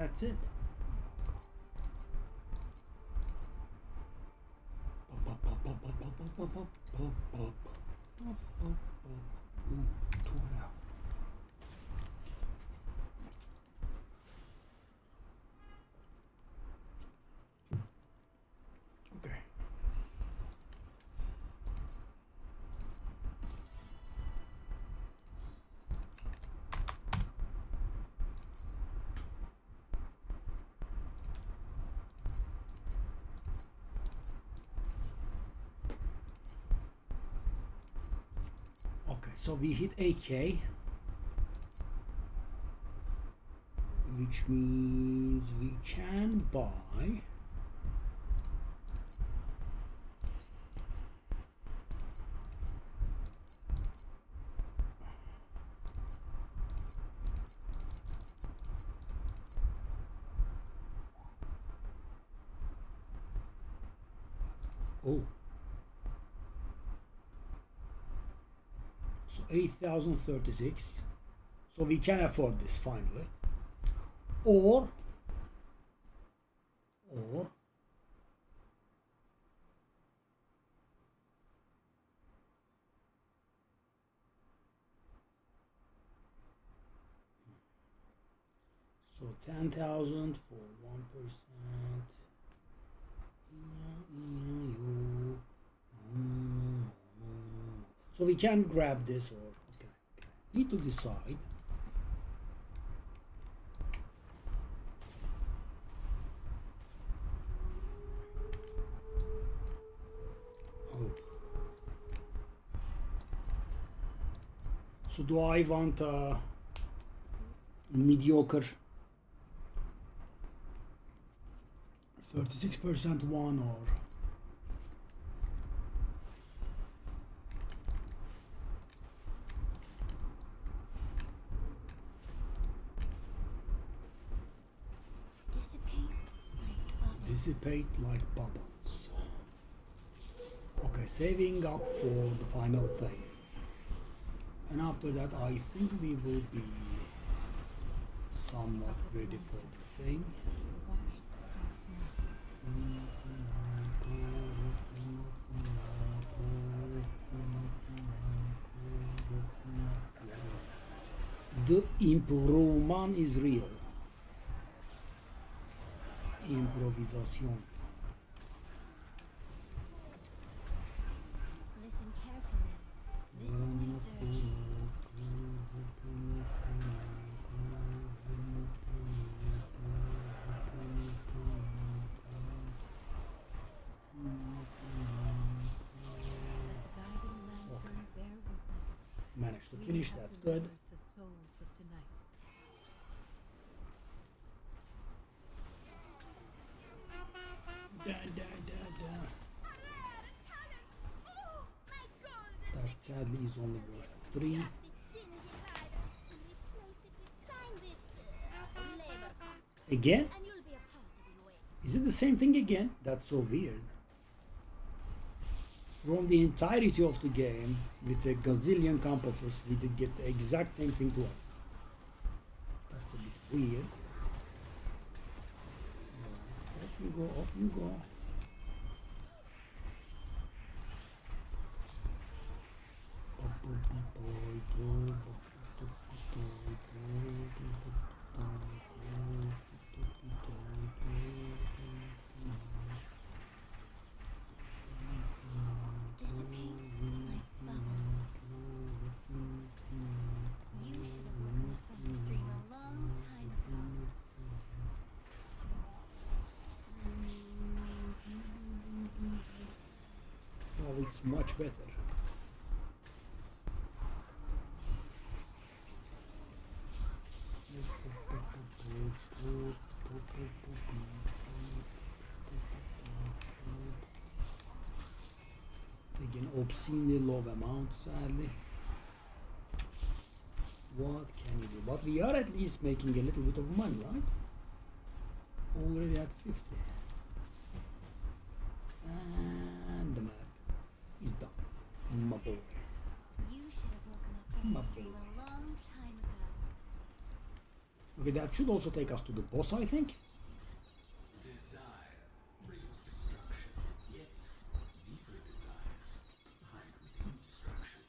That's it. Ooh, tore it out. Okay. Okay, so we hit 8K, which means we can buy oh, so 8,036. So we can afford this finally. Or so 10,000 for 1%. So we can grab this, or okay. Need to decide. Oh. So do I want a mediocre 36% one, or dissipate like bubbles. Okay, saving up for the final thing. And after that, I think we will be somewhat ready for the thing. The improvement is real. Improvisation. Listen carefully. This is Victor. Managed to finish, that's good. The souls of tonight. That sadly is only worth 3. Again? Is it the same thing again? That's so weird. From the entirety of the game, with a gazillion compasses, we did get the exact same thing twice. That's a bit weird. Right, off you go, off you go. It's much better. Again, obscenely low amount, sadly. What can you do? But we are at least making a little bit of money, right? Already at 50. And the map is done. My boy. You should have woken up from My this dream boy. a long time ago. Okay, that should also take us to the boss, I think. Desire brings destruction, yet deeper desires hide within destruction.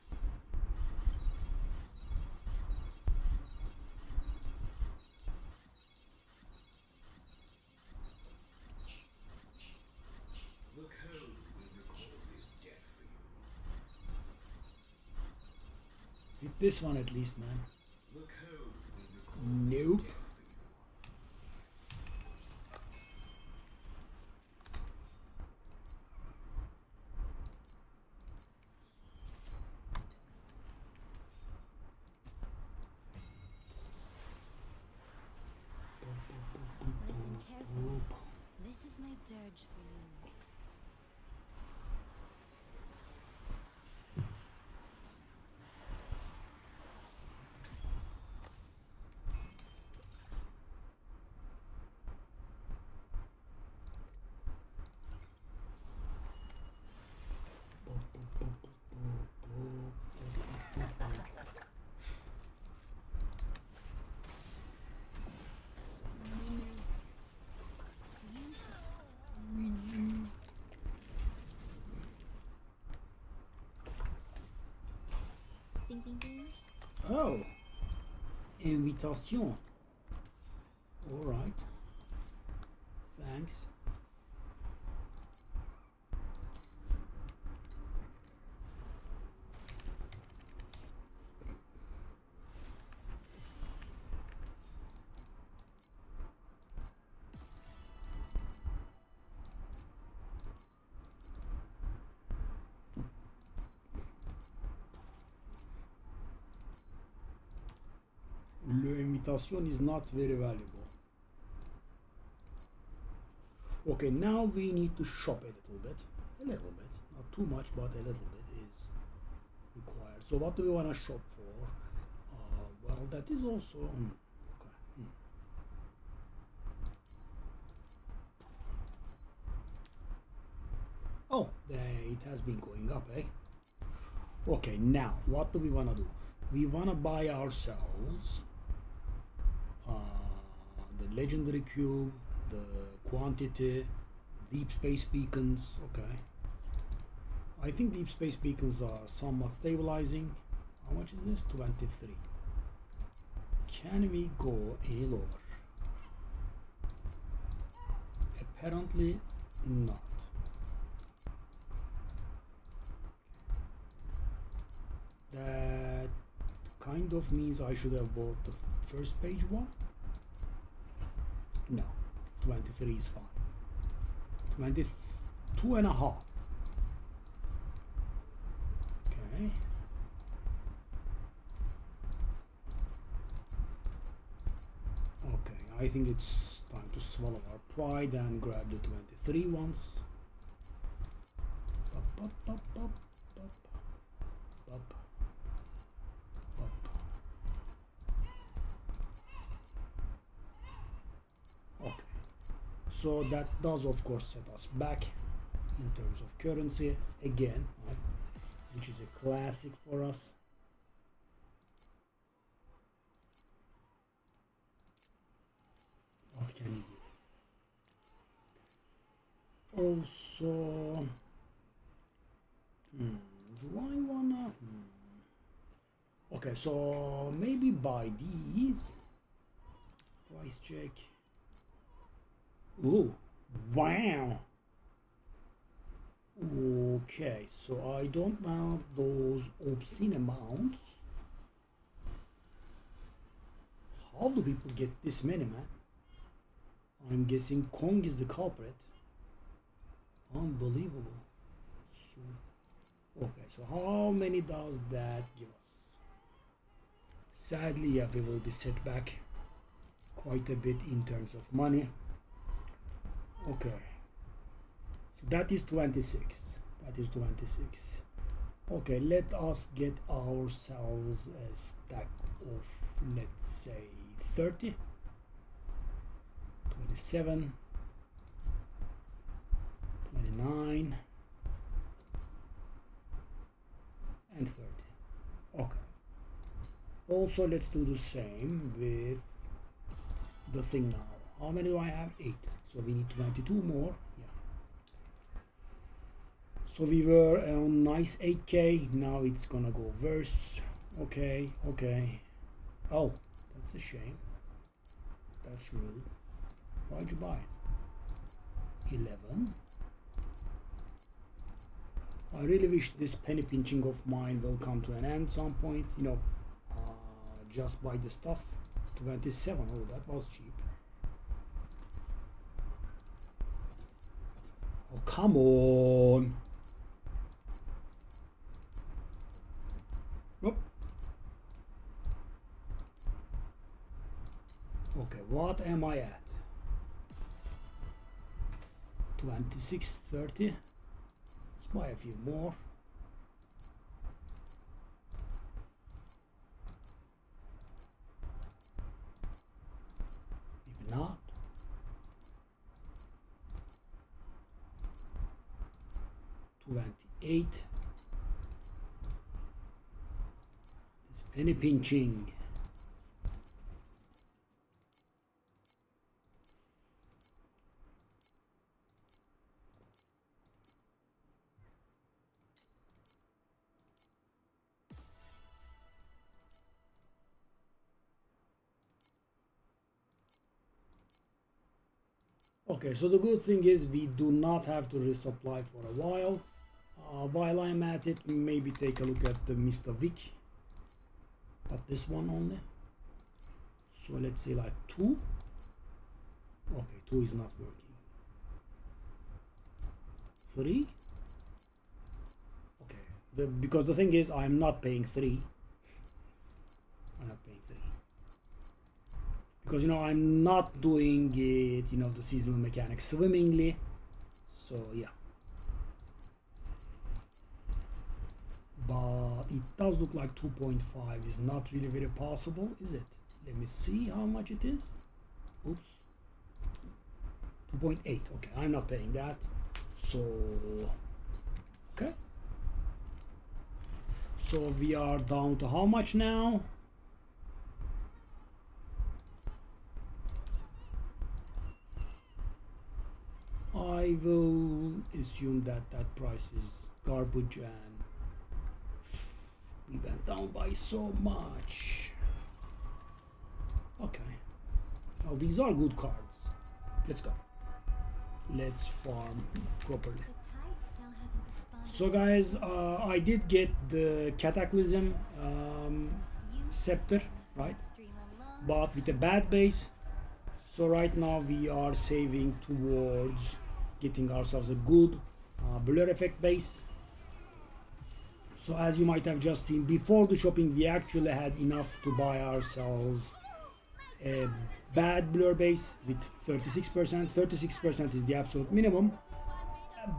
The code will record this debt for you. Hit this one at least, man. The code will record Nope. this debt for you. Listen carefully. This is my dirge for you. Ding ding ding. Oh, invitation. All right. Thanks. L'invitation is not very valuable. Okay, now we need to shop a little bit. Not too much, but a little bit is required. So what do we want to shop for? Well, that is also... okay. Oh, it has been going up, eh? Okay, now, what do we want to do? We want to buy ourselves the legendary cube, the quantity, deep space beacons. Okay, I think deep space beacons are somewhat stabilizing. How much is this? 23. Can we go any lower? Apparently not. That kind of means I should have bought the first page one. No, 23 is fine. 22 and a half. Okay. Okay, I think it's time to swallow our pride and grab the 23 ones. Up, up, up, up, up, up. Okay, so that does of course set us back in terms of currency again, right? Which is a classic for us. What can you do? Also, do I wanna? Okay, so maybe buy these. Price check. Oh, wow. Okay, so I don't want those obscene amounts. How do people get this many, man? I'm guessing Kong is the culprit. Unbelievable. So, okay, so how many does that give us? Sadly, yeah, we will be set back quite a bit in terms of money. Okay, so that is 26. That is 26. Okay, let us get ourselves a stack of, let's say, 30, 27, 29, and 30. Okay. Also, let's do the same with the thing now. How many do I have? 8. So we need 22 more. Yeah. So we were on nice 8k. Now it's gonna go worse. Okay, okay. Oh, that's a shame. That's rude. Why'd you buy it? 11. I really wish this penny pinching of mine will come to an end some point. You know, just buy the stuff. 27. Oh, that was cheap. Oh, come on. Nope. Okay, what am I at? 26.30. Let's buy a few more. Maybe not. $28. It's penny pinching. Okay, so the good thing is we do not have to resupply for a while. While I'm at it, maybe take a look at the Mr. Vic. But this one only. So let's say like 2. Okay, 2 is not working. 3. Okay, because the thing is I'm not paying 3. I'm not paying 3. Because, you know, I'm not doing it, you know, the seasonal mechanics swimmingly. So yeah. But it does look like 2.5 is not really very possible, is it? Let me see how much it is. Oops. 2.8. Okay, I'm not paying that. So okay. So we are down to how much now? I will assume that that price is garbage and we went down by so much. Okay. Well, these are good cards. Let's go. Let's farm properly. The tide still hasn't responded. So guys, I did get the Cataclysm scepter, right? Stream along. But with a bad base. So right now we are saving towards getting ourselves a good blur effect base. So as you might have just seen before the shopping, we actually had enough to buy ourselves a bad blur base with 36%. 36% is the absolute minimum.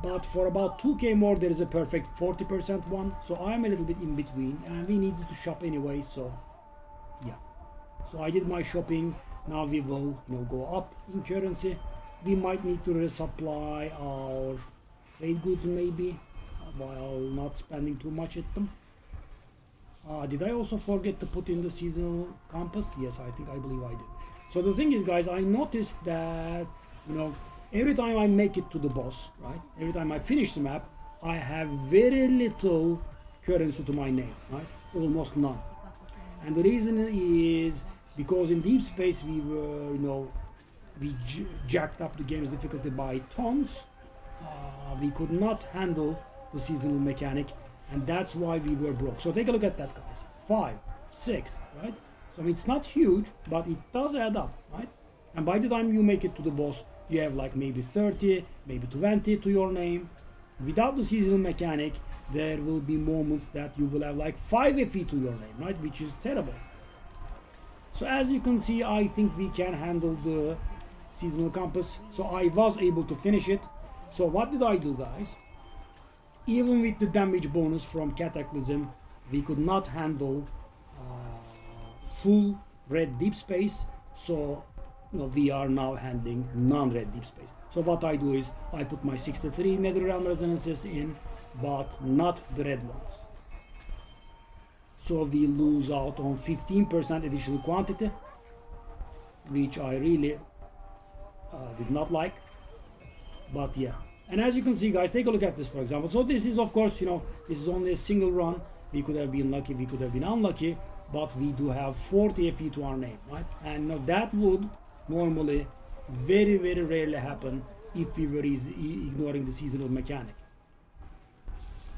But for about 2k more there is a perfect 40% one. So I'm a little bit in between and we needed to shop anyway, so yeah. So I did my shopping. Now we will, you know, go up in currency. We might need to resupply our trade goods maybe while not spending too much at them. Did I also forget to put in the seasonal compass? Yes, I believe I did. So the thing is, guys, I noticed that, you know, every time I make it to the boss, right? Every time I finish the map, I have very little currency to my name, right? Almost none. And the reason is because in Deep Space we were, you know, we jacked up the game's difficulty by tons. We could not handle the seasonal mechanic, and that's why we were broke. So take a look at that, guys. 5, 6, right? So it's not huge, but it does add up, right? And by the time you make it to the boss, you have like maybe 30, maybe 20 to your name. Without the seasonal mechanic, there will be moments that you will have like 5 FE to your name, right? Which is terrible. So as you can see, I think we can handle the seasonal compass. So I was able to finish it. So what did I do, guys? Even with the damage bonus from Cataclysm, we could not handle full red deep space. So, you know, we are now handling non-red deep space. So what I do is I put my 63 Netherrealm resonances in, but not the red ones. So we lose out on 15% additional quantity. which I really did not like. But yeah, and as you can see, guys, take a look at this, for example. So this is, of course, this is only a single run. We could have been lucky, we could have been unlucky, but we do have 40 FE to our name, right? And that would normally very, very rarely happen if we were ignoring the seasonal mechanic.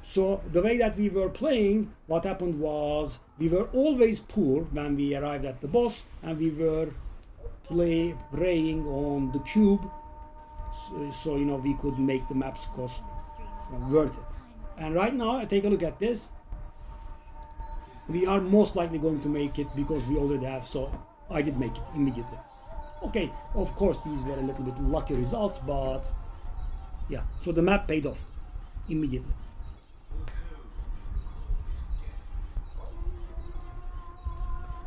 So the way that we were playing, what happened was we were always poor when we arrived at the boss, and we were preying on the cube, so we could make the maps cost worth it. And right now, take a look at this. We are most likely going to make it because we already have. So I did make it immediately. Okay, of course these were a little bit lucky results, but yeah. So the map paid off immediately.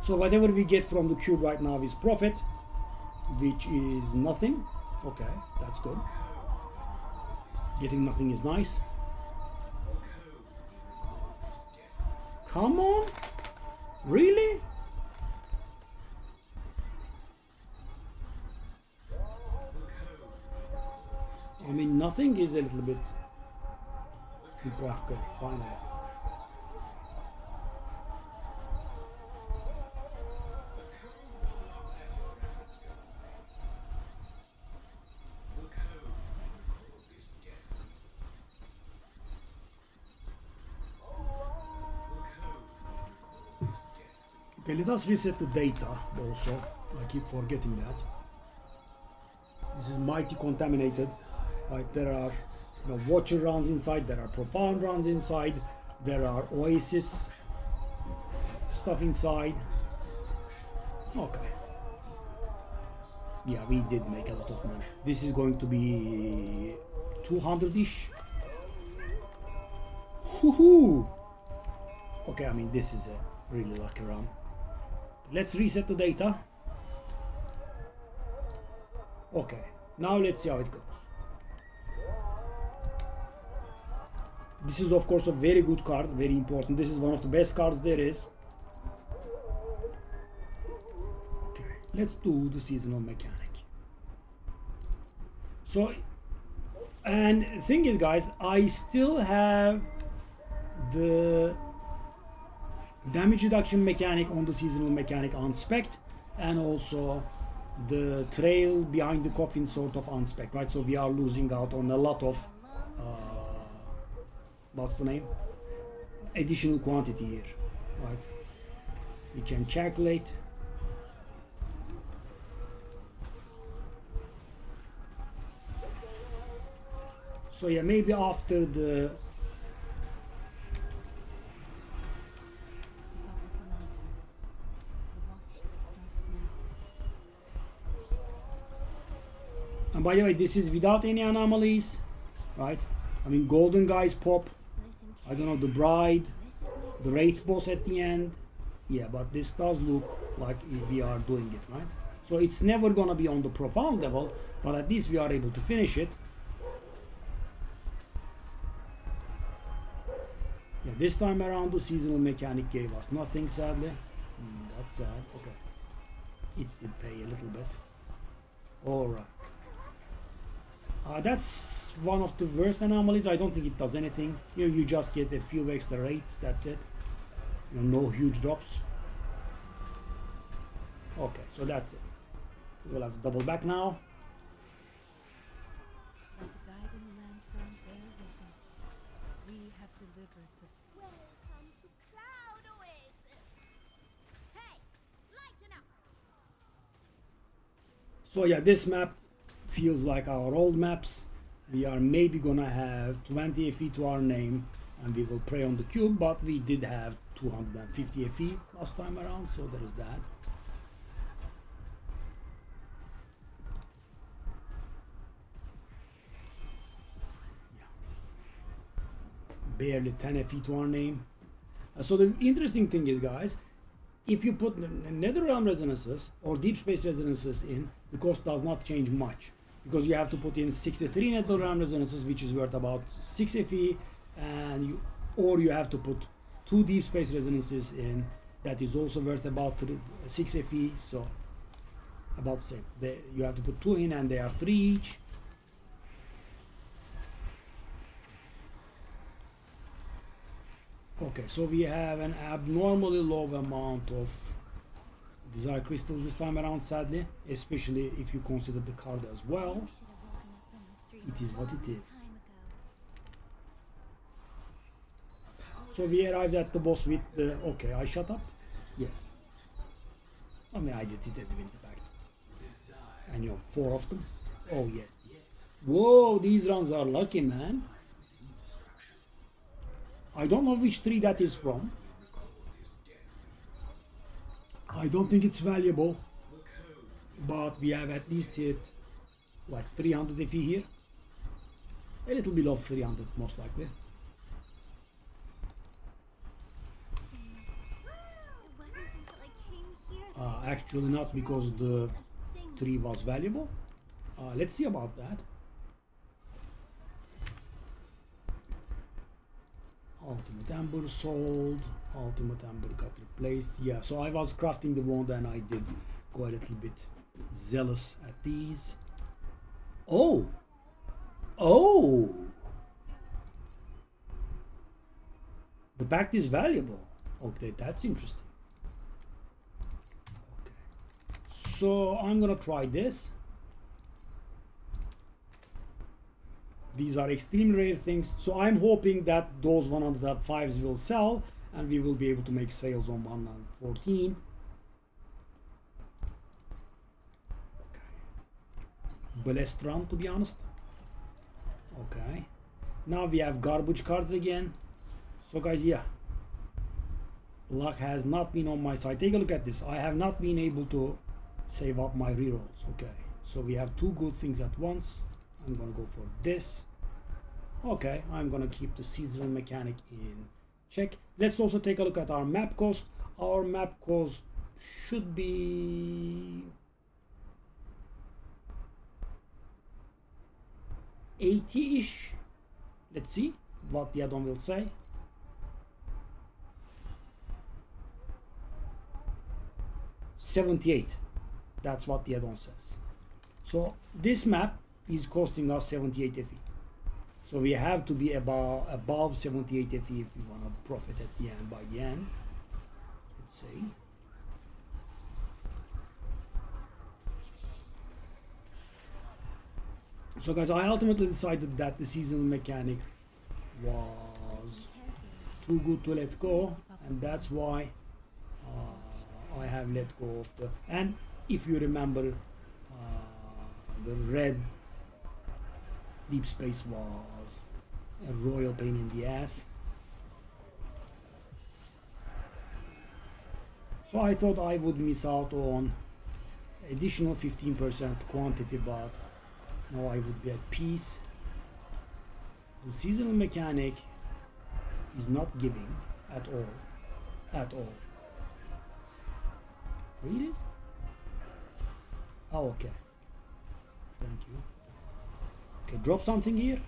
So whatever we get from the cube right now is profit, which is nothing. Okay, that's good. Getting nothing is nice. Come on? Really? I mean, nothing is a little bit... Okay, finally. Okay, let us reset the data also. I keep forgetting that. This is mighty contaminated. Right, there are Watcher runs inside, there are Profound runs inside, there are Oasis stuff inside. Okay. Yeah, we did make a lot of money. This is going to be 200-ish. Woohoo! Okay, I mean, this is a really lucky run. Let's reset the data. Okay, now let's see how it goes. This is, of course, a very good card, very important. This is one of the best cards there is. Okay, let's do the seasonal mechanic. So, and the thing is, guys, I still have the damage reduction mechanic on the seasonal mechanic unspec'd, and also the trail behind the coffin sort of unspec'd, right? So we are losing out on a lot of what's the name? Additional quantity here, right? We can calculate. So yeah, maybe after the and by the way, this is without any anomalies, right? I mean, golden guys pop. I don't know, the bride, the wraith boss at the end. Yeah, but this does look like we are doing it, right? So it's never gonna be on the profound level, but at least we are able to finish it. Yeah, this time around the seasonal mechanic gave us nothing, sadly. That's sad. Okay, it did pay a little bit. All right. That's one of the worst anomalies. I don't think it does anything. You just get a few extra rates. That's it. No huge drops. Okay, so that's it. We'll have to double back now. Like a guide in the lantern, bear witness. We have delivered the Welcome to Cloud Oasis. Hey, lighten up. So yeah, this map feels like our old maps. We are maybe gonna have 20 FE to our name, and we will prey on the cube, but we did have 250 FE last time around, so there is that. Barely 10 FE to our name. So the interesting thing is, guys, if you put Netherrealm resonances or Deep Space resonances in, the cost does not change much, because you have to put in 63 Netherrealm resonances, which is worth about 6 FE, and you have to put 2 Deep Space resonances in, that is also worth about 6 FE. So About the same. You have to put 2 in and they are 3 each. Okay, so we have an abnormally low amount of desire crystals this time around, sadly, especially if you consider the card as well. It is what it is. So we arrived at the boss with the... Okay, I shut up? Yes. I mean, I just did it in the back. And you have 4 of them? Oh, yes. Whoa, these runs are lucky, man. I don't know which tree that is from. I don't think it's valuable. But we have at least hit like 300 FE here. A little below 300 most likely. Actually not, because the tree was valuable. Let's see about that. Ultimate Ember sold. Ultimate Ember got replaced. Yeah, so I was crafting the wand and I did go a little bit zealous at these. Oh! Oh! The pact is valuable. Okay, that's interesting. Okay. So I'm gonna try this. These are extremely rare things, so I'm hoping that those 105s will sell and we will be able to make sales on 114. Okay. Blessed run, to be honest. Okay. Now we have garbage cards again. So guys, yeah. Luck has not been on my side. Take a look at this. I have not been able to save up my rerolls. Okay. So we have 2 good things at once. I'm gonna go for this. Okay, I'm gonna keep the seasonal mechanic in check. Let's also take a look at our map cost. Our map cost should be 80-ish. Let's see what the add-on will say. $78. That's what the add-on says. So this map is costing us 78 FE. So we have to be above 78 FE if we want to profit at the end, by the end. Let's see. So guys, I ultimately decided that the seasonal mechanic was too good to let go, and that's why I have let go of the... And if you remember, the red deep space was a royal pain in the ass. So I thought I would miss out on additional 15% quantity, but now I would be at peace. The seasonal mechanic is not giving at all. At all. Really? Oh, okay. Thank you. Okay, drop something here.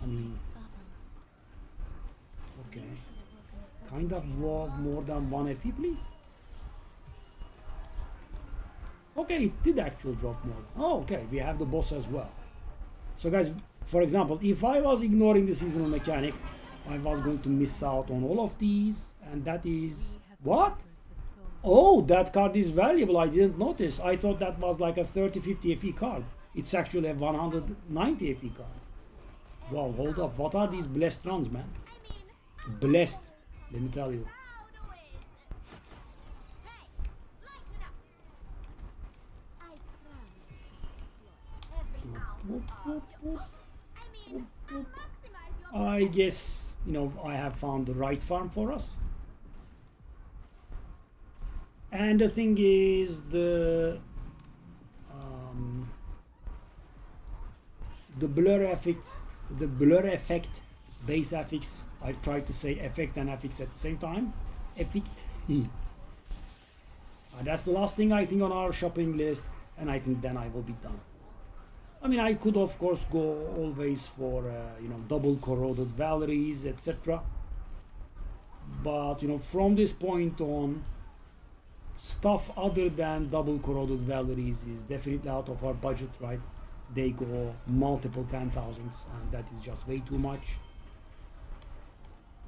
I mean, okay. Kind of more than 1 FE, please. Okay, it did actually drop more. Oh, okay, we have the boss as well. So guys, for example, if I was ignoring the seasonal mechanic, I was going to miss out on all of these, and that is... What? Oh, that card is valuable. I didn't notice. I thought that was like a 30-50 FE card. It's actually a 190 FE card. Wow, hold up. What are these blessed runs, man? Blessed, let me tell you. I guess, you know, I have found the right farm for us. And the thing is, the blur effect, base affix, I tried to say effect and affix at the same time. Effect. That's the last thing I think on our shopping list, and I think then I will be done. I mean, I could of course go always for you know, double corroded Valeries, etc. But you know, from this point on, stuff other than double corroded Valeries is definitely out of our budget, right? They go multiple 10,000s, and that is just way too much.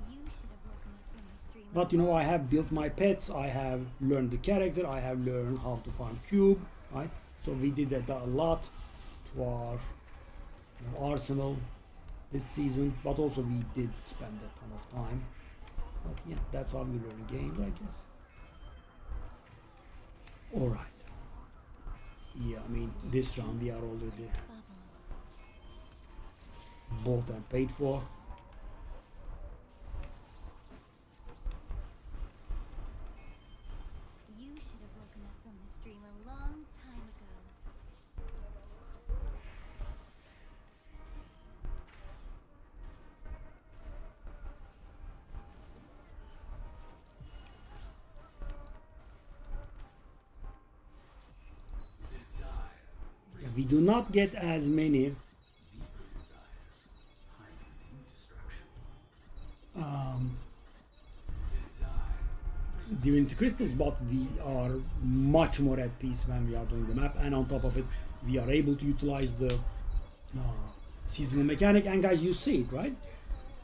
You should have woken up from the stream. But you know, I have built my pets, I have learned the character, I have learned how to farm cube, right? So we did that a lot to our arsenal this season, but also we did spend a ton of time. But yeah, that's how we learn games, I guess. Alright. Yeah, I mean, this round we are already Bubbles. bought and paid for. You should have woken up from the stream a long time ago. Yeah, we do not get as many Divinity crystals, but we are much more at peace when we are doing the map, and on top of it we are able to utilize the seasonal mechanic. And guys, you see it, right?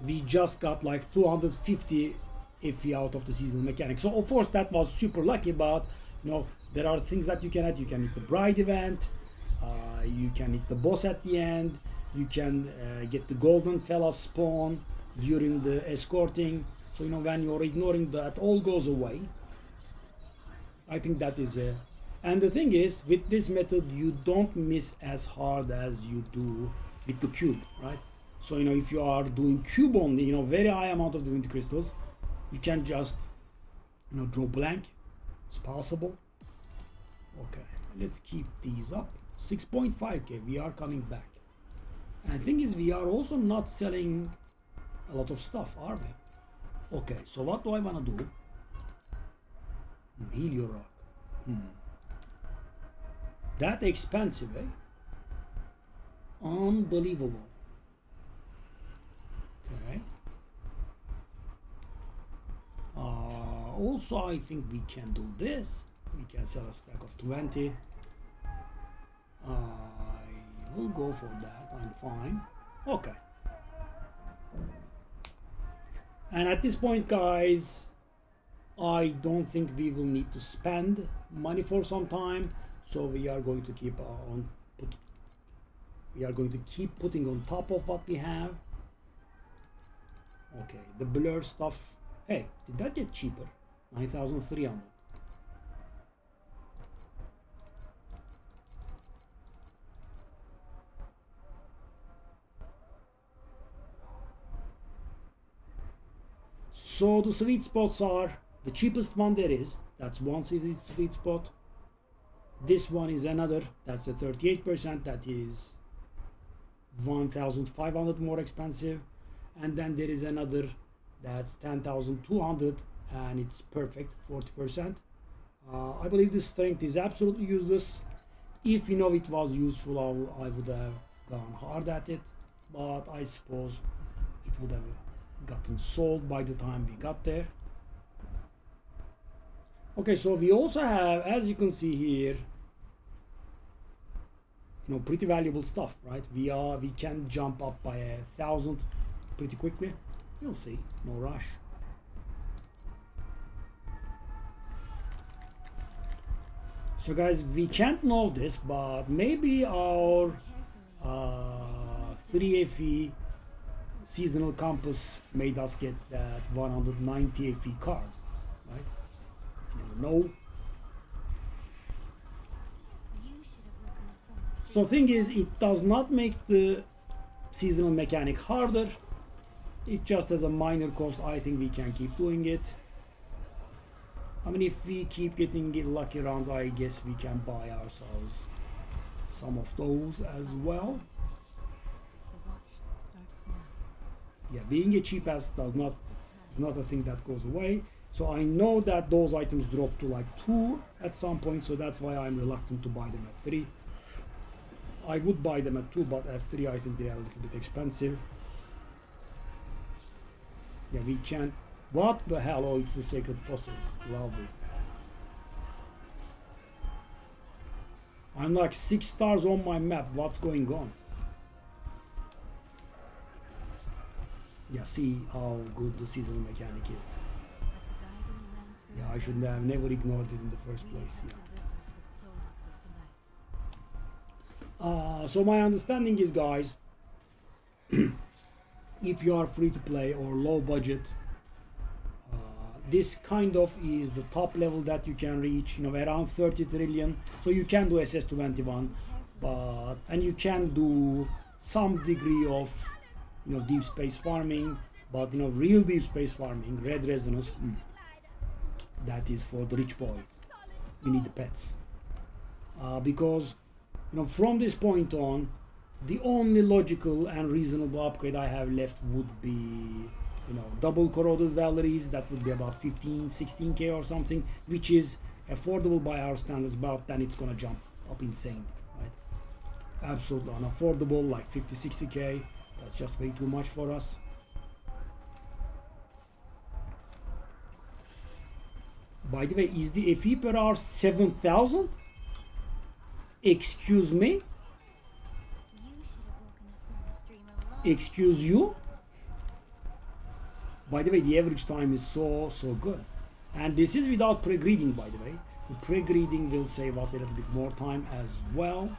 We just got like 250 FE out of the seasonal mechanic. So of course that was super lucky, but you know, there are things that you can add. You can hit the bride event, you can hit the boss at the end, you can get the golden fella spawn during the escorting. So you know, when you're ignoring that, all goes away. I think that is a, and the thing is, with this method you don't miss as hard as you do with the cube, right? So you know, if you are doing cube only, you know, very high amount of divinity crystals, you can just, you know, draw blank. It's possible. Okay, let's keep these up. 6.5k, we are coming back. And the thing is, we are also not selling a lot of stuff, are we? Okay, so what do I want to do? Heal your rock. That expensive, eh? Unbelievable. Okay. Also, I think we can do this. We can sell a stack of 20. I will go for that. I'm fine. Okay. And at this point, guys, I don't think we will need to spend money for some time, so we are going to keep keep putting on top of what we have. Okay, the blur stuff. Hey, did that get cheaper? 9,300. So the sweet spots are the cheapest one there is. That's one sweet spot. This one is another. That's a 38%. That is 1,500 more expensive. And then there is another that's 10,200 and it's perfect, 40%. I believe this strength is absolutely useless. If you know it was useful, I would have gone hard at it, but I suppose it would have gotten sold by the time we got there. Okay, so we also have, as you can see here, you know, pretty valuable stuff, right? We can jump up by 1,000 pretty quickly. You'll see, no rush. So guys, we can't know this, but maybe our 3 FE seasonal compass made us get that 190 FE card, right? You never know. So thing is, it does not make the seasonal mechanic harder. It just has a minor cost. I think we can keep doing it. I mean, if we keep getting lucky rounds, I guess we can buy ourselves some of those as well. Yeah, being a cheap ass is not a thing that goes away. So I know that those items drop to like 2 at some point, so that's why I'm reluctant to buy them at 3. I would buy them at 2, but at 3 I think they are a little bit expensive. Yeah, we can. What the hell? Oh, it's the sacred fossils. Lovely. I'm like 6 stars on my map. What's going on? Yeah, see how good the seasonal mechanic is. Yeah, I should have never ignored it in the first place. Yeah. So my understanding is, guys, if you are free to play or low budget, this kind of is the top level that you can reach, you know, around 30 trillion. So you can do SS21, but and you can do some degree of, you know, deep space farming, but you know, real deep space farming, red resonance, that is for the rich boys. You need the pets, because you know, from this point on, the only logical and reasonable upgrade I have left would be, you know, double corroded Valeries. That would be about 15-16k or something, which is affordable by our standards, but then it's gonna jump up insane, right? Absolutely unaffordable, like 50-60k. That's just way too much for us. By the way, is the FE per hour 7,000? Excuse me? You should have woken up from the stream alone. Excuse you? By the way, the average time is so good. And this is without pre-greeding, by the way. The pre-greeding will save us a little bit more time as well.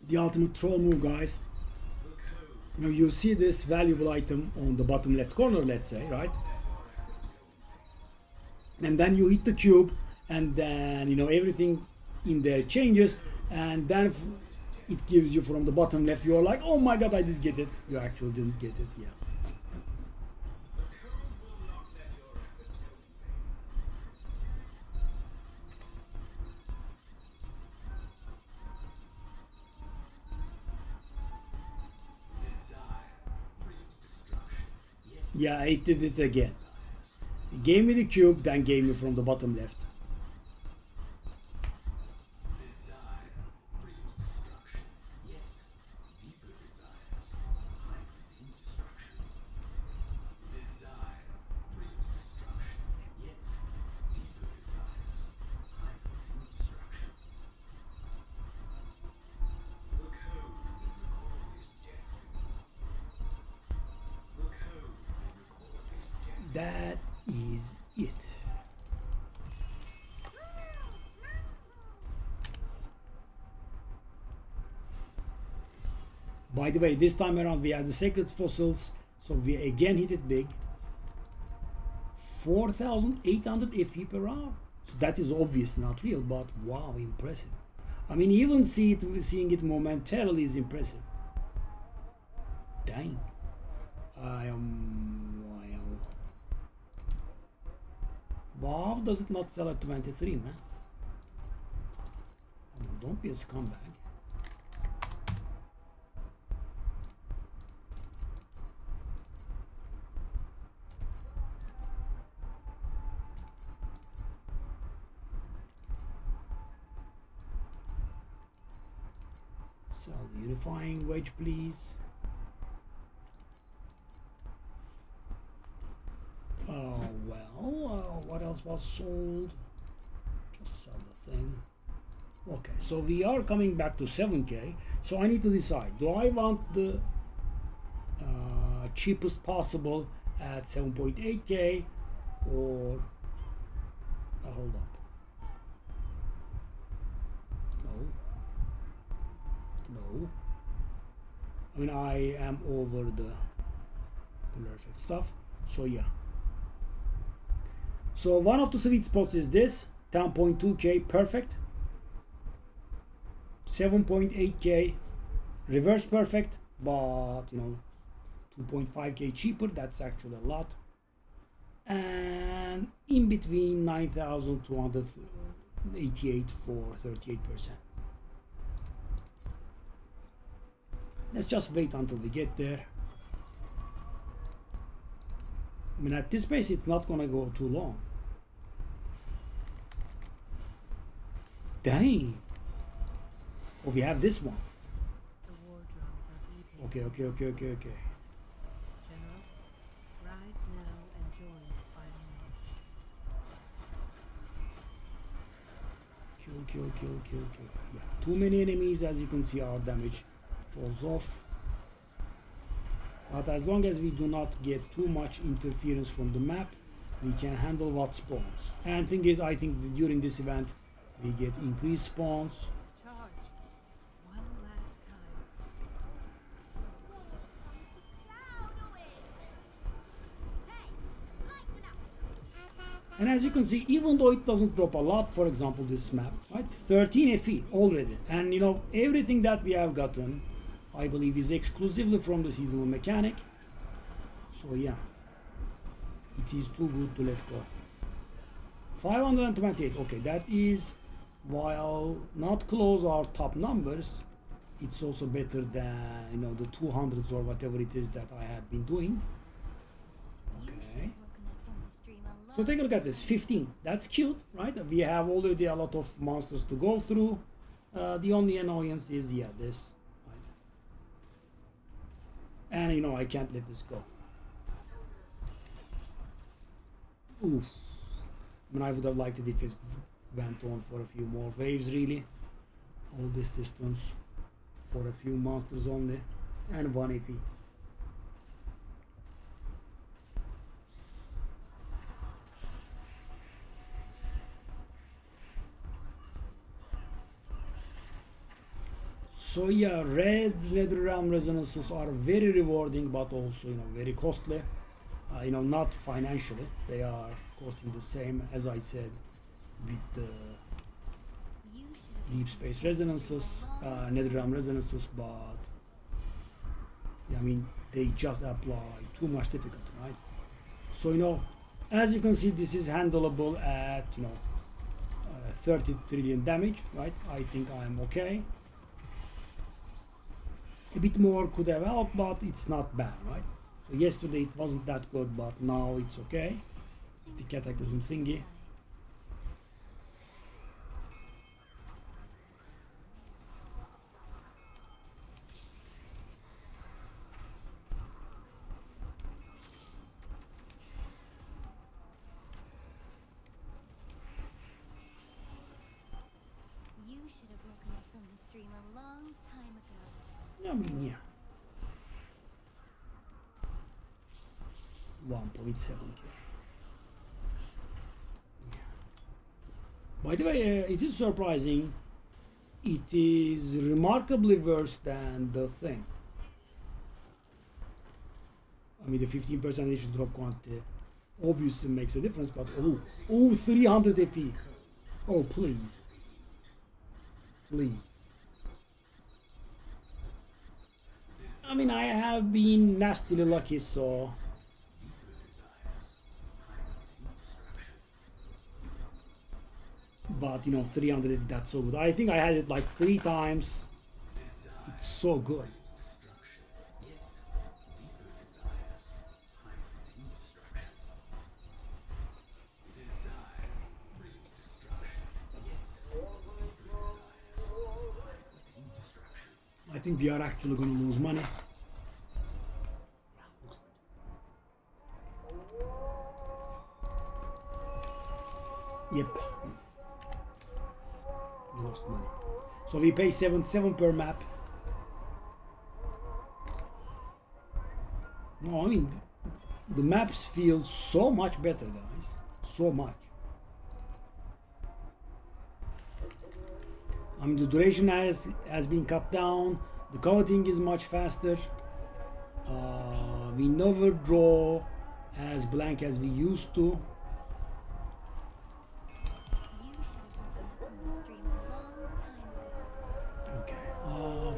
The ultimate troll move, guys. You know, you see this valuable item on the bottom left corner, let's say, right? And then you hit the cube, and then, you know, everything in there changes, and then it gives you from the bottom left, you're like, oh my god, I did get it. You actually didn't get it, yeah. Yeah, it did it again. It gave me the cube, then gave me from the bottom left. That is it. By the way, this time around we have the sacred fossils, so we again hit it big. 4,800 FE per hour. So that is obviously not real, but wow, impressive. I mean, even seeing it momentarily is impressive. Dang. Wow, does it not sell at 23, man? Come on, don't be a scumbag. Sell the unifying wedge, please. Oh well, what else was sold? Just sell the thing. Okay, so we are coming back to 7k. So I need to decide, do I want the cheapest possible at 7.8k or hold up. No. I mean, I am over the perfect stuff. So yeah. So one of the sweet spots is this 10.2k perfect, 7.8k reverse perfect, but you know, 2.5k cheaper. That's actually a lot. And in between 9,288 for 38%. Let's just wait until we get there. I mean, at this pace, it's not gonna go too long. Dang. Oh, we have this one. The war drums are beating. Okay. General, rise now and join the final march. Kill. Yeah, too many enemies. As you can see, our damage falls off. But as long as we do not get too much interference from the map, we can handle what spawns. And thing is, I think that during this event, we get increased spawns. Charge! One last time. And as you can see, even though it doesn't drop a lot, for example, this map, right? 13 FE already. And you know, everything that we have gotten, I believe, is exclusively from the seasonal mechanic. So yeah, it is too good to let go. 528, okay, that is, while not close our top numbers, it's also better than, you know, the 200s or whatever it is that I had been doing. Okay. So take a look at this, 15. That's cute, right? We have already a lot of monsters to go through. The only annoyance is, yeah, this, right? And you know, I can't let this go. Oof. I mean, I would have liked it if it went on for a few more waves, really. All this distance for a few monsters only, and 1 AP. So yeah, red Nether Realm resonances are very rewarding, but also, you know, very costly. You know, not financially. They are costing the same, as I said, with the deep space resonances, Nether Realm resonances, but yeah, I mean, they just apply too much difficulty, right? So, you know, as you can see, this is handleable at, you know, 30 trillion damage, right? I think I'm okay. A bit more could have helped, but it's not bad, right? So yesterday it wasn't that good, but now it's okay. The cataclysm thingy. You should have woken up from the stream a long time ago. I mean, yeah. 1.7k. Yeah. By the way, it is surprising. It is remarkably worse than the thing. I mean, the 15% initial drop quantity obviously makes a difference, but oh, 300 FE. Oh, please. Please. I mean, I have been nastily lucky, so. But you know, 300, that's so good. I think I had it like 3 times. It's so good. I think we are actually going to lose money. Yep. We lost money. So we pay 77 per map. No, I mean, the maps feel so much better, guys. So much. I mean, the duration has been cut down. The coveting is much faster. We never draw as blank as we used to. Okay.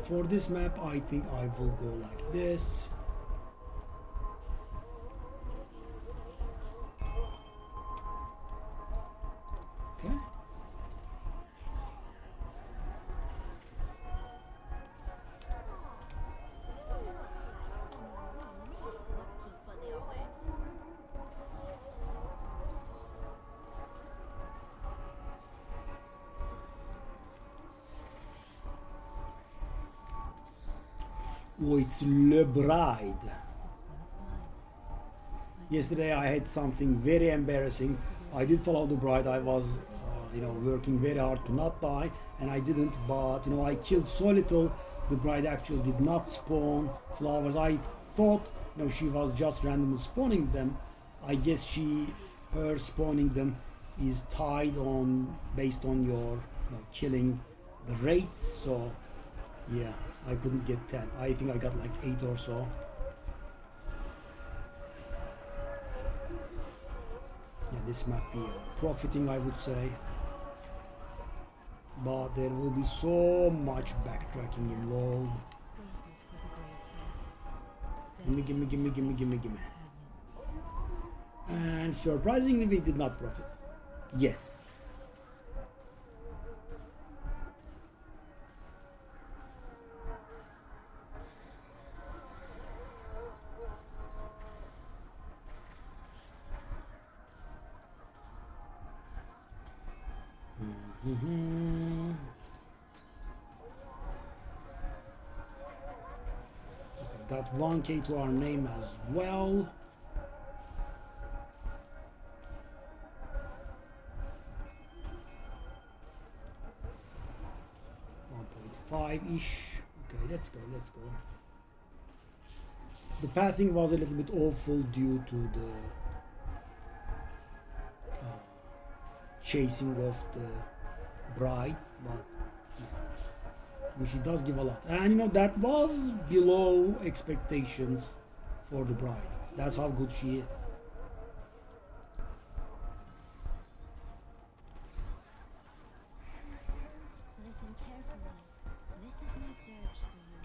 For this map, I think I will go like this. Okay. Oh, it's Le Bride. This one is mine. Yesterday I had something very embarrassing. I did follow the bride. I was, working very hard to not die, and I didn't. But I killed so little. The bride actually did not spawn flowers. I thought, she was just randomly spawning them. I guess her spawning them is tied on based on your killing the rates. So yeah, I couldn't get 10. I think I got like 8 or so. Yeah, this might be profiting, I would say, but there will be so much backtracking involved. Roses for the brave. Gimme. And surprisingly, we did not profit yet. Got 1k to our name as well. Five-ish. Okay, let's go. The pathing was a little bit awful due to the chasing of the bride, but she does give a lot, and that was below expectations for the bride. That's how good she is. Listen carefully. This is my dirge for you.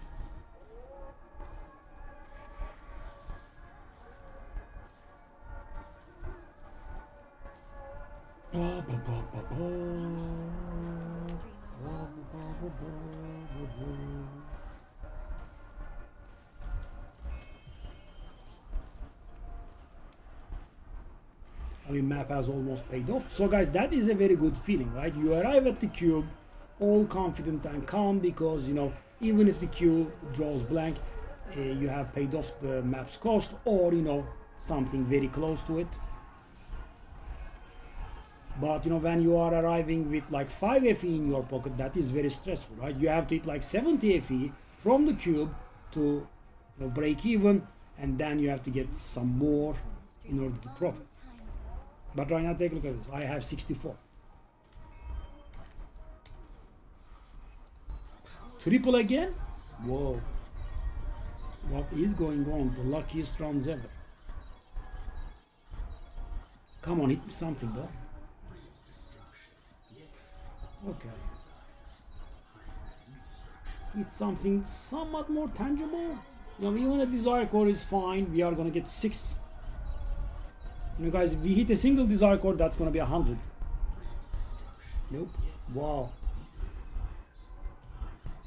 I mean, map has almost paid off. So guys, that is a very good feeling, right? You arrive at the cube all confident and calm because even if the cube draws blank, you have paid off the map's cost, or something very close to it. But when you are arriving with like 5 FE in your pocket, that is very stressful, right? You have to hit like 70 FE from the cube to break even, and then you have to get some more in order to profit. But right now, take a look at this. I have 64. Triple again? Whoa. What is going on? The luckiest rounds ever. Come on, hit me something though. Okay. It's something somewhat more tangible. Even a desire core is fine. We are gonna get 6. Guys, if we hit a single desire core, that's gonna be 100. Nope. Wow.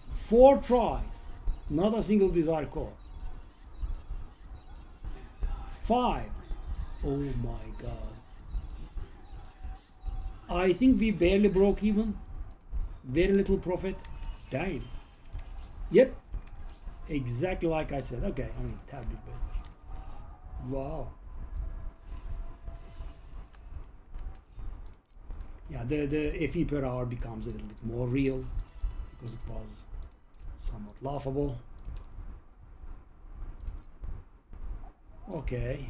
4 tries, not a single desire core. 5. Oh my god. I think we barely broke even. Very little profit. Damn. Yep. Exactly like I said. Okay, I mean, tad bit better. Wow. Yeah, the FE per hour becomes a little bit more real because it was somewhat laughable. Okay.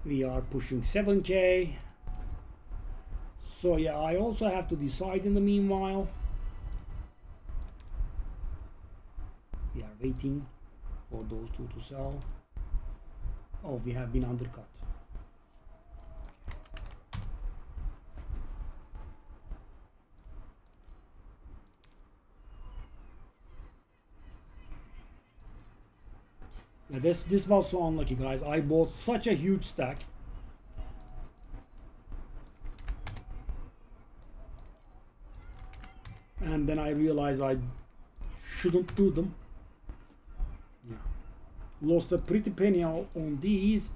We are pushing 7k. So yeah, I also have to decide in the meanwhile. We are waiting for those two to sell. Oh, we have been undercut. Yeah, this was so unlucky, guys. I bought such a huge stack. And then I realized I shouldn't do them. Yeah. Lost a pretty penny on these.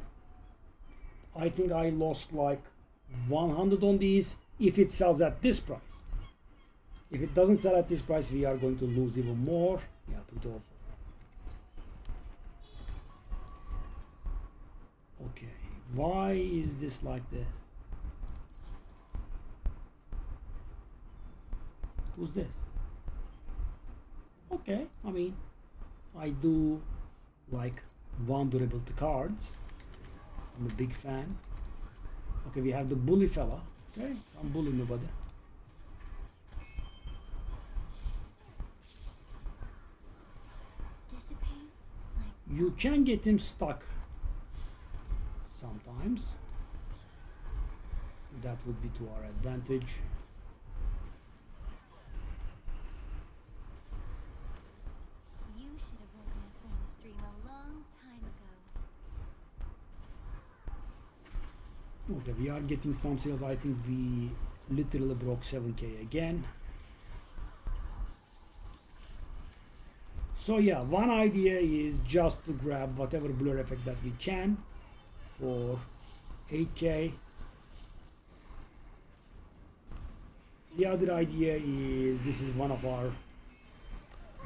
I think I lost like 100 on these if it sells at this price. If it doesn't sell at this price, we are going to lose even more. Yeah, pretty awful. Okay, why is this like this? Who's this? Okay, I mean, I do like vulnerability cards. I'm a big fan. Okay, we have the bully fella. Okay, I'm bullying nobody. Dissipate? Like, You can get him stuck sometimes. That would be to our advantage. you should have woken up from this dream a long time ago. Okay, we are getting some sales. I think we literally broke 7k again. So yeah, one idea is just to grab whatever blur effect that we can for 8k. The other idea is this is one of our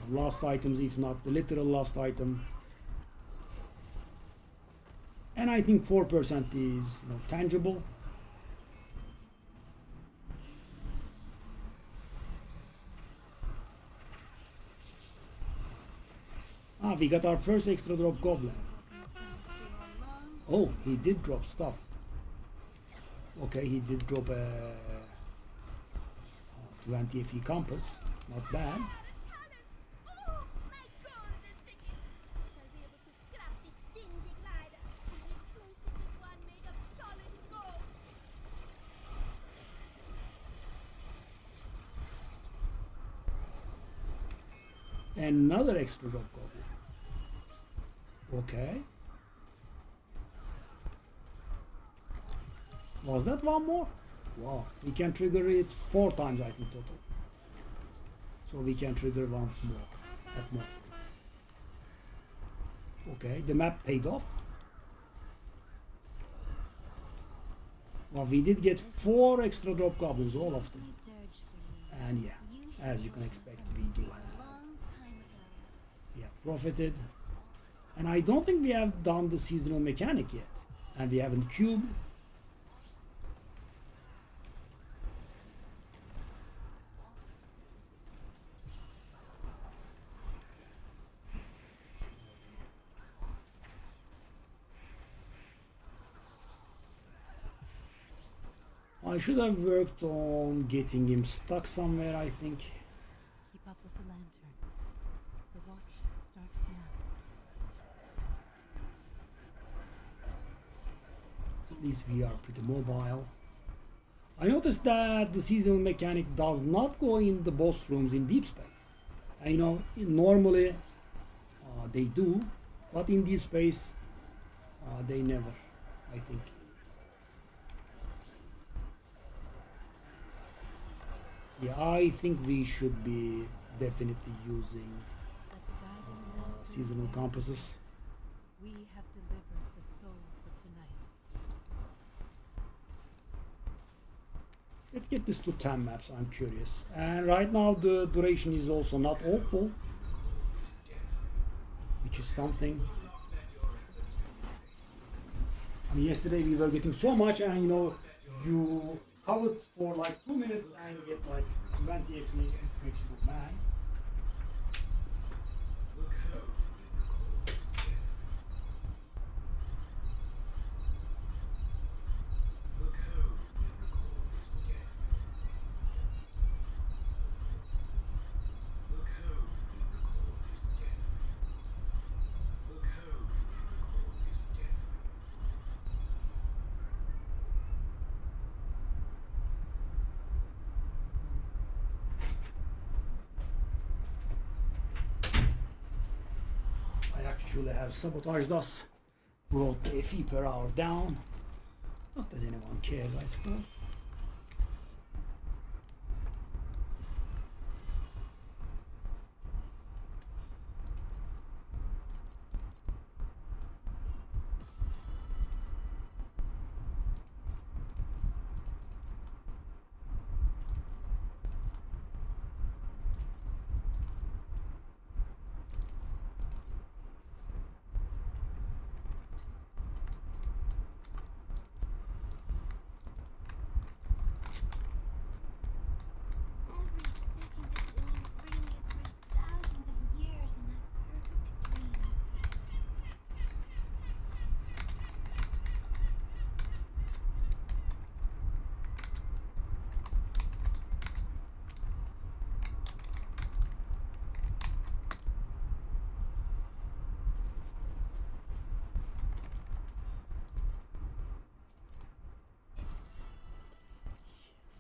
last items, if not the literal last item. And I think 4% is tangible. Ah, we got our first extra drop goblin. Oh, he did drop stuff. Okay, he did drop a 20 FE compass. Not bad. Oh, my golden ticket! Shall be able to scrap this dingy glider. And replace it with one made of solid gold. Another extra drop goblin. Okay. Was that one more? Wow. We can trigger it 4 times, I think, total. So we can trigger once more at most. Okay, the map paid off. Well, we did get 4 extra drop goblins, all of them. My dirge for you. And yeah, as you can expect, we do A have long time ago. profited. And I don't think we have done the seasonal mechanic yet. And we haven't cubed. I should have worked on getting him stuck somewhere, I think. Keep up with the lantern. The watch starts now. At least we are pretty mobile. I noticed that the seasonal mechanic does not go in the boss rooms in deep space. And, normally they do, but in deep space they never, I think. Yeah, I think we should be definitely using Let the guiding lantern seasonal guide. compasses. We have delivered the souls of tonight. Let's get this to 10 maps, I'm curious. And right now the duration is also not awful, which is something. I mean, yesterday we were getting so much, and you covered for like 2 minutes and get like 20 XP, which is good, man. Actually have sabotaged us, brought the FE per hour down. Not that anyone cares, I suppose.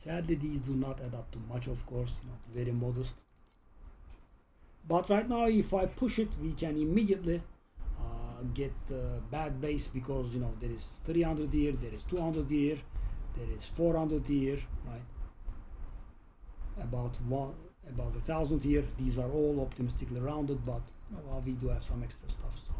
Sadly, these do not add up to much, of course, very modest. But right now, if I push it, we can immediately get bad base, because there is 300 here, there is 200 here, there is 400 here, right? About 1,000 here. These are all optimistically rounded, but well, we do have some extra stuff. So.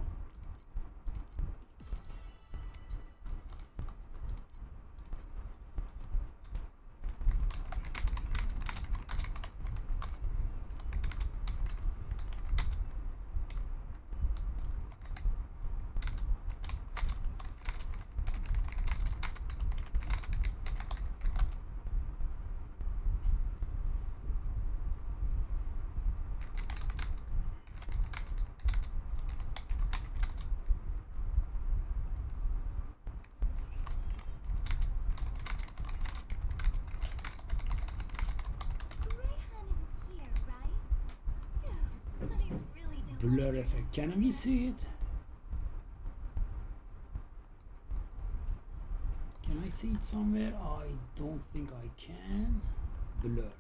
Blur effect. Can we see it? Can I see it somewhere? I don't think I can. Blur.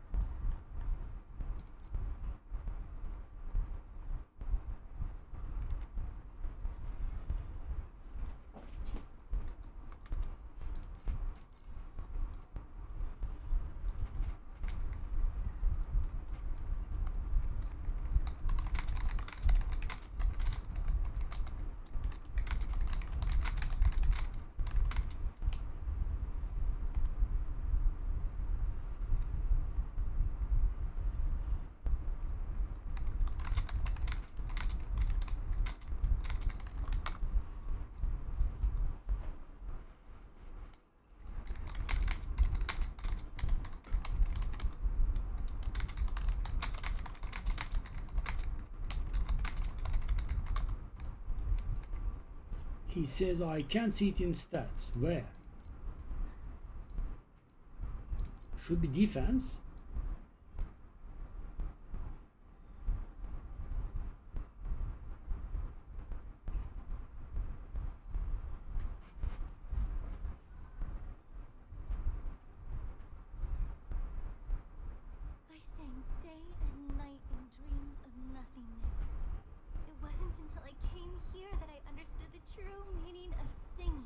He says I can't see it in stats. Where? Should be defense. I sang day and night in dreams of nothingness. It wasn't until I came here that I understood the true meaning of singing.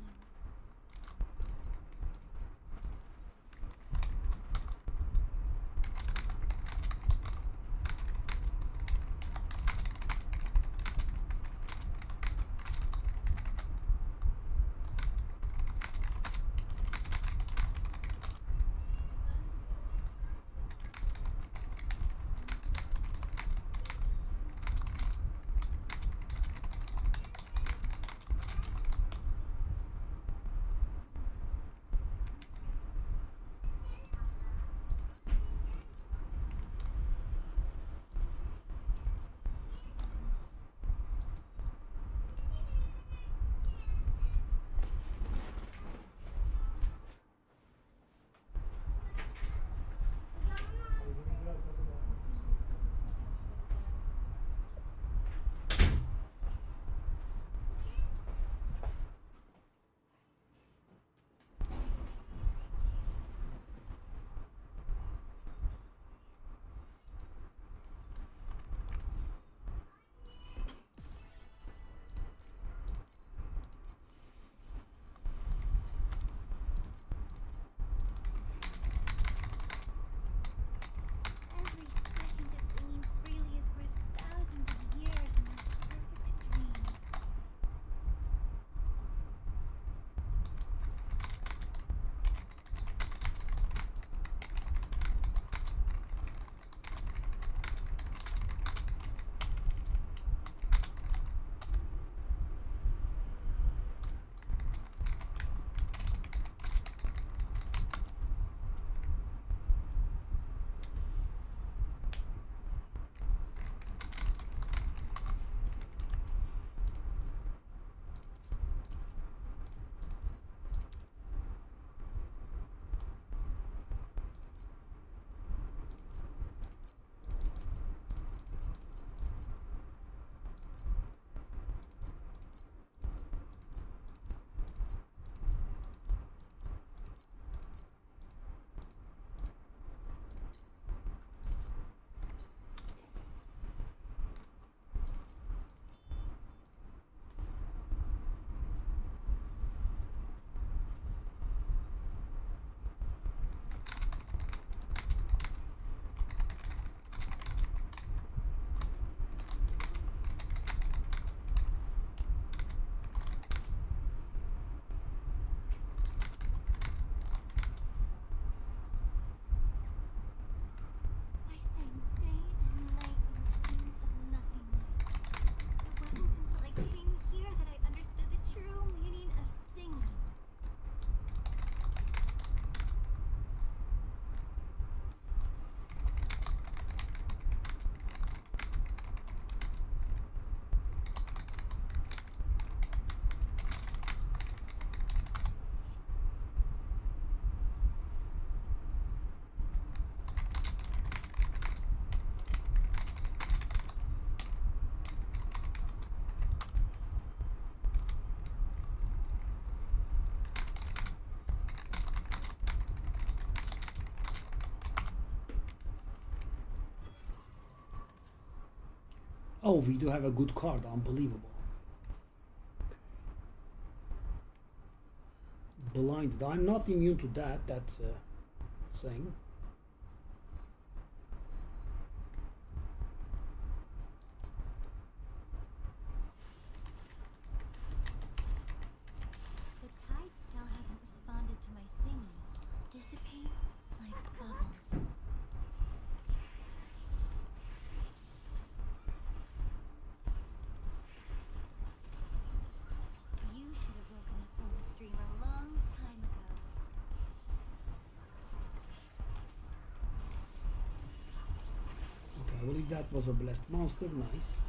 Oh, we do have a good card. Unbelievable. Blinded. I'm not immune to that. That's a thing. The tide still hasn't responded to my singing. Dissipate like bubbles. You should have woken up from the stream a long time ago. Okay, I believe that was a blessed monster. Nice.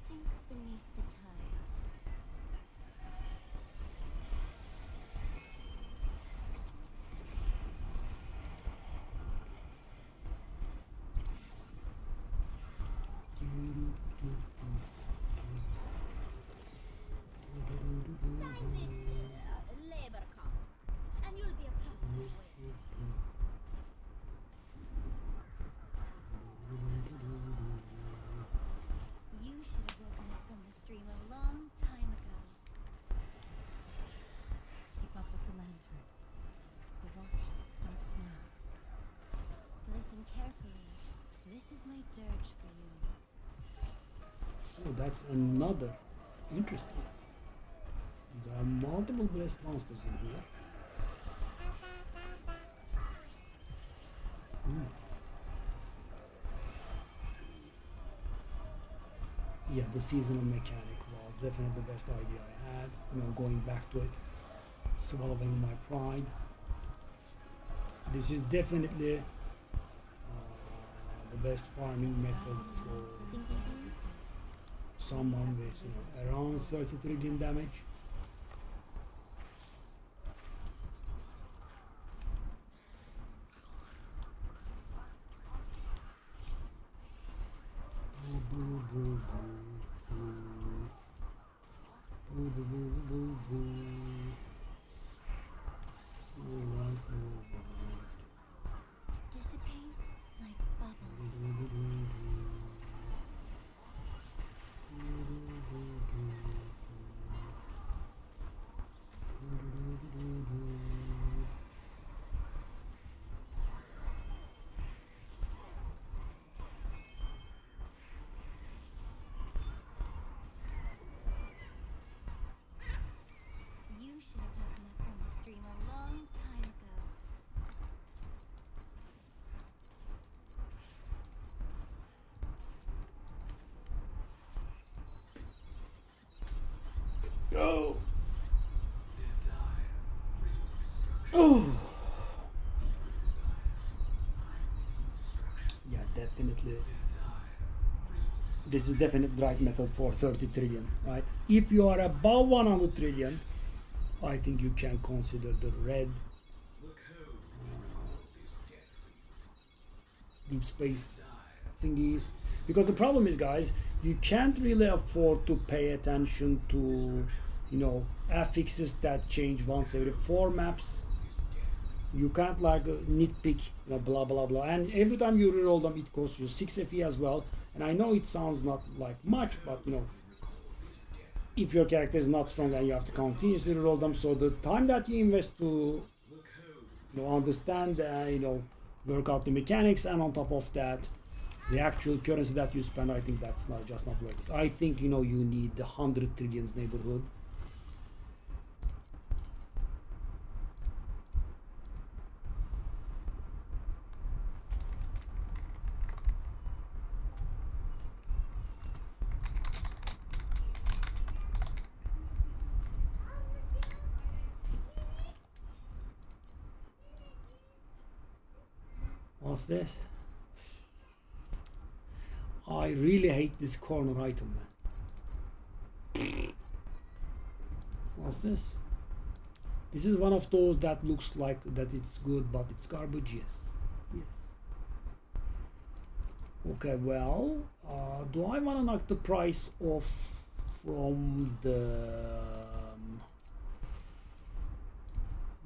Sink beneath the tides. Sign this labor contract, and you'll be a part of it. You should have woken up from the stream a long time ago. Keep up with the lantern. The watch starts now. Listen carefully. This is my dirge for you. Oh, that's another interesting. There are multiple blessed monsters in here. Yeah, the seasonal mechanic was definitely the best idea I had. You know, going back to it, swallowing my pride. This is definitely the best farming method for someone with, you know, around 33 trillion damage. Dissipate like bubbles. You should have woken up from the stream a long time ago. Oh! Desire brings destruction. Oh! Destruction. Yeah, definitely. Desire brings This is definitely the right method for 30 trillion, right? If you are above 100 trillion, I think you can consider the red Look who in the cold is dead for you. deep space Desire thingies. Because the problem is, guys, you can't really afford to pay attention to, you know, affixes that change once every 4 maps. You can't like nitpick, you know, blah blah blah. And every time you reroll them, it costs you 6 FE as well. And I know it sounds not like much, but you know, if your character is not strong and you have to continuously roll them, so the time that you invest to, you know, understand, you know, work out the mechanics, and on top of that, the actual currency that you spend, I think that's not just not worth it. I think, you know, you need the 100 trillions neighborhood. What's this? I really hate this corner item, man. What's this? This is one of those that looks like that it's good, but it's garbage. Yes. Yes. Okay, well, do I want to knock the price off from the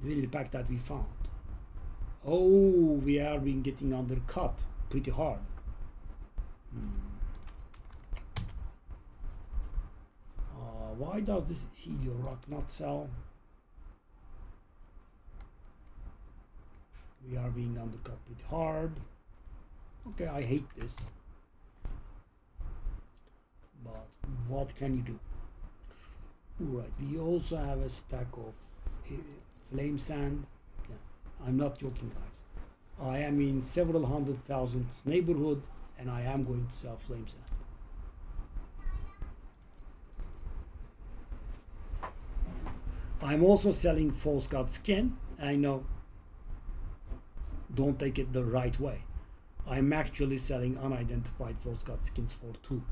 vanilla pack that we found? Oh, we are been getting undercut pretty hard. Why does this Helio Rock not sell? We are being undercut pretty hard. Okay, I hate this. But what can you do? Alright, we also have a stack of flame sand. Yeah, I'm not joking, guys. I am in several hundred thousands neighborhood and I am going to sell flame sand. I'm also selling false god skin. I know, don't take it the right way. I'm actually selling unidentified false god skins for 2.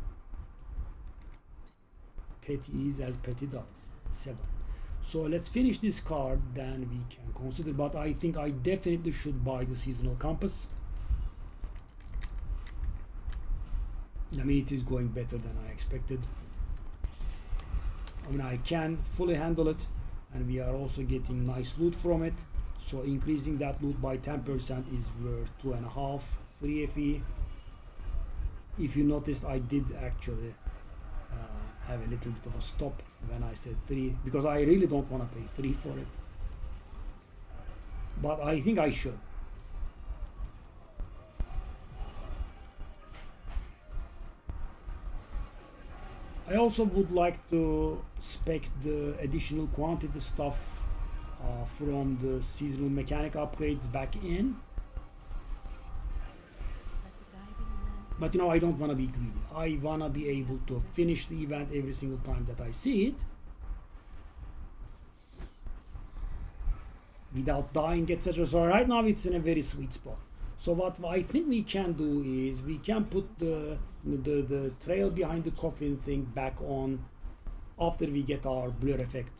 Petty is as petty does. 7. So let's finish this card, then we can consider, but I think I definitely should buy the seasonal compass. I mean, it is going better than I expected. I mean, I can fully handle it, and we are also getting nice loot from it. So increasing that loot by 10% is worth 2.5, 3 FE. If you noticed, I did actually have a little bit of a stop when I said 3, because I really don't want to pay 3 for it. But I think I should. I also would like to spec the additional quantity stuff from the seasonal mechanic upgrades back in. But you know, I don't want to be greedy. I want to be able to finish the event every single time that I see it without dying, etc. So right now it's in a very sweet spot. So what I think we can do is we can put the trail behind the coffin thing back on after we get our blur effect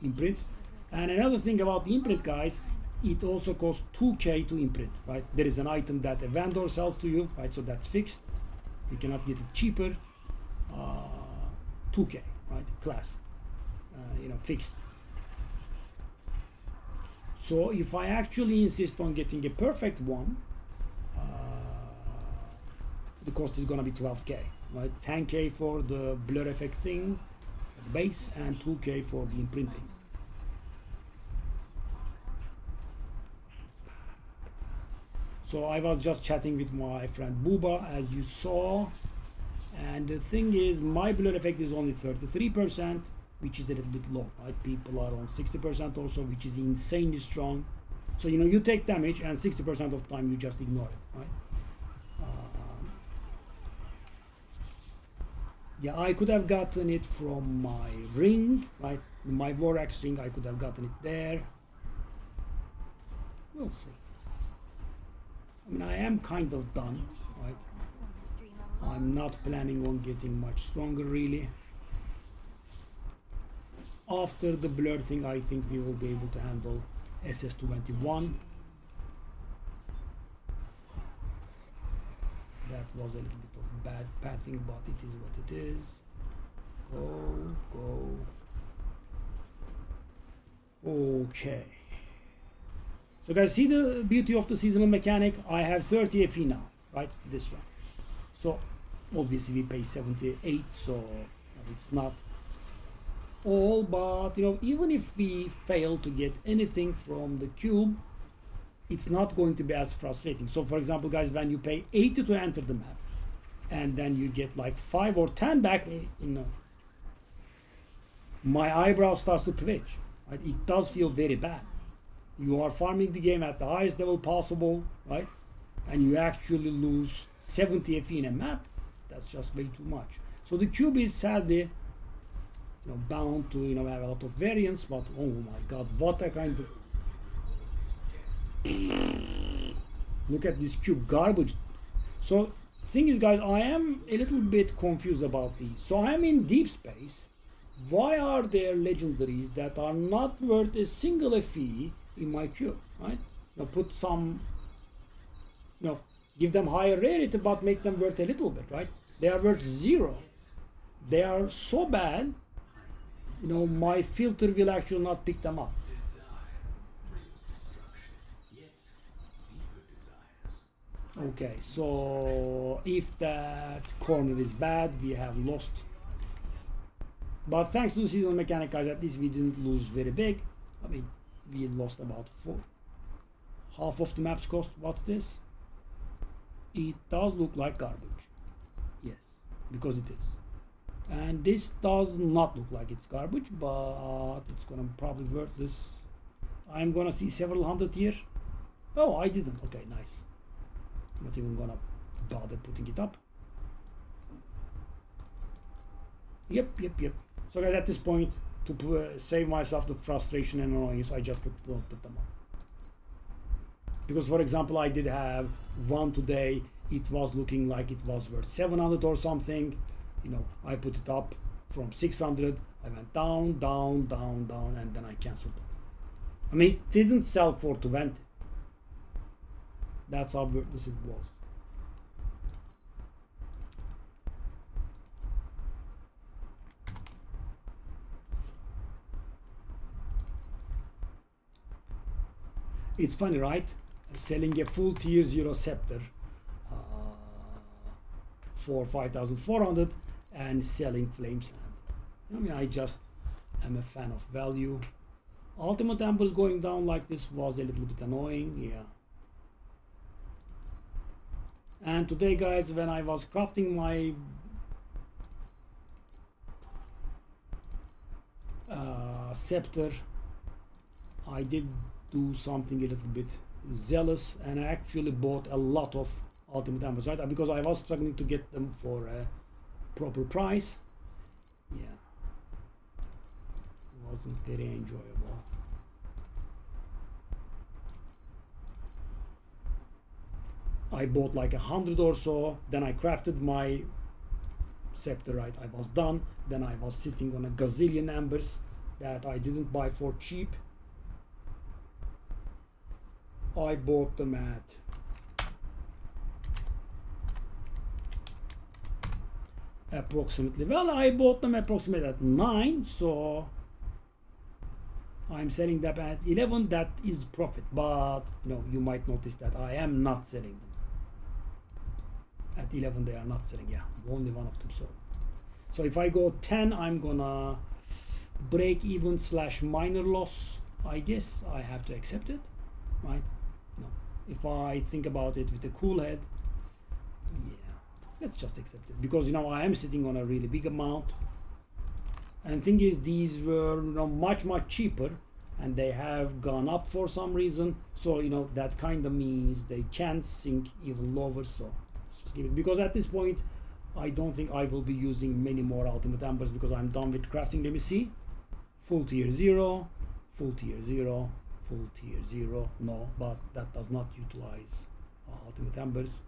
imprint. And another thing about the imprint, guys, it also costs 2k to imprint, right? There is an item that a vendor sells to you, right? So that's fixed. You cannot get it cheaper. 2k, right? Class, you know, fixed. So if I actually insist on getting a perfect one, the cost is gonna be 12k, right? 10k for the blur effect thing, the base, and 2k for the imprinting. So I was just chatting with my friend Booba, as you saw, and the thing is, my blur effect is only 33%, which is a little bit low, right? People are on 60% also, which is insanely strong. So you know, you take damage and 60% of the time you just ignore it, right? Yeah, I could have gotten it from my ring, right? My Vorax ring, I could have gotten it there. We'll see. I mean, I am kind of done, right? I'm not planning on getting much stronger, really. After the blur thing, I think we will be able to handle SS21. That was a little bit of bad pathing, but it is what it is. Go. Okay. So guys, see the beauty of the seasonal mechanic? I have 30 FE now, right? This round. So obviously we pay 78, so it's not all, but you know, even if we fail to get anything from the cube, it's not going to be as frustrating. So for example, guys, when you pay 80 to enter the map and then you get like 5 or 10 back, you know, my eyebrow starts to twitch, right? It does feel very bad. You are farming the game at the highest level possible, right? And you actually lose 70 FE in a map. That's just way too much. So the cube is sadly, you know, bound to, you know, have a lot of variance, but oh my god, what a kind of look at this cube garbage. So thing is, guys, I am a little bit confused about these. So I am in deep space. Why are there legendaries that are not worth a single FE in my cube, right? Now put some, you know, give them higher rarity, but make them worth a little bit, right? They are worth 0. They are so bad, you know, my filter will actually not pick them up. Desire brings destruction, yet deeper desires. Okay, so if that corner is bad, we have lost. But thanks to the seasonal mechanic, guys, at least we didn't lose very big. I mean, we lost about half of the map's cost. What's this? It does look like garbage. Yes, because it is. And this does not look like it's garbage, but it's gonna probably worth this. I'm gonna see several hundred here. Oh, I didn't. Okay, nice. Not even gonna bother putting it up. Yep. So guys, at this point, to save myself the frustration and annoyance, I just don't put them up. Because for example, I did have one today, it was looking like it was worth 700 or something. You know, I put it up from 600, I went down, and then I canceled it. I mean, it didn't sell for 20. That's how worthless it was. It's funny, right? Selling a full tier 0 scepter for 5,400 and selling Flamesland. I mean, I just am a fan of value. Ultimate Embers going down like this was a little bit annoying, yeah. And today, guys, when I was crafting my scepter, I did do something a little bit zealous, and I actually bought a lot of Ultimate Embers, right? Because I was struggling to get them for a proper price. Yeah, it wasn't very enjoyable. I bought like 100 or so, then I crafted my scepter, right? I was done, then I was sitting on a gazillion embers that I didn't buy for cheap. I bought them at approximately, well, I bought them approximately at 9, so I'm selling them at 11. That is profit, but you know, you might notice that I am not selling them at 11. They are not selling, yeah, only one of them sold. So if I go 10, I'm gonna break even / minor loss. I guess I have to accept it, right? No, if I think about it with a cool head, yeah, let's just accept it, because you know, I am sitting on a really big amount, and thing is, these were, you know, much cheaper, and they have gone up for some reason. So you know, that kind of means they can sink even lower. So let's just give it, because at this point I don't think I will be using many more Ultimate Embers, because I'm done with crafting. Let me see. Full tier 0, full tier 0, full tier 0. No, but that does not utilize Ultimate Embers.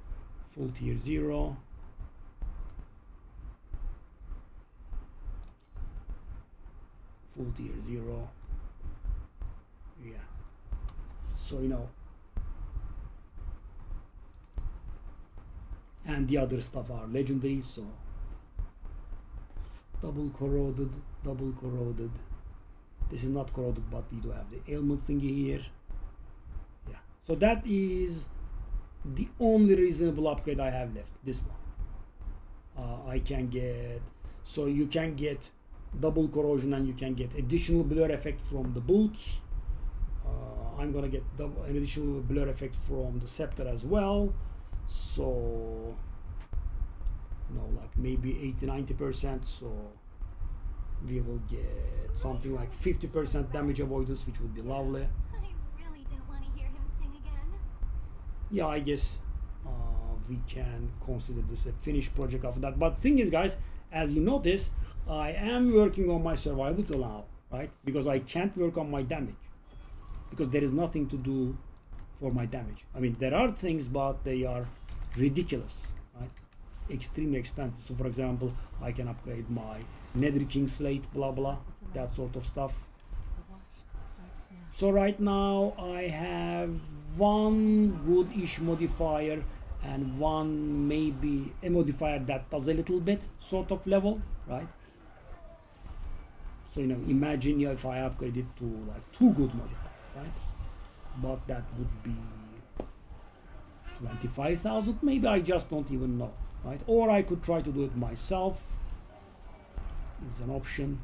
Full tier 0. Full tier 0. Yeah. So you know, and the other stuff are legendary. So double corroded. This is not corroded, but we do have the ailment thingy here. Yeah, so that is the only reasonable upgrade I have left, this one. I can get, so you can get double corrosion, and you can get additional blur effect from the boots. I'm gonna get an additional blur effect from the scepter as well. So you know, like maybe 80-90%. So we will get something like 50% damage avoidance, which would be lovely. I really don't want to hear him sing again. Yeah, I guess we can consider this a finished project after that. But thing is, guys, as you notice, I am working on my survival till now, right? Because I can't work on my damage, because there is nothing to do for my damage. I mean, there are things, but they are ridiculous, right? Extremely expensive. So for example, I can upgrade my Nether King slate, blah blah, that sort of stuff. So right now I have one good-ish modifier, and one maybe a modifier that does a little bit sort of level, right? So imagine if I upgrade it to like 2 good modifiers, right? But that would be 25,000, maybe, I just don't even know, right? Or I could try to do it myself. Is an option.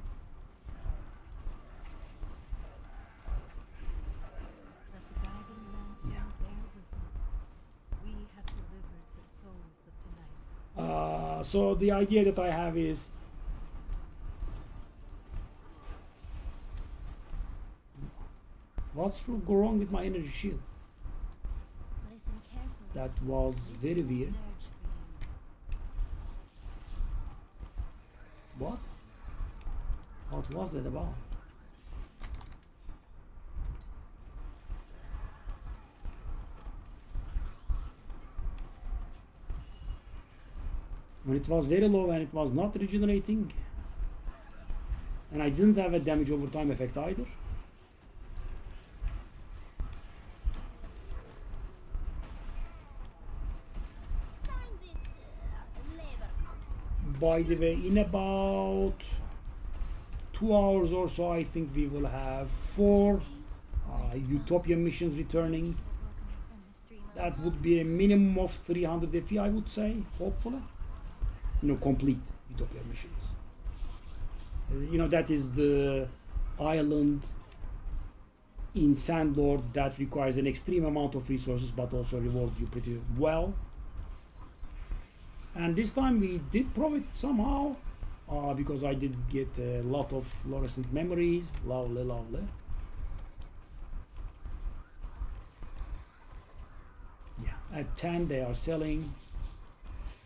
Let the guiding lantern Yeah. bear witness. We have delivered the souls of tonight. So the idea that I have is what's go wrong with my energy shield? Listen carefully. That was very weird. Dirge for you. What? What was that about? When it was very low and it was not regenerating, and I didn't have a damage over time effect either. Sign this labor contract. By the way, in about 2 hours or so, I think we will have 4 Utopia missions returning. That would be a minimum of 300 FE, I would say, hopefully. Complete Utopia missions. That is the island in Sandlord that requires an extreme amount of resources but also rewards you pretty well. And this time we did profit somehow, because I did get a lot of fluorescent memories. Lovely, lovely. Yeah, at 10 they are selling.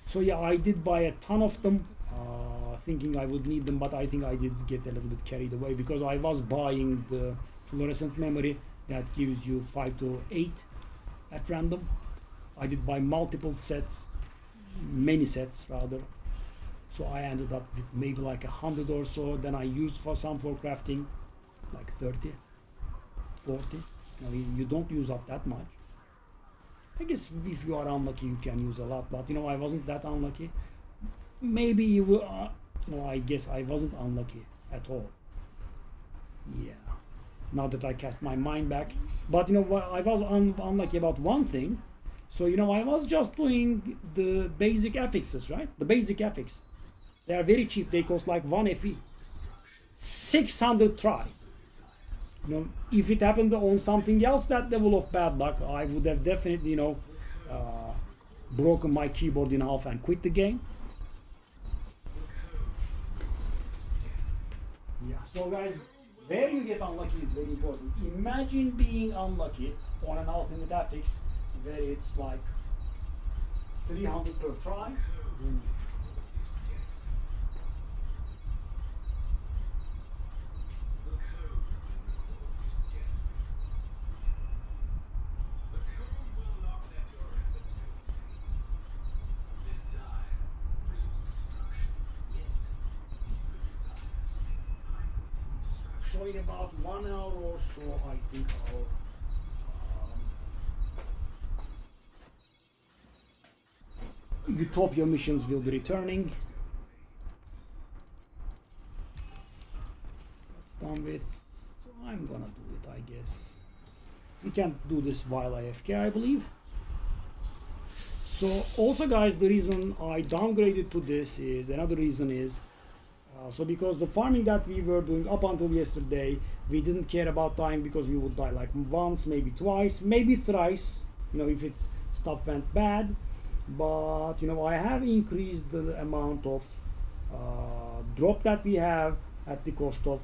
So yeah, I did buy a ton of them, thinking I would need them, but I think I did get a little bit carried away because I was buying the fluorescent memory that gives you 5 to 8 at random. I did buy multiple sets, many sets rather. So I ended up with maybe like 100 or so. Then I used for some for crafting, like 30, 40. You don't use up that much. I guess if you are unlucky, you can use a lot, but I wasn't that unlucky. Maybe you will, I guess I wasn't unlucky at all. Yeah. Now that I cast my mind back, but what, I was unlucky about one thing. So I was just doing the basic affixes, right? The basic affix. They are very cheap. They cost like 1 FE. 600 tries. If it happened on something else, that level of bad luck, I would have definitely, broken my keyboard in half and quit the game. Yeah. So guys, where you get unlucky is very important. Imagine being unlucky on an ultimate affix where it's like 300 per try. So in about 1 hour or so, I think our Utopia missions will be returning. That's done with. So I'm gonna do it, I guess. We can do this while AFK, I believe. So also guys, the reason I downgraded to this is, another reason is, so because the farming that we were doing up until yesterday, we didn't care about dying because we would die like once, maybe twice, maybe thrice, if it's stuff went bad. But I have increased the amount of drop that we have at the cost of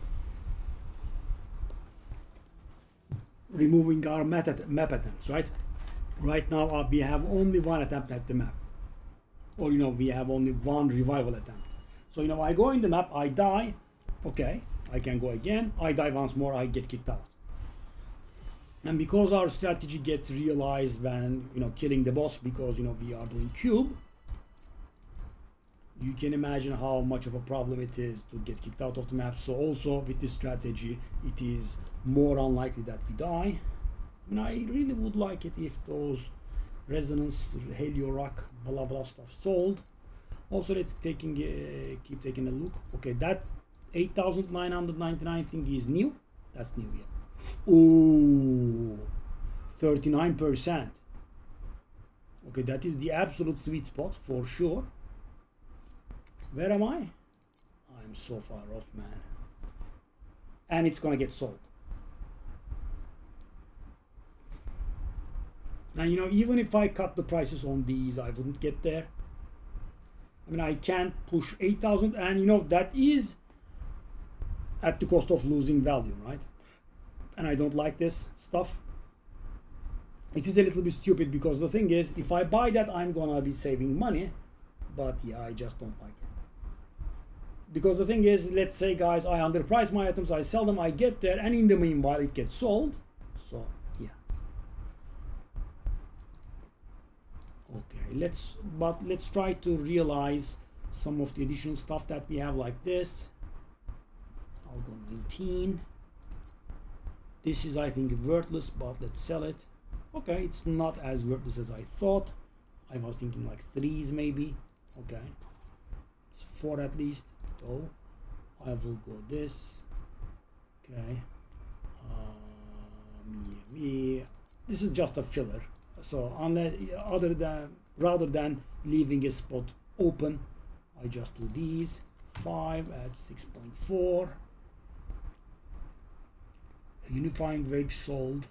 removing our map attempts, right? Right now we have only 1 attempt at the map, or we have only 1 revival attempt. So I go in the map, I die, okay, I can go again, I die once more, I get kicked out. And because our strategy gets realized when killing the boss, because we are doing cube, you can imagine how much of a problem it is to get kicked out of the map. So also with this strategy, it is more unlikely that we die. I really would like it if those Resonance, Helio Rock, blah blah stuff sold. Also, let's keep taking a look. Okay, that 8,999 thing is new. That's new, yeah. Ooh, 39%. Okay, that is the absolute sweet spot for sure. Where am I? I'm so far off, man. And it's gonna get sold. Now, you know, even if I cut the prices on these, I wouldn't get there. I mean, I can't push 8,000, and you know, that is at the cost of losing value, right? And I don't like this stuff. It is a little bit stupid because the thing is, if I buy that, I'm gonna be saving money, but yeah, I just don't like it. Because the thing is, let's say, guys, I underprice my items, I sell them, I get there, and in the meanwhile, it gets sold. So yeah. Okay, let's try to realize some of the additional stuff that we have, like this. I'll go 19. This is, I think, worthless, but let's sell it. Okay, it's not as worthless as I thought. I was thinking like 3s maybe. Okay, it's 4 at least. So I will go this. Okay, this is just a filler. So rather than leaving a spot open, I just do these. 5 at 6.4. Unifying wedge sold.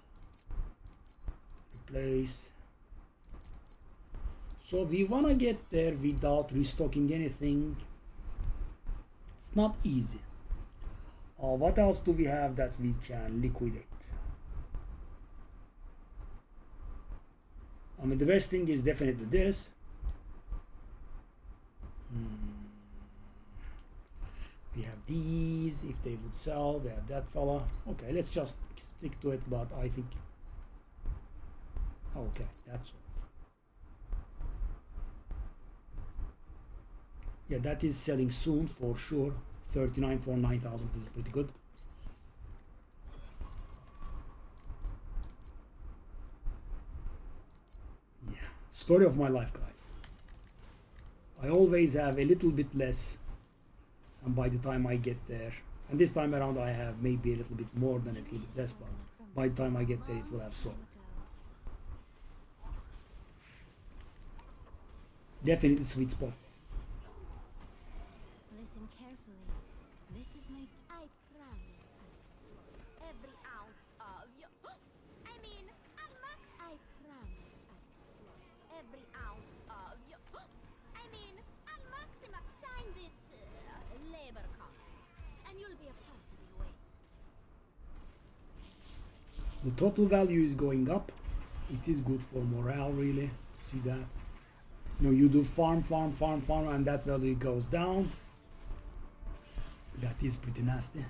Replace. So we want to get there without restocking anything. It's not easy. What else do we have that we can liquidate? I mean, the best thing is definitely this. We have these, if they would sell. We have that fella. Okay, let's just stick to it, but I think... Okay, that's all. Yeah, that is selling soon for sure. 39 for 9,000 is pretty good. Yeah, story of my life, guys. I always have a little bit less, and by the time I get there, and this time around I have maybe a little bit more than a little bit less, but by the time I get there it will have sold. Definitely sweet spot. Listen carefully. This is my... I promise I'll explode every ounce of you. I mean, I'll max... I promise I'll explode every ounce of you. I mean, I'll maximum sign this labor contract, and you'll be a part of the oasis. The total value is going up. It is good for morale, really, to see that. You know, you do farm, and that value goes down. That is pretty nasty.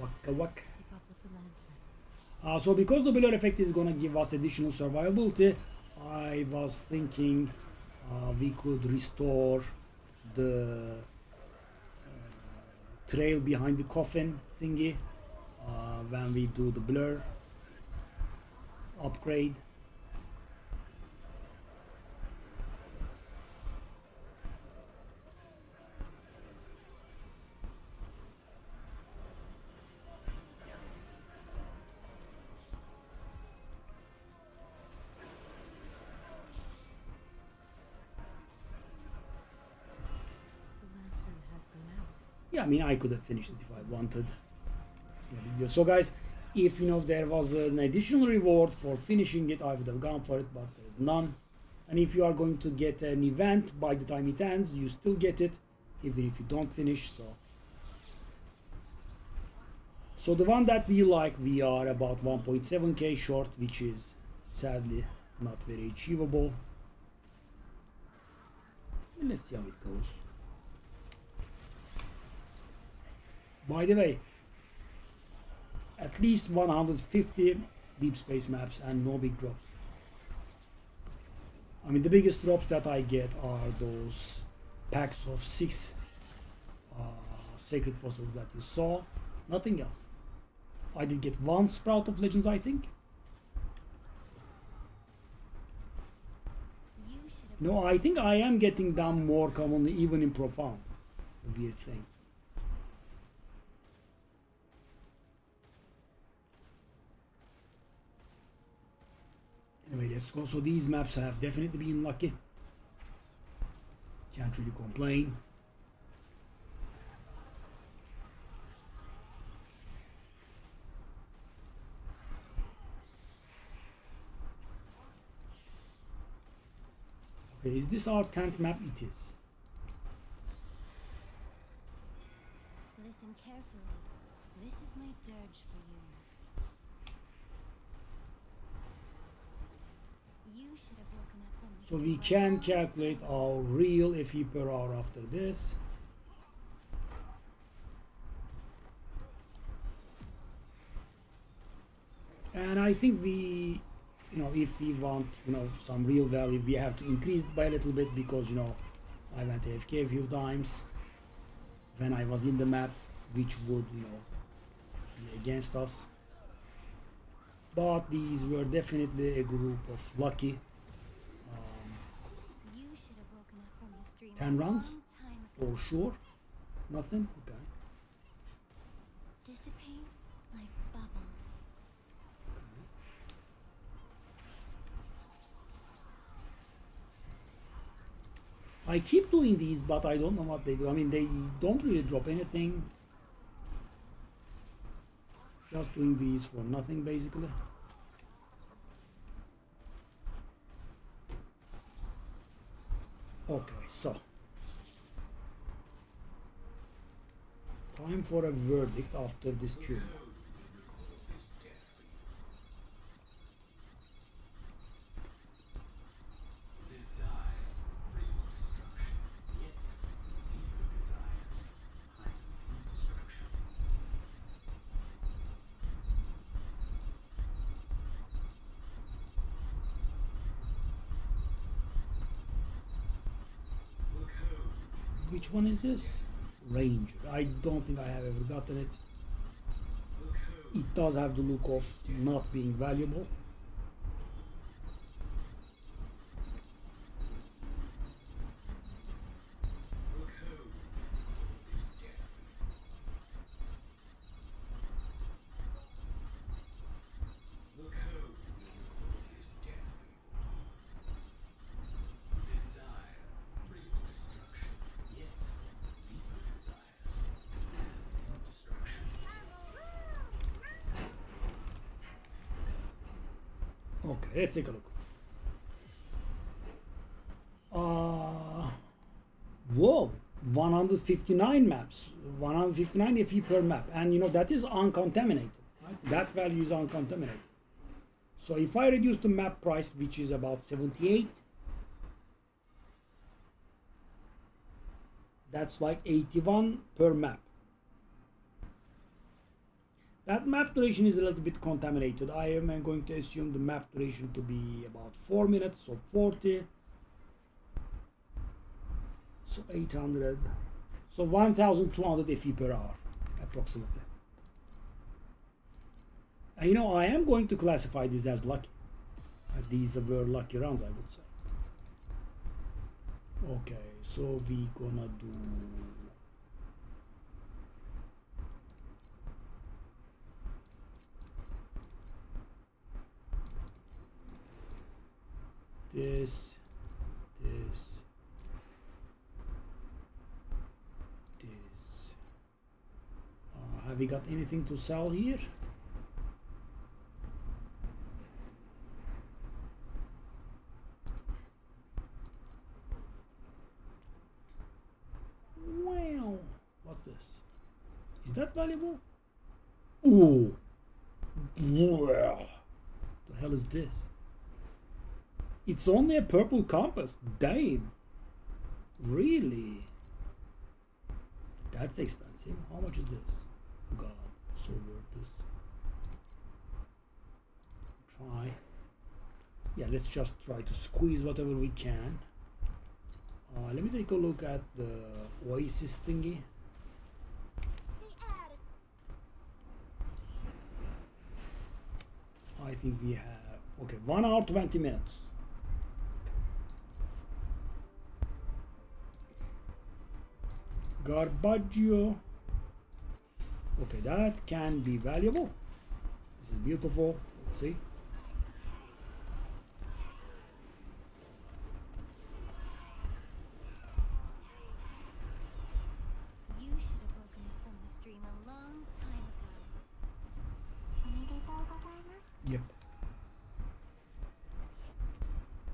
Waka wak. Keep up with the lantern. So because the blur effect is gonna give us additional survivability, I was thinking we could restore the trail behind the coffin thingy when we do the blur upgrade. Yeah, I mean, I could have finished it if I wanted. It's no big deal. So guys, if you know there was an additional reward for finishing it, I would have gone for it, but there's none. And if you are going to get an event by the time it ends, you still get it, even if you don't finish. So the one that we like, we are about 1.7k short, which is sadly not very achievable. And let's see how it goes. By the way, at least 150 deep space maps and no big drops. I mean, the biggest drops that I get are those packs of 6 sacred fossils that you saw. Nothing else. I did get 1 sprout of legends, I think. No, I think I am getting them more commonly even in profound. The weird thing. Anyway, let's go. So these maps have definitely been lucky. Can't really complain. Okay, is this our 10th map? It is. Listen carefully. This is my dirge for you. You should have woken up from the So we can calculate our real FE per hour after this. And I think we, if we want, some real value, we have to increase it by a little bit because, I went AFK a few times when I was in the map, which would, be against us. But these were definitely a group of lucky. You should have woken up from this dream 10 rounds? a long time ago. For sure. Nothing? Okay. Dissipate like bubbles. I keep doing these, but I don't know what they do. I mean, they don't really drop anything. Just doing these for nothing, basically. Okay, so. Time for a verdict after this tune. Which one is this? Ranger. I don't think I have ever gotten it. It does have the look of not being valuable. Okay, let's take a look. Whoa, 159 maps, 159 FE per map, and that is uncontaminated. Right? That value is uncontaminated. So if I reduce the map price, which is about 78, that's like 81 per map. That map duration is a little bit contaminated. I am going to assume the map duration to be about 4 minutes, so 40. So 800. So 1200 FE per hour, approximately. And I am going to classify this as lucky. These were lucky rounds, I would say. Okay, so we gonna do... this. Have we got anything to sell here? Wow, what's this? Is that valuable? Ooh, wow. The hell is this? It's only a purple compass. Damn. Really? That's expensive. How much is this? God, so worth this. Try. Yeah, let's just try to squeeze whatever we can. Let me take a look at the Oasis thingy. I think we have... Okay, 1 hour 20 minutes. Garbaggio. Okay, that can be valuable. This is beautiful. Let's see. You should have woken up from this dream a long time ago. Yep.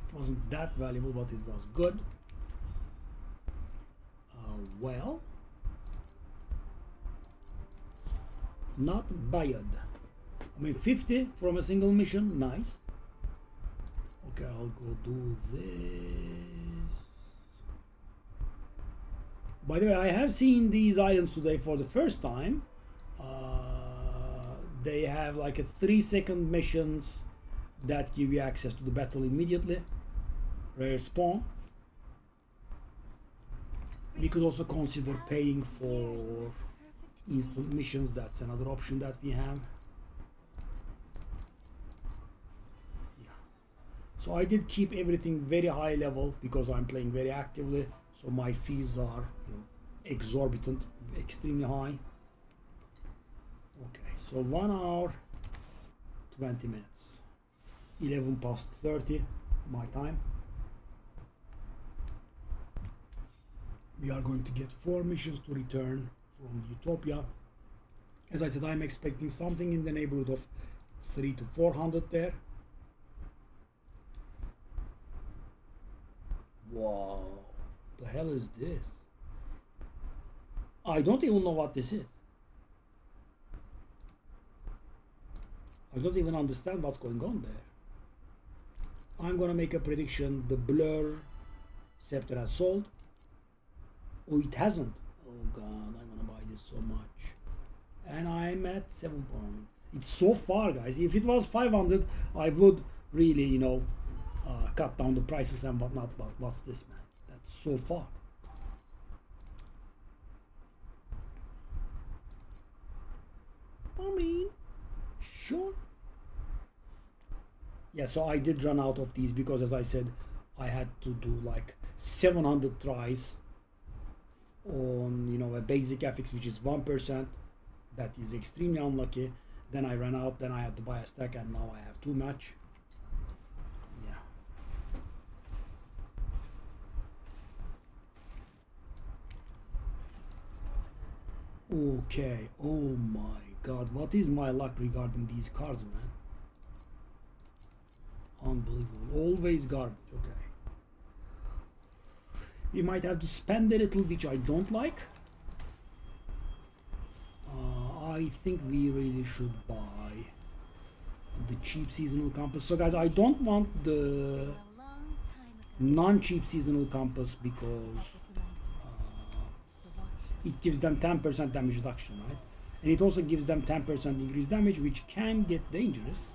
It wasn't that valuable, but it was good. Well, not bad. I mean, 50 from a single mission, nice. Okay, I'll go do this. By the way, I have seen these items today for the first time. They have like a 3-second missions that give you access to the battle immediately. Rare spawn. We could also consider paying for instant missions. That's another option that we have. Yeah. So I did keep everything very high level because I'm playing very actively. So my fees are, exorbitant, extremely high. Okay, so 1 hour, 20 minutes. 11 past 30 my time. We are going to get 4 missions to return from Utopia. As I said, I'm expecting something in the neighborhood of 300 to 400 there. Wow, the hell is this? I don't even know what this is. I don't even understand what's going on there. I'm gonna make a prediction. The Blur Scepter has sold. Oh, it hasn't. Oh god, I want to buy this so much. And I'm at 7 points. It's so far, guys. If it was 500, I would really, cut down the prices and whatnot. But what's this, man? That's so far. I mean, sure. Yeah, so I did run out of these because, as I said, I had to do like 700 tries on a basic FX, which is 1%. That is extremely unlucky. Then I ran out, then I had to buy a stack, and now I have too much. Yeah. Okay, oh my god, what is my luck regarding these cards, man? Unbelievable. Always garbage. Okay. We might have to spend a little, which I don't like. I think we really should buy the cheap seasonal compass. So guys, I don't want the non-cheap seasonal compass because it gives them 10% damage reduction, right? And it also gives them 10% increased damage, which can get dangerous.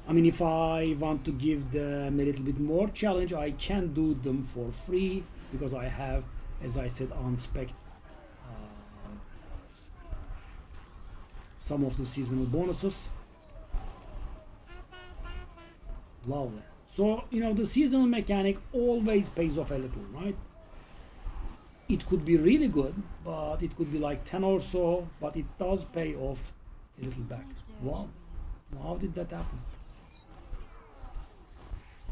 I mean, if I want to give them a little bit more challenge, I can do them for free because I have, as I said, unspec'd some of the seasonal bonuses. Lovely. So, the seasonal mechanic always pays off a little, right? It could be really good, but it could be like 10 or so, but it does pay off a little back. Wow. How did that happen?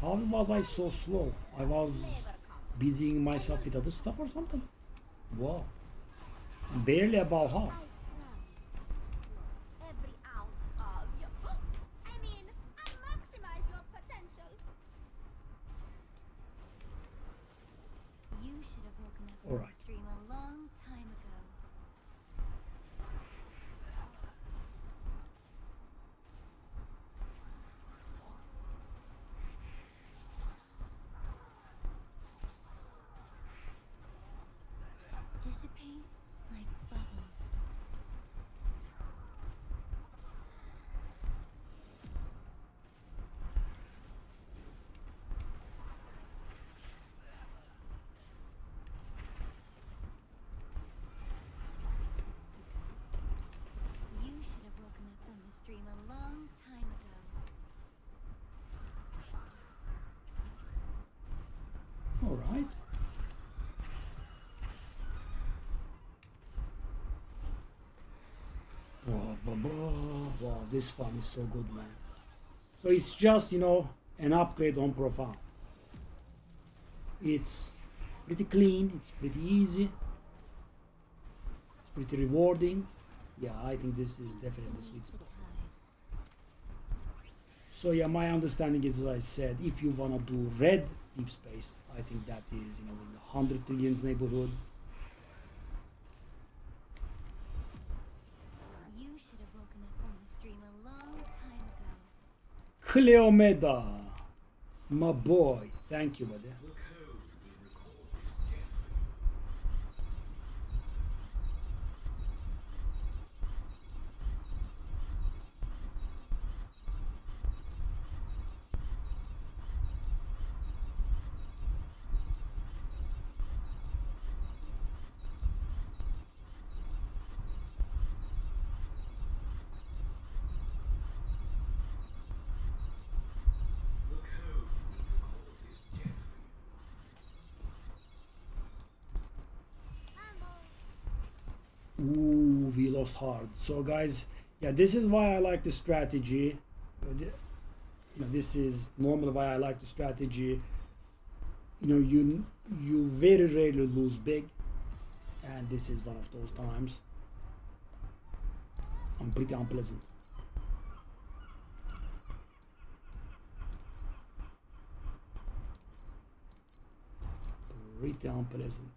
How was I so slow? I was busying myself with other stuff or something? Wow. Barely about half. Every ounce of you. I mean, I'll maximize your potential. You should have woken up All from right. this dream a long time ago. Dissipate like bubbles. right. Wow, this fun is so good, man. So it's just, you know, an upgrade on profile. It's pretty clean, it's pretty easy, it's pretty rewarding. Yeah, I think this is definitely the sweet spot. So yeah, my understanding is, as I said, if you wanna do red deep space, I think that is, you know, in the 100 trillions neighborhood. You should have woken up from this dream a long time ago. Cleomeda, my boy, thank you, buddy. The code we record this death for you. The code we record this death for you. Ooh, we lost hard. So guys, yeah, this is why I like the strategy. You know, this is normally why I like the strategy. You know, you very rarely lose big, and this is one of those times. I'm pretty unpleasant. Pretty unpleasant.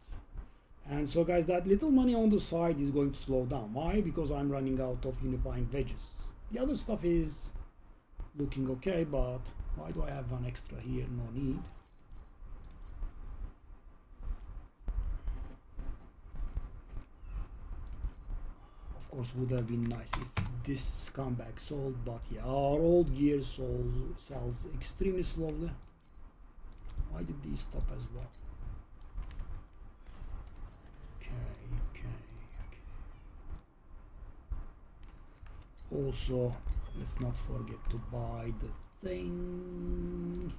And so guys, that little money on the side is going to slow down. Why? Because I'm running out of unifying wedges. The other stuff is looking okay, but why do I have one extra here? No need. Of course, would have been nice if this scumbag sold, but yeah, our old gear sells extremely slowly. Why did these stop as well? Okay. Also, let's not forget to buy the thing.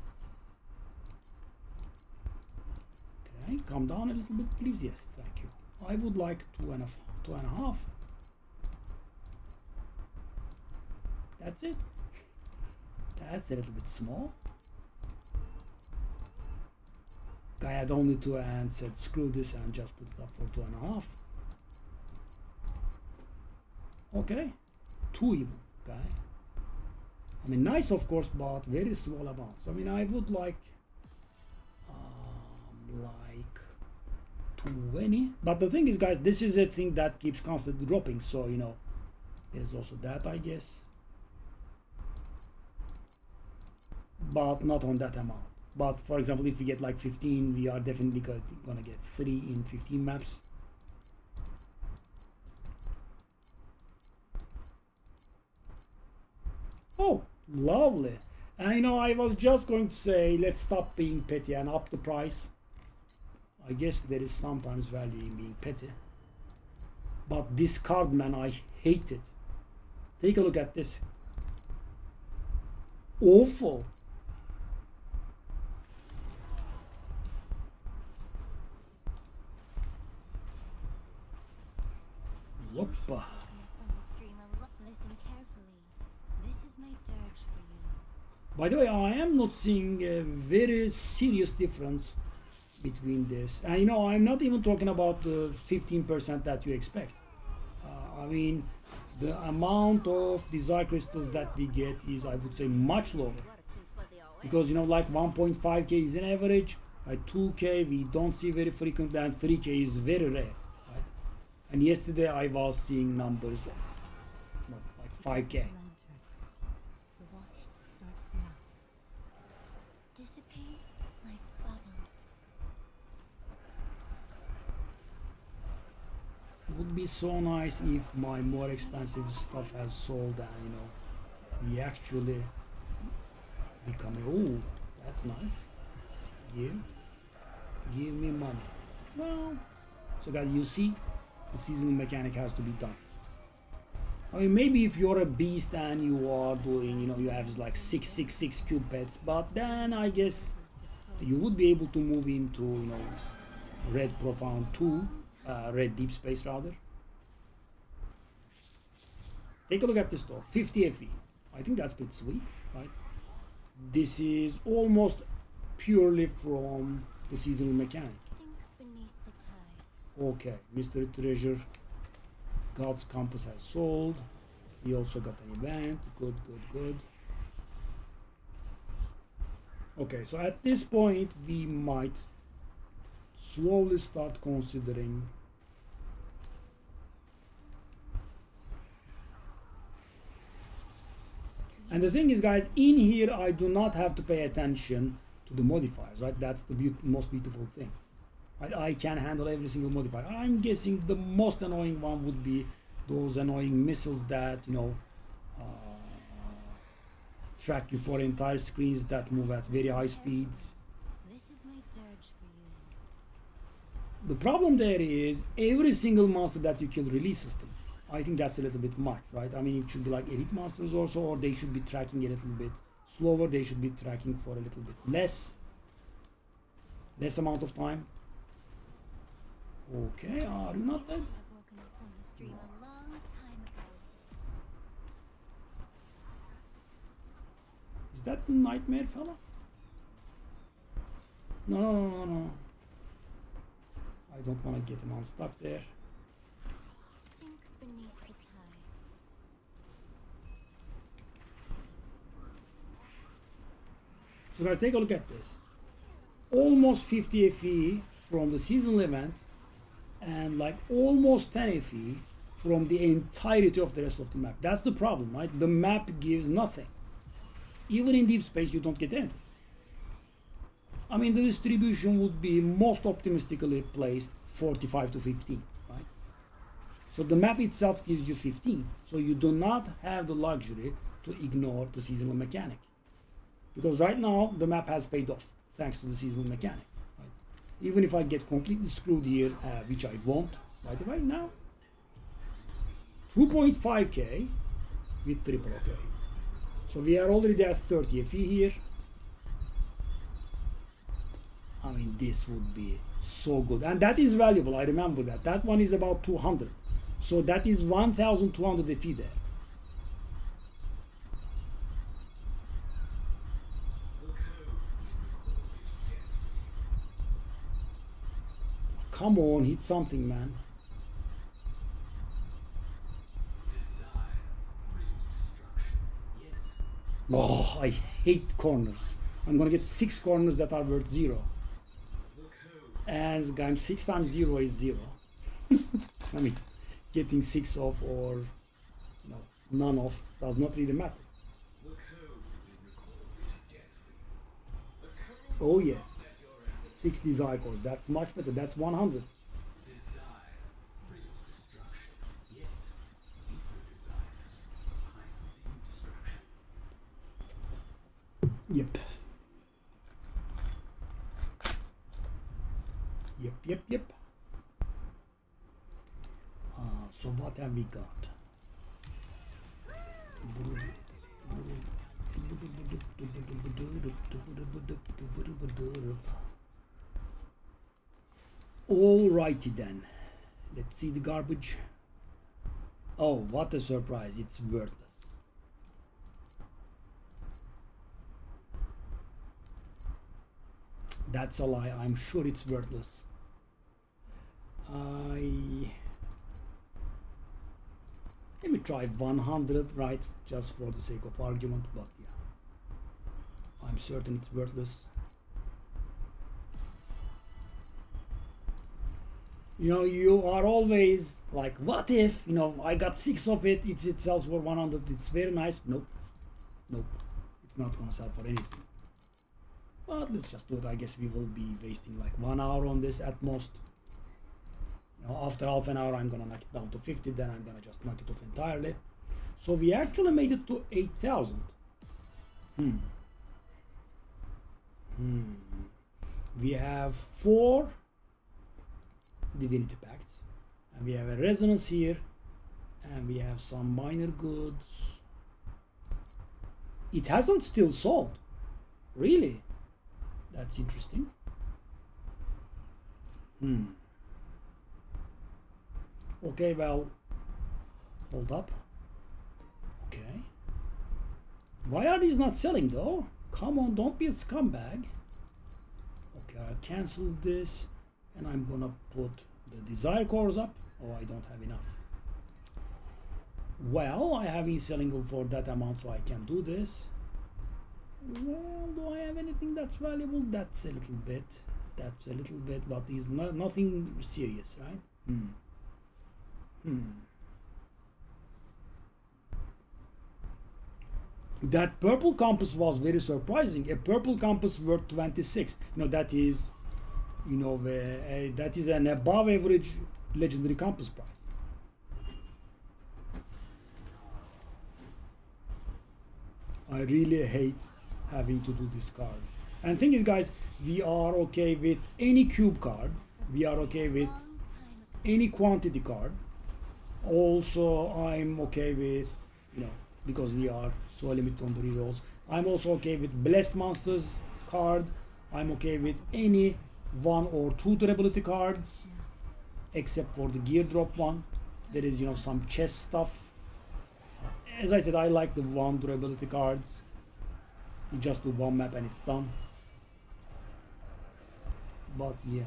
Okay, come down a little bit, please. Yes, thank you. I would like two and a half. That's it. That's a little bit small. Guy had only two and said screw this and just put it up for 2.5. Okay, 2 even, guy. I mean, nice of course, but very small amounts. I mean, I would like 20. But the thing is, guys, this is a thing that keeps constantly dropping. So you know, there's also that, I guess, but not on that amount. But for example, if we get like 15, we are definitely gonna get 3 in 15 maps. Oh, lovely. And you know, I was just going to say, let's stop being petty and up the price. I guess there is sometimes value in being petty. But this card, man, I hate it. Take a look at this. Awful. Whoopa. Listen carefully. This is my dirge for you. By the way, I am not seeing a very serious difference between this. And you know, I'm not even talking about the 15% that you expect. I mean, the amount of desire crystals that we get is, I would say, much lower. Because, you know, like 1.5k is an average, like 2k we don't see very frequently, and 3k is very rare. Right? And yesterday I was seeing numbers, like 5k. The wash starts now. Dissipate like bubbles. Would be so nice if my more expensive stuff has sold and, you know, we actually become a, oh, that's nice. Give me money. Well, so guys, you see, the seasonal mechanic has to be done. I mean, maybe if you're a beast and you are doing, you know, you have like 666 cube pets, but then I guess You would be able to move into, you know, red profound 2, red deep space rather. Take a look at this though, 50 FE. I think that's pretty sweet, right? This is almost purely from the seasonal mechanic. Sink beneath the tide. Okay, Mystery Treasure, God's Compass has sold. We also got an event. Good, good, good. Okay, so at this point we might slowly start considering and the thing is, guys, in here I do not have to pay attention to the modifiers, right? That's the most beautiful thing. Right? I can handle every single modifier. I'm guessing the most annoying one would be those annoying missiles that, you know, track you for entire screens that move at very high speeds. This is my dirge for you. The problem there is every single monster that you kill releases them. I think that's a little bit much, right? I mean, it should be like elite monsters also, or they should be tracking a little bit slower. They should be tracking for a little bit less amount of time. Okay, are you not dead? I've woken up on the stream a long time ago. Is that the nightmare fella? No, no, no, no, no. I don't want to get him unstuck there. Sink beneath the tide. So guys, take a look at this. Almost 50 FE from the seasonal event and like almost 10 FE from the entirety of the rest of the map. That's the problem, right? The map gives nothing. Even in deep space, you don't get anything. I mean, the distribution would be most optimistically placed 45 to 15, right? So the map itself gives you 15. So you do not have the luxury to ignore the seasonal mechanic. Because right now, the map has paid off thanks to the seasonal mechanic. Right? Even if I get completely screwed here, which I won't, by the way, now. 2.5k with triple OK. So we are already at 30 FE here. I mean, this would be so good. And that is valuable, I remember that. That one is about 200. So that is 1,200 FE there. Come on, hit something, man. Oh, I hate corners. I'm gonna get 6 corners that are worth 0. And I'm 6 times 0 is 0. I mean, getting 6 off or, you know, none off does not really matter. Oh yes, 6 desire cores. That's much better. That's 100. Yep. Yep. So what have we got? Alrighty then. Let's see the garbage. Oh, what a surprise. It's worthless. That's a lie. I'm sure it's worthless. Let me try 100, right? Just for the sake of argument, but yeah. I'm certain it's worthless. You know, you are always like, what if, you know, I got 6 of it, if it sells for 100, it's very nice. Nope. It's not gonna sell for anything. But let's just do it. I guess we will be wasting like 1 hour on this at most. You know, after half an hour, I'm gonna knock it down to 50. Then I'm gonna just knock it off entirely. So we actually made it to 8,000. We have 4 divinity pacts, and we have a resonance here, and we have some minor goods. It hasn't still sold, really. That's interesting. Okay, well, hold up. Okay. Why are these not selling though? Come on, don't be a scumbag. Okay, I'll cancel this and I'm gonna put the desire cores up. Oh, I don't have enough. Well, I have been selling for that amount, so I can do this. Well, do I have anything that's valuable? That's a little bit. That's a little bit, but is nothing serious, right? That purple compass was very surprising. A purple compass worth 26. You know, that is, you know, that is an above average legendary compass price. I really hate having to do this card. And thing is, guys, we are okay with any cube card. We are okay with any quantity card. Also, I'm okay with, you know, because we are so limited on the rerolls. I'm also okay with Blessed Monsters card. I'm okay with any 1 or 2 durability cards, except for the gear drop one. There is, you know, some chest stuff. As I said, I like the 1 durability cards. You just do 1 map and it's done. But yeah,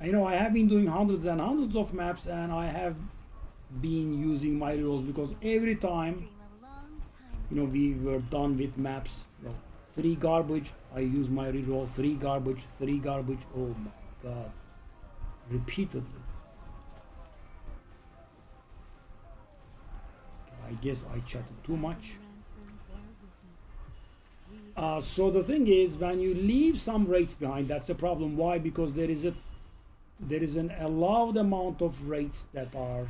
you know, I have been doing hundreds and hundreds of maps, and I have been using my rerolls because every time, you know, we were done with maps, you know, 3 garbage, I use my reroll, 3 garbage, 3 garbage. Oh my god, repeatedly. I guess I chatted too much. So the thing is, when you leave some rates behind, that's a problem. Why? Because there is an allowed amount of rates that are,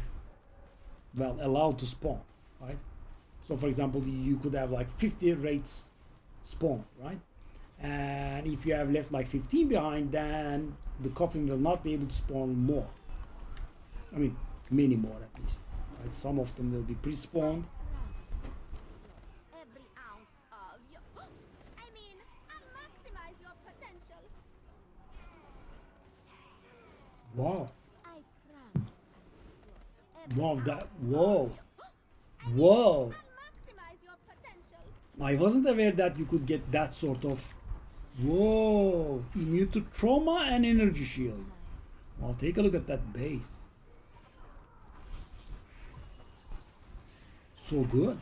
well, allowed to spawn, right? So for example, you could have like 50 rates spawn, right? And if you have left like 15 behind, then the coffin will not be able to spawn more. I mean, many more at least. Right? Some of them will be pre-spawned. Every ounce of your. I mean, I'll maximize your potential. Wow. I promise I'll explore. Wow, that, whoa. Whoa. I'll maximize your potential. I wasn't aware that you could get that sort of, whoa, immune to trauma and energy shield. Well, take a look at that base. So good.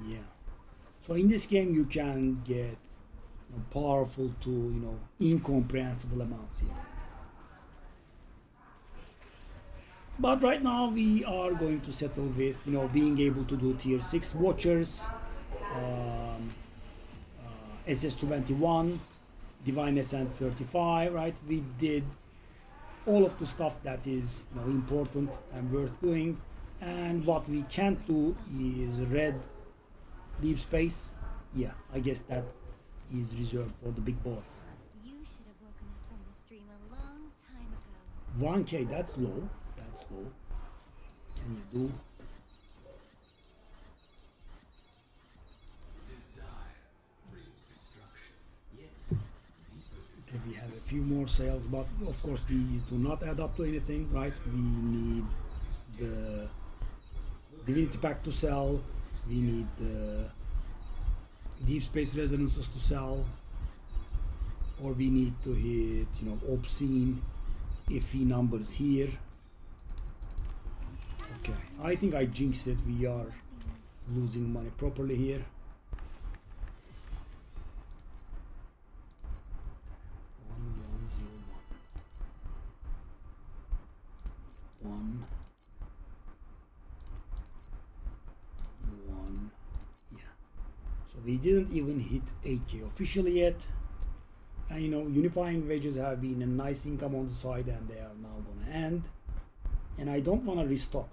Yeah. So in this game you can get, you know, powerful to, you know, incomprehensible amounts here. But right now we are going to settle with, you know, being able to do tier 6 watchers, SS21, Divine Ascent 35, right? We did all of the stuff that is, you know, important and worth doing, and what we can't do is red deep space. Yeah, I guess that is reserved for the big boys. You should have woken up from this dream a long time ago. 1k, that's low. That's low. Can you do? Desire brings destruction. Yes. Okay, we have a few more sales, but of course these do not add up to anything, right? We need the Divinity Pack to sell. We need the Deep Space Resonances to sell. Or we need to hit, you know, obscene iffy numbers here. Okay, I think I jinxed it. We are losing money properly here. One. Yeah. So we didn't even hit 8k officially yet. And you know, unifying wedges have been a nice income on the side, and they are now gonna end. And I don't want to restock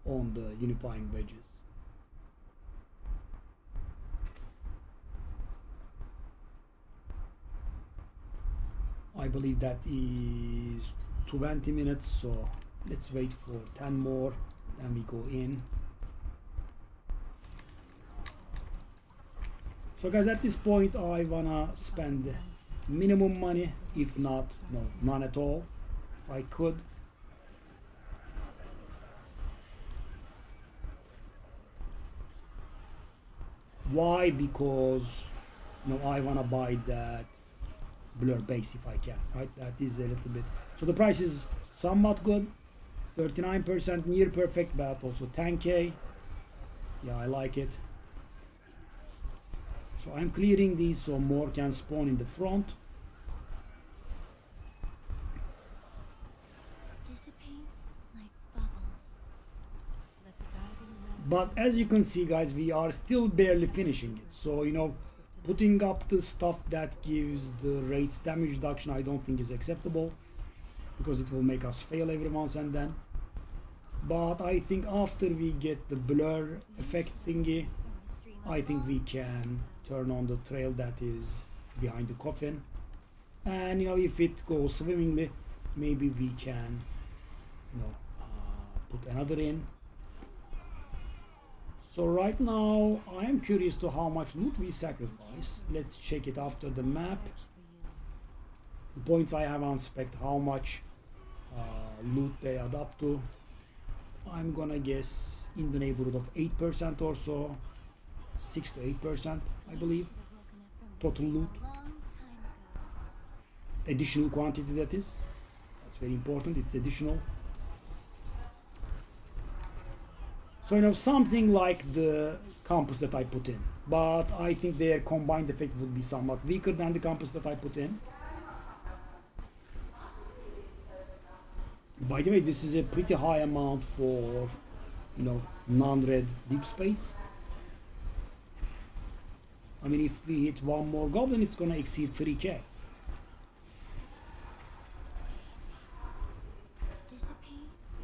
on the unifying wedges. I believe that is 20 minutes, so let's wait for 10 more, then we go in. So guys, at this point I wanna spend minimum money, if not, no, none at all, if I could. Why? Because I wanna buy that blur base if I can, right? That is a little bit. So the price is somewhat good, 39%, near perfect, but also 10k. Yeah, I like it. So I'm clearing these so more can spawn in the front. Dissipate like bubbles. Let the guiding lamp But as you can see, guys, we are still barely finishing it. So putting up the stuff that gives the rates damage reduction, I don't think is acceptable, because it will make us fail every once and then. But I think after we get the blur effect thingy, I think we can turn on the trail that is behind the coffin, and if it goes swimmingly, maybe we can put another in. So right now I am curious to how much loot we sacrifice. Let's check it after the map. The points I have on spec, how much loot they add up to. I'm gonna guess in the neighborhood of 8% or so, 6 to 8%, I believe. Total loot, additional quantity, that is. That's very important, it's additional. So something like the compass that I put in, but I think their combined effect would be somewhat weaker than the compass that I put in. By the way, this is a pretty high amount for non-red deep space. I mean, if we hit one more goblin, it's gonna exceed 3k.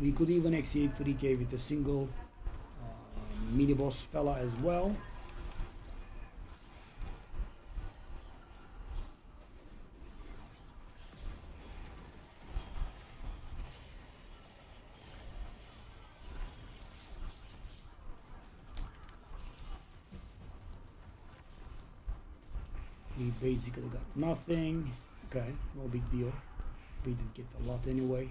We could even exceed 3k with a single mini boss fella as well. We basically got nothing. Okay, no big deal. We did get a lot anyway.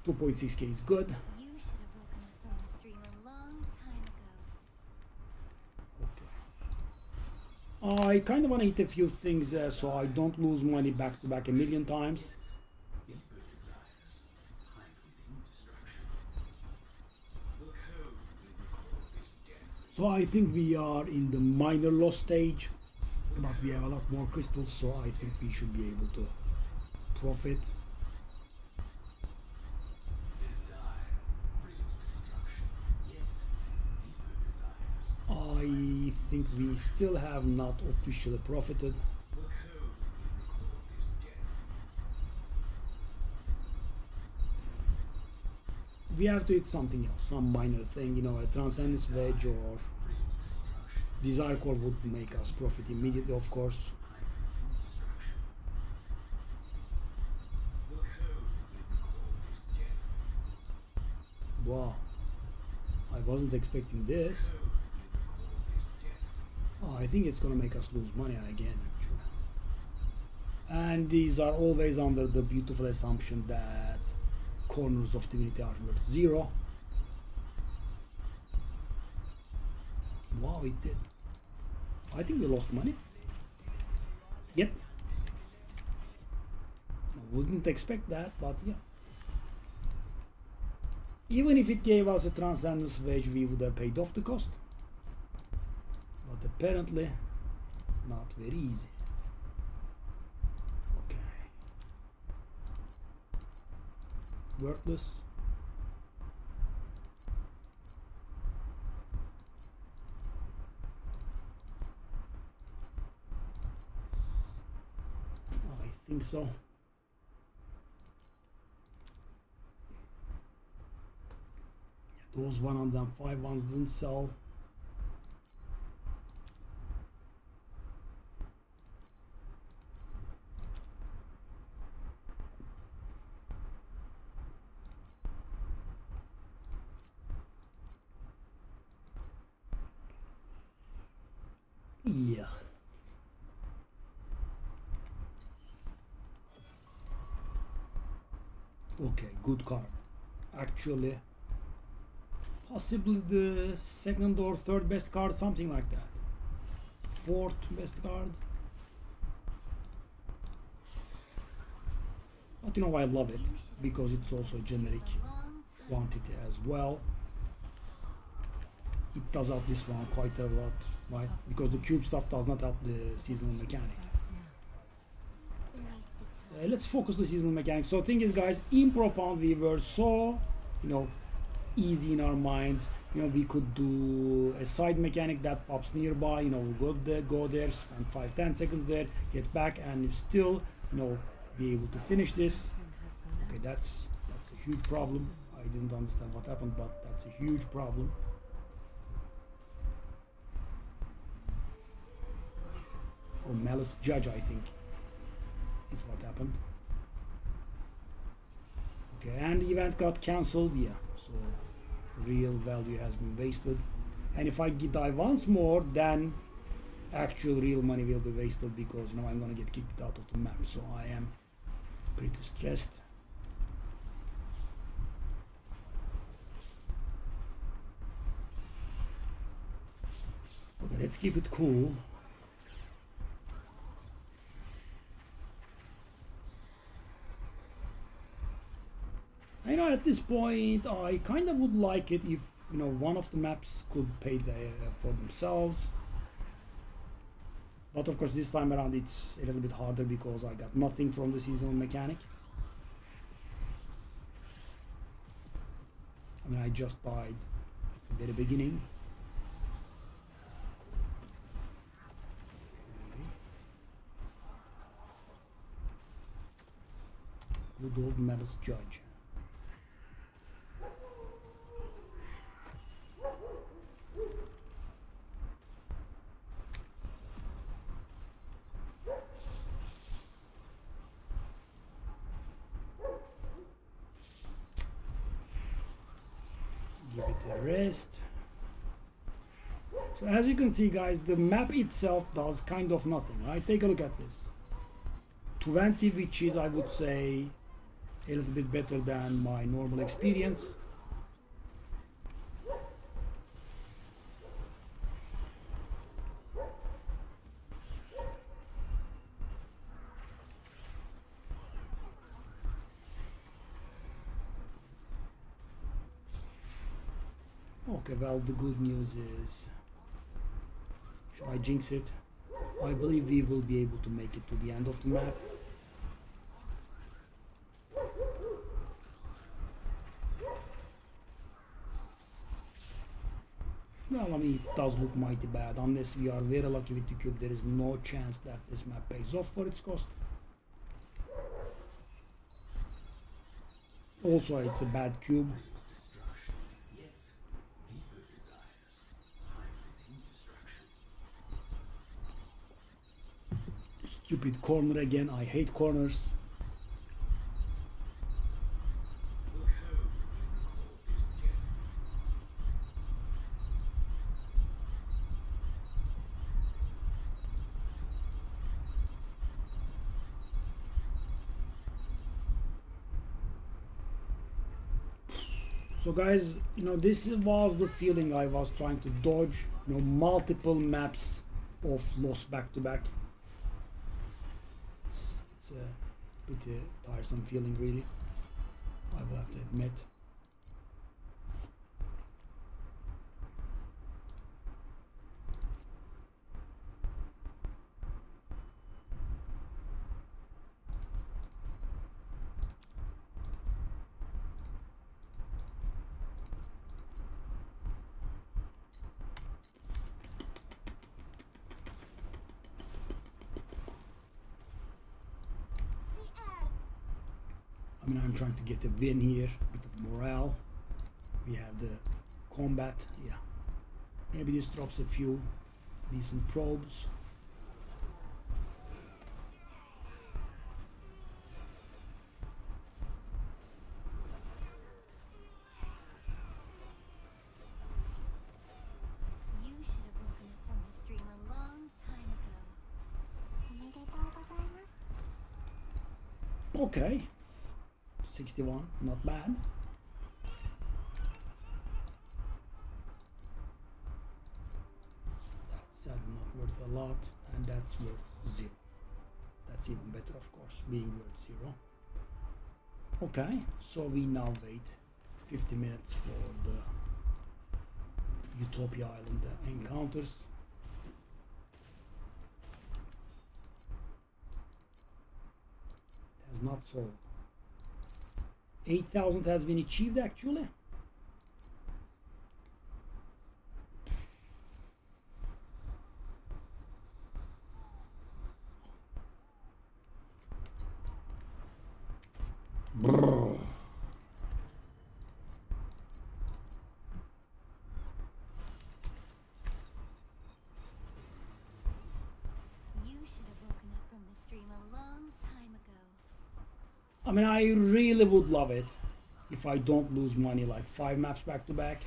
2.6k is good. You should have woken up from the stream a long time ago. Okay. I kind of want to hit a few things so I don't lose money back to back a million times. Deeper desires hide within destruction. The code will record this death. So I think we are in the minor loss stage, but we have a lot more crystals, so I think we should be able to profit. Desire brings destruction. Yet, deeper desires. I think we still have not officially profited. The code will record this death. We have to hit something else, some minor thing, a transcendence wedge or desire core would make us profit immediately, of course. Wow, I wasn't expecting this. Oh, I think it's gonna make us lose money again, actually. And these are always under the beautiful assumption that corners of divinity are worth 0. Wow, it did. I think we lost money. Yep. I wouldn't expect that, but yeah. Even if it gave us a transcendence wedge, we would have paid off the cost. But apparently, not very easy. Okay. Worthless. I think so. Those 105 ones didn't sell. Yeah. Okay, good card. Actually, possibly the second or third best card, something like that. Fourth best card. But you know, I love it because it's also generic quantity as well. It does help this one quite a lot, right? Because the cube stuff does not help the seasonal mechanic. Let's focus the seasonal mechanic. So thing is, guys, in Profound we were so, you know, easy in our minds. You know, we could do a side mechanic that pops nearby. You know, we'll go there, spend 5-10 seconds there, get back, and still, you know, be able to finish this. Okay, that's a huge problem. I didn't understand what happened, but that's a huge problem. Oh, Malice Judge, I think, is what happened. Okay, and the event got cancelled. Yeah, so real value has been wasted. And if I die once more, then actual real money will be wasted because now I'm gonna get kicked out of the map. So I am pretty stressed. Okay, let's keep it cool. I know at this point I kind of would like it if, you know, one of the maps could pay for themselves. But of course this time around it's a little bit harder because I got nothing from the seasonal mechanic. I mean, I just died at the very beginning. Okay. Good old Malice Judge. Give it a rest. So as you can see, guys, the map itself does kind of nothing, right? Take a look at this. 20, which is, I would say, a little bit better than my normal experience. Okay, well, the good news is, should I jinx it? I believe we will be able to make it to the end of the map. Well, I mean, it does look mighty bad. Unless we are very lucky with the cube, there is no chance that this map pays off for its cost. Also, it's a bad cube. Stupid corner again. I hate corners. So guys, you know, this was the feeling I was trying to dodge, you know, multiple maps of loss back to back. It's a pretty tiresome feeling, really, I will have to admit. I mean, I'm trying to get a win here, bit of morale. We have the combat, yeah. Maybe this drops a few decent probes. You should have woken up from the stream a long Okay, 61, not bad. That's not worth a lot, and that's worth 0. That's even better, of course, being worth 0. Okay, so we now wait 50 minutes for the Utopia Island encounters. It has not sold. 8,000 has been achieved actually. Brrr. You should have woken up from this dream a long time ago. I mean, I really would love it if I don't lose money like 5 maps back to back.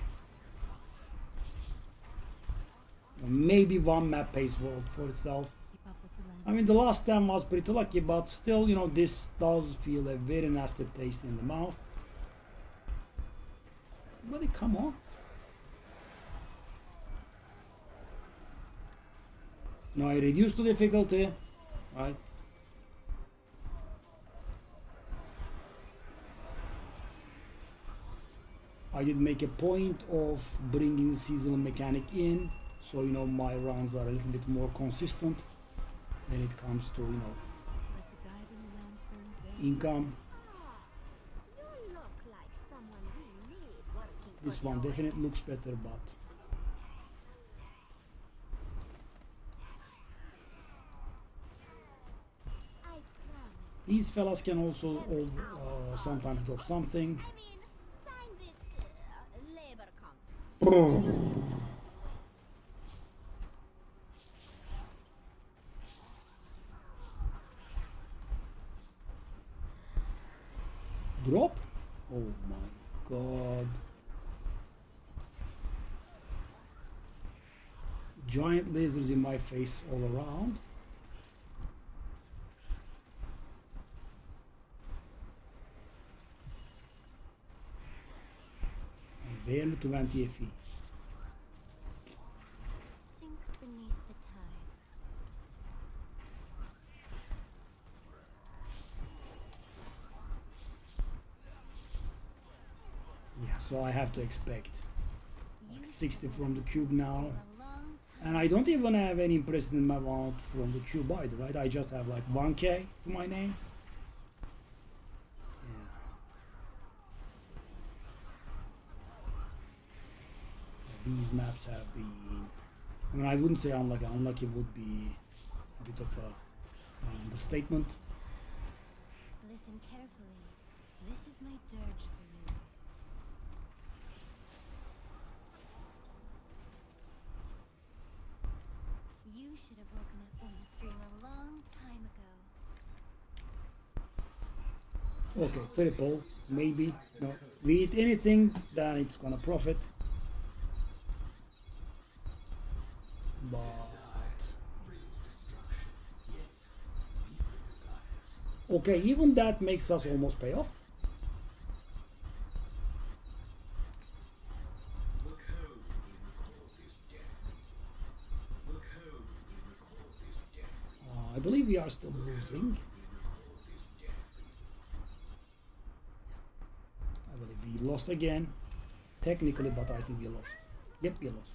Maybe one map pays for itself. Keep up with the land. I mean, the last 10 was pretty lucky, but still, you know, this does feel a very nasty taste in the mouth. Buddy, come on. Now I reduced the difficulty, right? I did make a point of bringing the seasonal mechanic in, so you know my runs are a little bit more consistent when it comes to, you know, Like the guiding lantern there. income. You look like someone we need working for This one the definitely looks better, but I promise. these fellas can also sometimes drop something. I mean, sign this labor contract. Drop? Oh my god. Giant lasers in my face all around. And barely 20 FE. Sink beneath the tide. Yeah, so I have to expect You like 60 from the cube now. a long time. And I don't even have any impressive amount from the cube either, right? I just have like 1k to my name. Yeah. These maps have been, I mean, I wouldn't say unlucky. Unlucky would be a bit of a understatement. Listen carefully. This is my dirge for you. You should have woken up from this dream a long time ago. Okay, triple, maybe. No, we eat anything, then it's gonna profit. But okay, even that makes us almost pay off. Look how we record this death. Look how we record this death. I believe we are still losing. I believe we lost again. Technically, but I think we lost. Yep, we lost.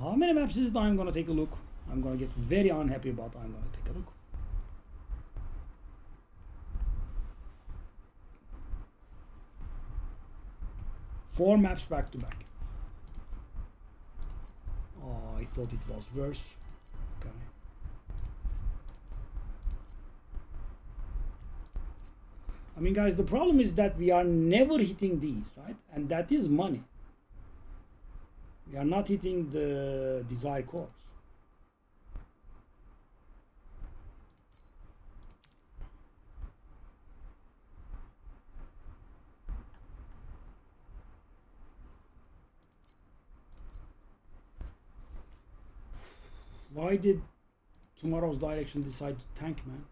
How many maps is it? I'm gonna take a look. I'm gonna get very unhappy, but I'm gonna take a look. Four maps back to back. Oh, I thought it was worse. Okay. I mean, guys, the problem is that we are never hitting these, right? And that is money. We are not hitting the desired course. Why did tomorrow's direction decide to tank, man?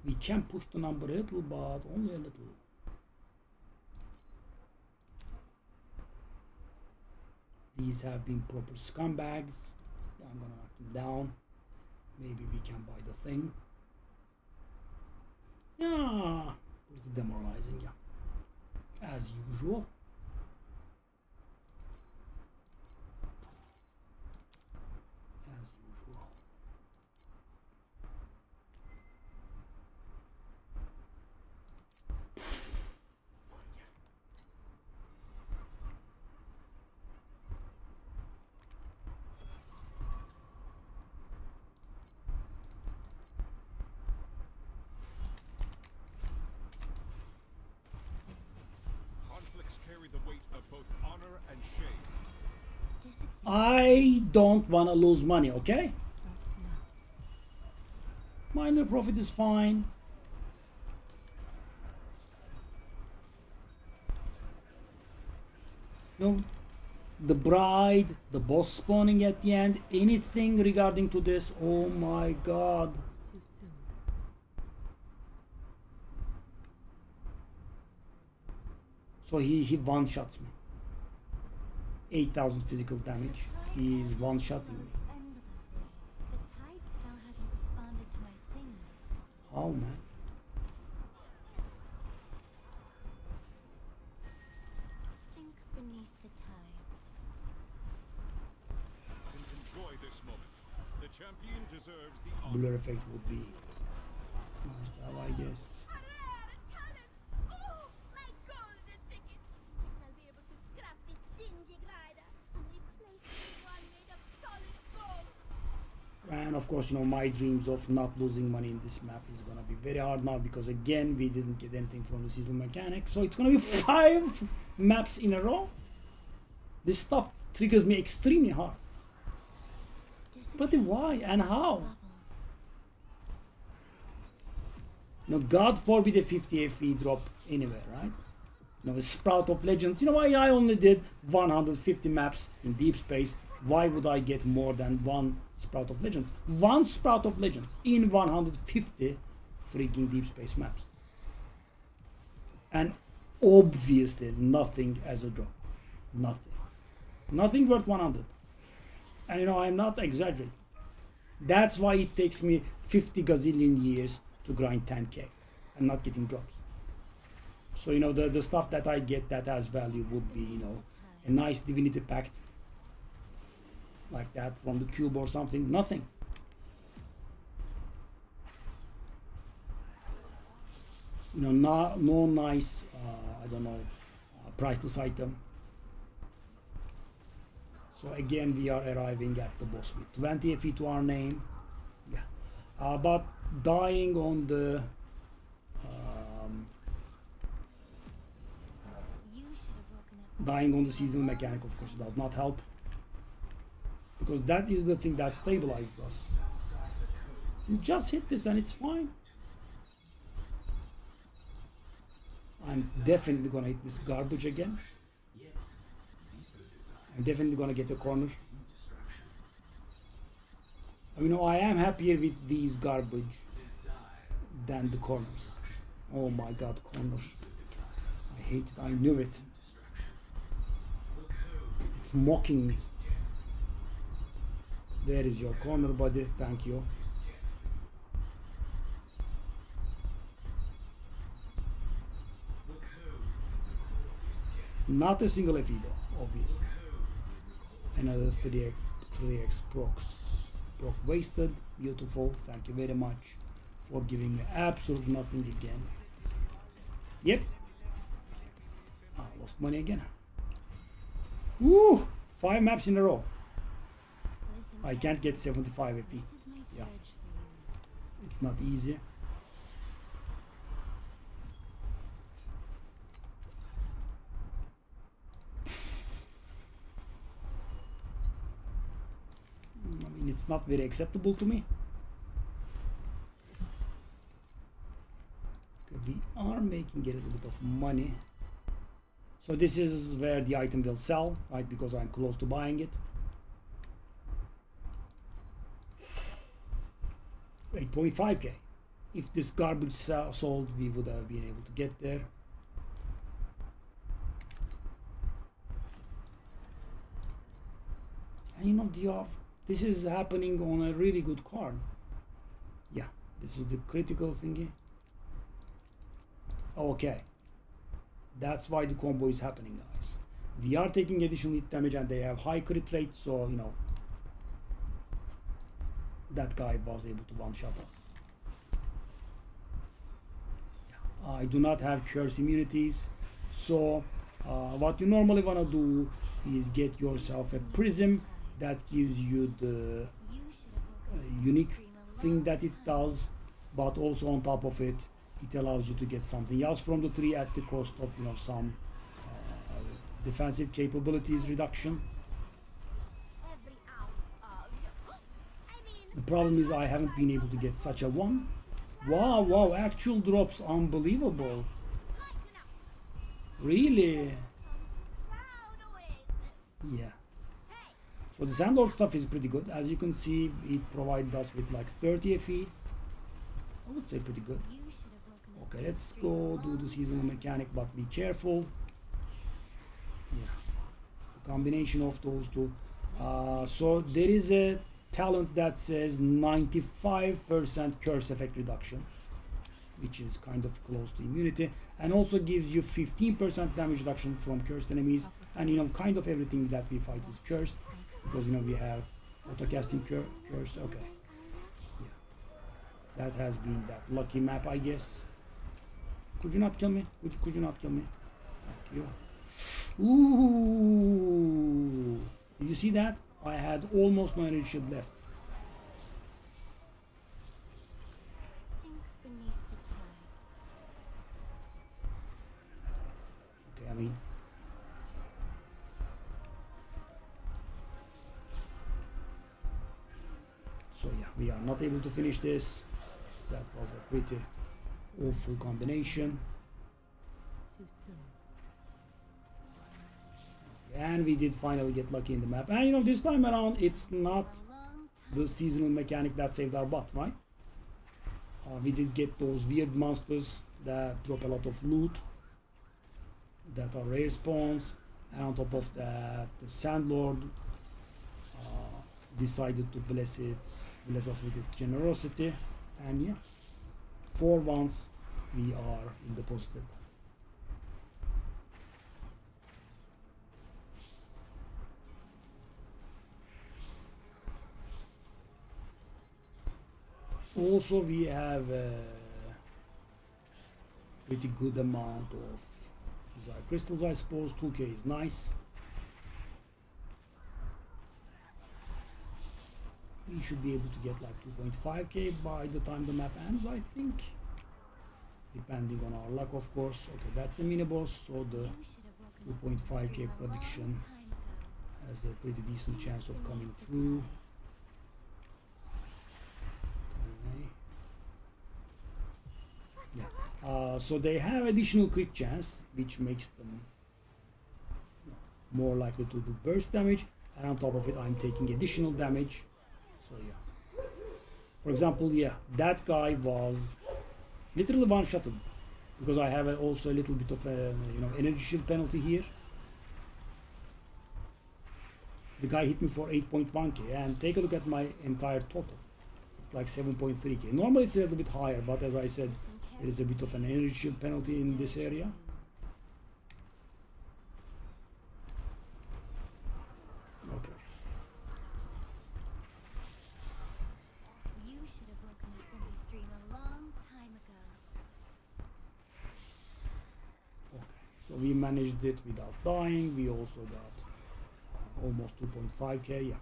We can push the number a little, but only a little. These have been proper scumbags. I'm gonna knock them down. Maybe we can buy the thing. Yeah, pretty demoralizing, yeah. As usual. As usual. Conflicts carry the weight of both honor and shame. Discipline I don't want to lose money, okay? starts now. Minor profit is fine. No, the bride, the boss spawning at the end, anything regarding to this, oh my god. Too soon. So he one shots me. 8,000 physical damage. He is one shotting me. endlessly. The tide still hasn't responded to my singing. How, man? Sink beneath the tide. Enjoy this moment. The champion deserves the honor. Blur effect would be nice to have, I guess. A rare talent! Oh, my golden ticket! Guess I'll be able to scrap this dingy glider and replace it with one made of solid gold. And of course, you know, my dreams of not losing money in this map is gonna be very hard now because again, we didn't get anything from the seasonal mechanic. So it's gonna be 5 maps in a row. This stuff triggers me extremely hard. But why and how? Bubbles. You know, God forbid a 50 FE drop anywhere, right? You know, a Sprout of Legends. You know why I only did 150 maps in Deep Space? Why would I get more than one Sprout of Legends? One Sprout of Legends in 150 freaking Deep Space maps. And obviously nothing as a drop. Nothing. Nothing worth 100. And you know, I'm not exaggerating. That's why it takes me 50 gazillion years to grind 10k. I'm not getting drops. So you know, the stuff that I get that has value would be, you know, a nice Divinity Pact like that from the cube or something. Nothing. You know, no nice, I don't know, priceless item. So again, we are arriving at the boss with 20 FE to our name. Yeah, but dying on the You should have woken up. dying on the seasonal mechanic, of course, does not help, because that is the thing that stabilizes us. You just hit this and it's fine. I'm definitely gonna hit this garbage again. I'm definitely gonna get a corner. You know, I am happier with these garbage than the corners. Oh my god, corner. I hate it, I knew it. It's mocking me. There is your corner, buddy, thank you. Not a single FE though, obviously. Another 3x proc wasted. Beautiful, thank you very much for giving me absolute nothing again. Yep, I lost money again. Woo! 5 maps in a row. Listen, I can't get 75 FE. this is my Yeah. dirge for you. It's not easy. I mean, it's not very acceptable to me. Okay, we are making a little bit of money. So this is where the item will sell, right? Because I'm close to buying it. 8.5k. if this garbage sold, we would have been able to get there. And you know, this is happening on a really good card. Yeah, this is the critical thingy. Okay, that's why the combo is happening, guys. We are taking additional hit damage and they have high crit rate, so you know that guy was able to one-shot us. I do not have curse immunities, so what you normally want to do is get yourself a prism that gives you the unique thing that it does, but also on top of it, it allows you to get something else from the tree at the cost of, you know, some defensive capabilities reduction. Every ounce of you. I mean, The problem is I haven't been able to get such a one. Wow, actual drops, unbelievable. lighten up. Really? Proud oasis. Yeah. Hey, So the Sandlord stuff is pretty good. As you can see, it provides us with like 30 FE. I would say pretty good. You should have woken up. Okay, let's go do the seasonal mechanic, but be careful. Yeah, the combination of those two. So there is a talent that says 95% curse effect reduction, which is kind of close to immunity, and also gives you 15% damage reduction from cursed enemies. And you know, kind of everything that we fight is cursed, because you know we have autocasting curse. Okay, yeah, that has been that lucky map, I guess. Could you not kill me? Could you not kill me? Thank you. Ooh! Did you see that? I had almost no energy shield left. Sink beneath the tide. Okay, I mean, so yeah, we are not able to finish this. That was a pretty awful combination. Too soon. And we did finally get lucky in the map. And you know, this time around, it's not the seasonal mechanic that saved our butt, right? We did get those weird monsters that drop a lot of loot, that are rare spawns, and on top of that, the Sandlord decided to bless us with its generosity, and yeah, for once we are in the positive. Also, we have a pretty good amount of desire crystals, I suppose. 2k is nice. We should be able to get like 2.5k by the time the map ends, I think. Depending on our luck, of course. Okay, that's the mini boss, so the You should have woken up 2.5k a long prediction time ago. has a pretty decent chance of coming through. Okay. Yeah. So they have additional crit chance, which makes them more likely to do burst damage, and on top of it, I'm taking additional damage. So yeah. For example, yeah, that guy was literally one-shotted because I have also a little bit of a energy shield penalty here. The guy hit me for 8.1k, and take a look at my entire total. It's like 7.3k. Normally it's a little bit higher, but as I said, there is a bit of an energy shield penalty in this area. Okay. You should have woken up from this dream a long time ago. Okay. So we managed it without dying. We also got almost 2.5k. Yeah.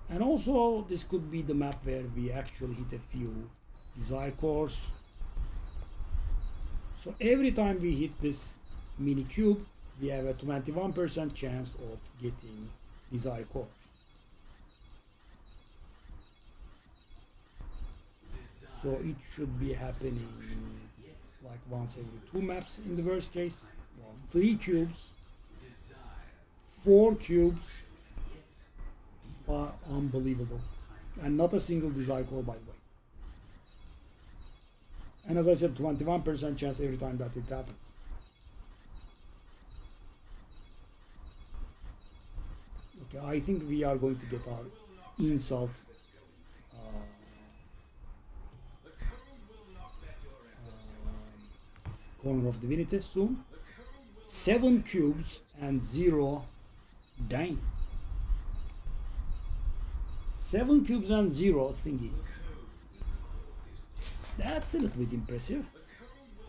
And also, this could be the map where we actually hit a few desire cores. So every time we hit this mini cube, we have a 21% chance of getting desire core. So it should be happening like once every 2 maps in the worst case. Well, 3 cubes, 4 cubes. Unbelievable. And not a single desire core, by the way. And as I said, 21% chance every time that it happens. Okay, I think we are going to get our insult corner of divinity soon. 7 cubes and 0. Dang. 7 cubes and 0 thingies. That's a little bit impressive,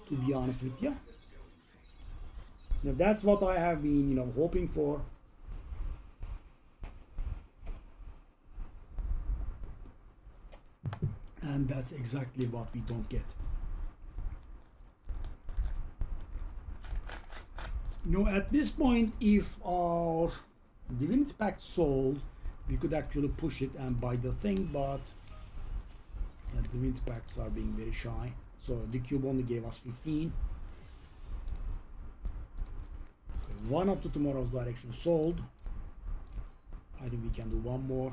to be honest with you. Now that's what I have been, hoping for. And that's exactly what we don't get. At this point, if our Divinity Pact sold, we could actually push it and buy the thing, but Divinity Pacts are being very shy. So the cube only gave us 15. One of the Tomorrow's Direction sold. I think we can do one more.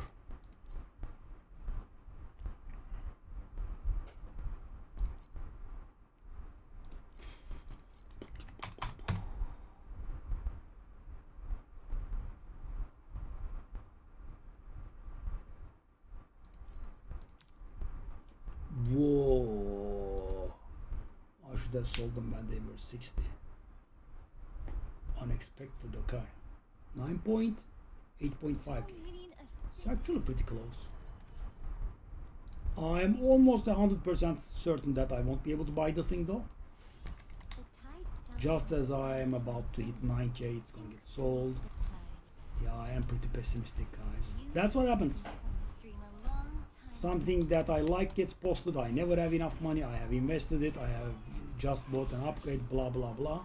Whoa, I should have sold them when they were 60. Unexpected, okay. 9 point, 8.5. It's actually pretty close. I'm almost 100% certain that I won't be able to buy the thing though. Just as I am about to hit 9k, it's gonna get sold. Yeah, I am pretty pessimistic, guys. That's what happens. Something that I like gets posted, I never have enough money, I have invested it, I have just bought an upgrade, blah blah blah.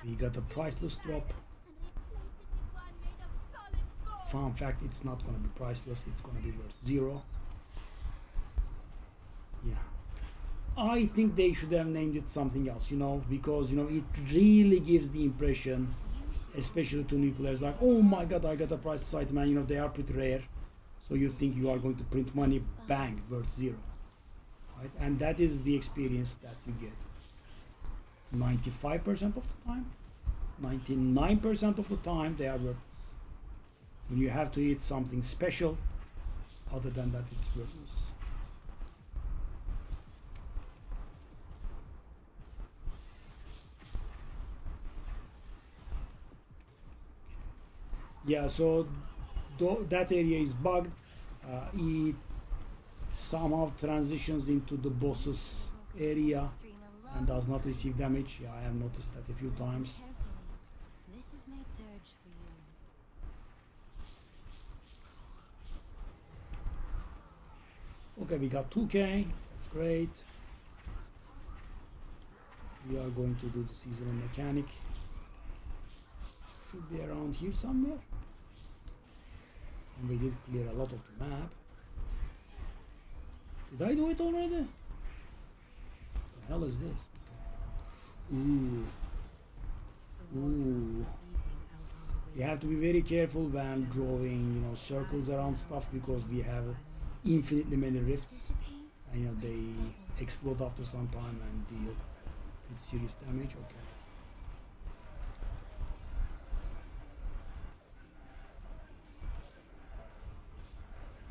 We got a priceless drop. Fun fact, it's not gonna be priceless, it's gonna be worth 0. Yeah. I think they should have named it something else, because it really gives the impression, especially to new players, like, oh my god, I got a priceless item, and they are pretty rare, so you think you are going to print money, bang, worth 0, right? And that is the experience that you get 95% of the time, 99% of the time they are worthless. When you have to eat something special, other than that, it's worthless. Yeah, so that area is bugged. It somehow transitions into the boss's area and does not receive damage. Yeah, I have noticed that a few times. This is my dirge for you. Okay, we got 2k. That's great. We are going to do the seasonal mechanic. Should be around here somewhere. And we did clear a lot of the map. Did I do it already? What the hell is this? Ooh. Ooh. You have to be very careful when drawing, circles around stuff, because we have infinitely many rifts. And they explode after some time and deal with serious damage. Okay.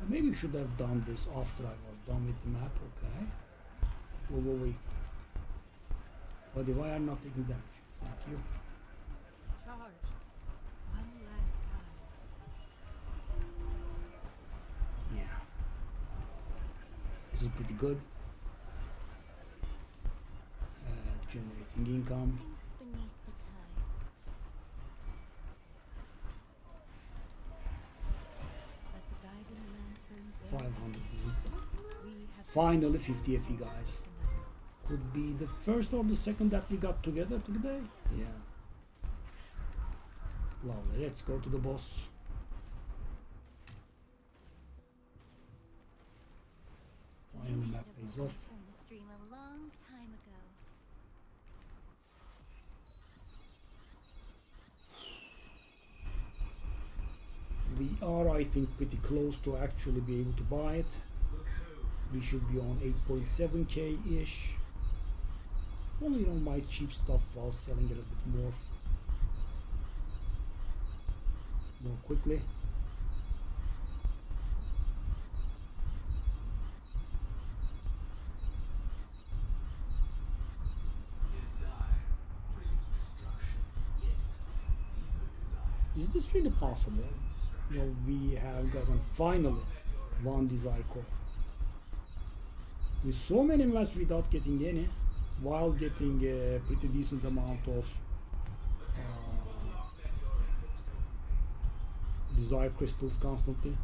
Maybe we should have done this after I was done with the map, okay? Wait. But why are not taking damage? Thank you. Charge. One last time. Yeah. This is pretty good. Generating income. Beneath the tide. Let the guiding lantern 500 we have finally 50 FE, guys. Could be the first or the second that we got together today. Yeah. Lovely. Let's go to the boss. Finally, map pays off. From the stream a long time ago. we are, I think, pretty close to actually be able to buy it. We should be on 8.7k ish. Only, you know, my cheap stuff while selling it a bit more quickly. Is this really possible? You know, we have gotten finally one desire core. With so many months without getting any, while getting a pretty decent amount of desire crystals constantly.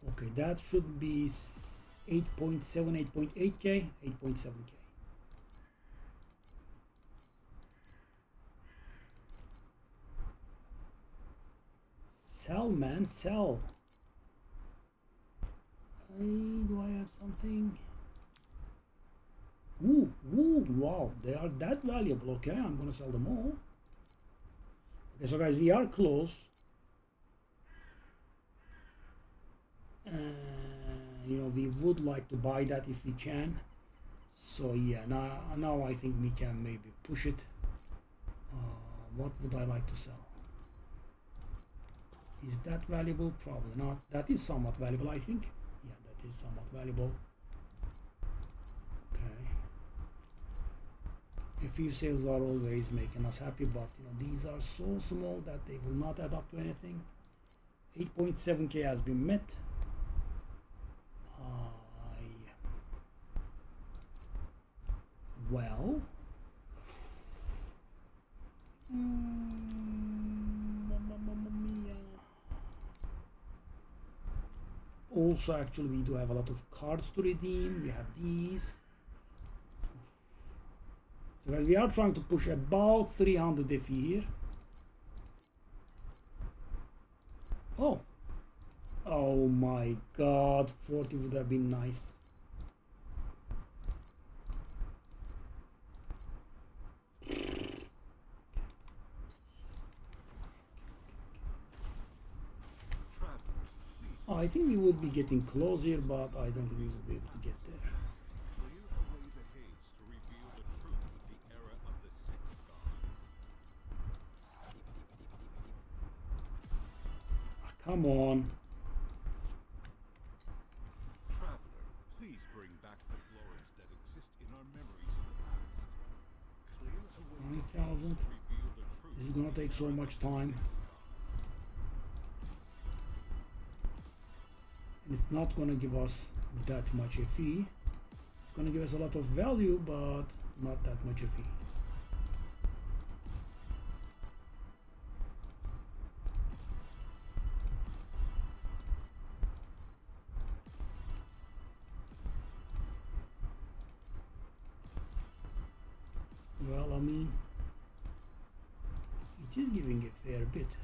Okay, that should be 8.7, 8.8k, 8.7k. Sell, man, sell. Do I have something? Ooh, wow, they are that valuable. Okay, I'm gonna sell them all. Okay, so guys, we are close. You know, we would like to buy that if we can. So yeah, now I think we can maybe push it. What would I like to sell? Is that valuable? Probably not. That is somewhat valuable, I think. Yeah, that is somewhat valuable. Okay. A few sales are always making us happy, but you know, these are so small that they will not add up to anything. 8.7k has been met. Well, also actually we do have a lot of cards to redeem. We have these. So guys, we are trying to push about 300 FE here. Oh my god, 40 would have been nice. I think we would be getting close here, but I don't think we will be able to get there. Clear away the haze to reveal the truth of the era of the six gods. Come on. Traveler, please bring back the glories that exist in our memories of the past. Clear away the haze 9,000. to reveal the truth. This is gonna take so much time. It's not gonna give us that much FE. It's gonna give us a lot of value, but not that much FE. Well, I mean, it is giving a fair bit.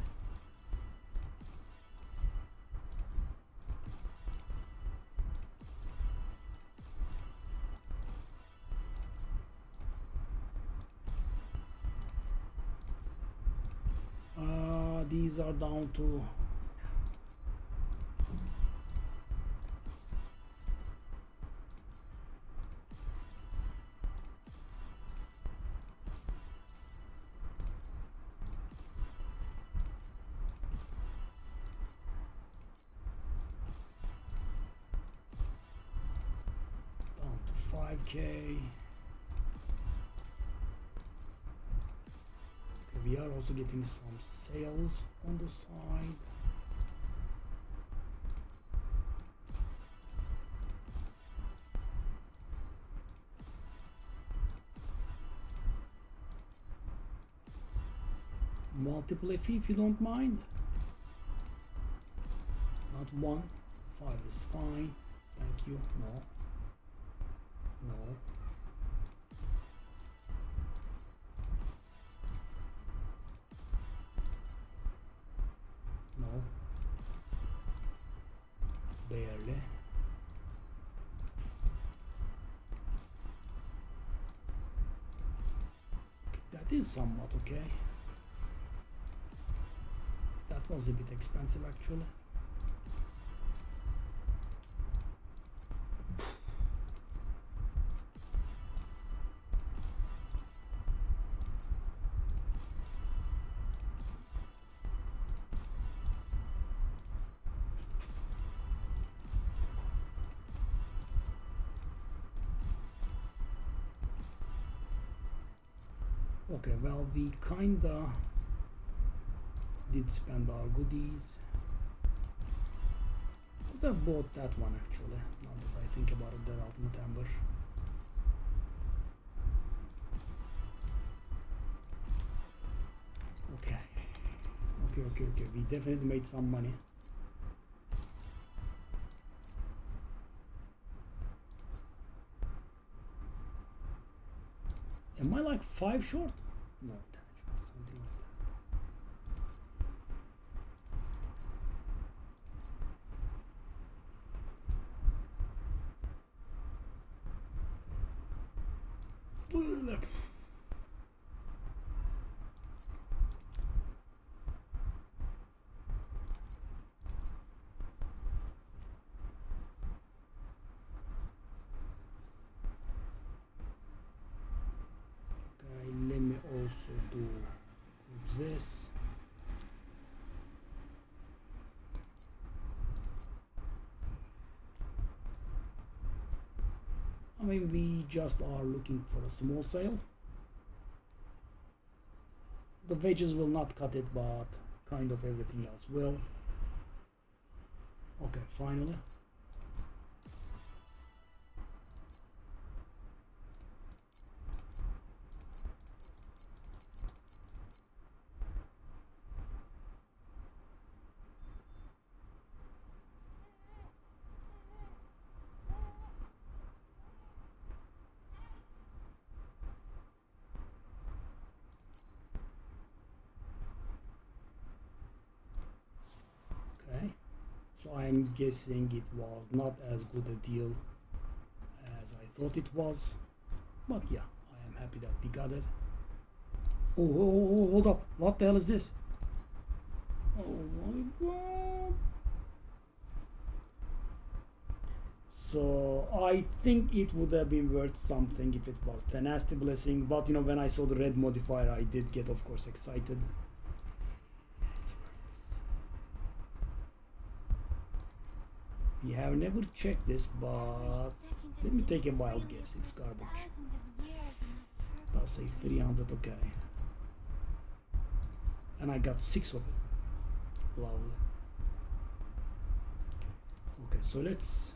These are down to down to 5k. We are also getting some sales on the side. Multiple FE if you don't mind. Not one. 5 is fine. Thank you. No. No. No. barely. That is somewhat okay. That was a bit expensive actually. Okay, well, we kinda did spend our goodies. Could have bought that one actually, now that I think about it, that Ultimate Amber. Okay. Okay, we definitely made some money. Am I like 5 short? No, 10 short, something like that. Okay, let me also do this. I mean, we just are looking for a small sale. The wages will not cut it, but kind of everything else will. Okay, finally. Okay, so I'm guessing it was not as good a deal as I thought it was, but yeah, I am happy that we got it. Oh, hold up, what the hell is this? Oh my god. So I think it would have been worth something if it was Tenacity Blessing, but you know, when I saw the red modifier I did get, of course, excited. We have never checked this, but let me take a wild guess. It's garbage. I'll say 300, okay. And I got 6 of it. Lovely. Okay, so let's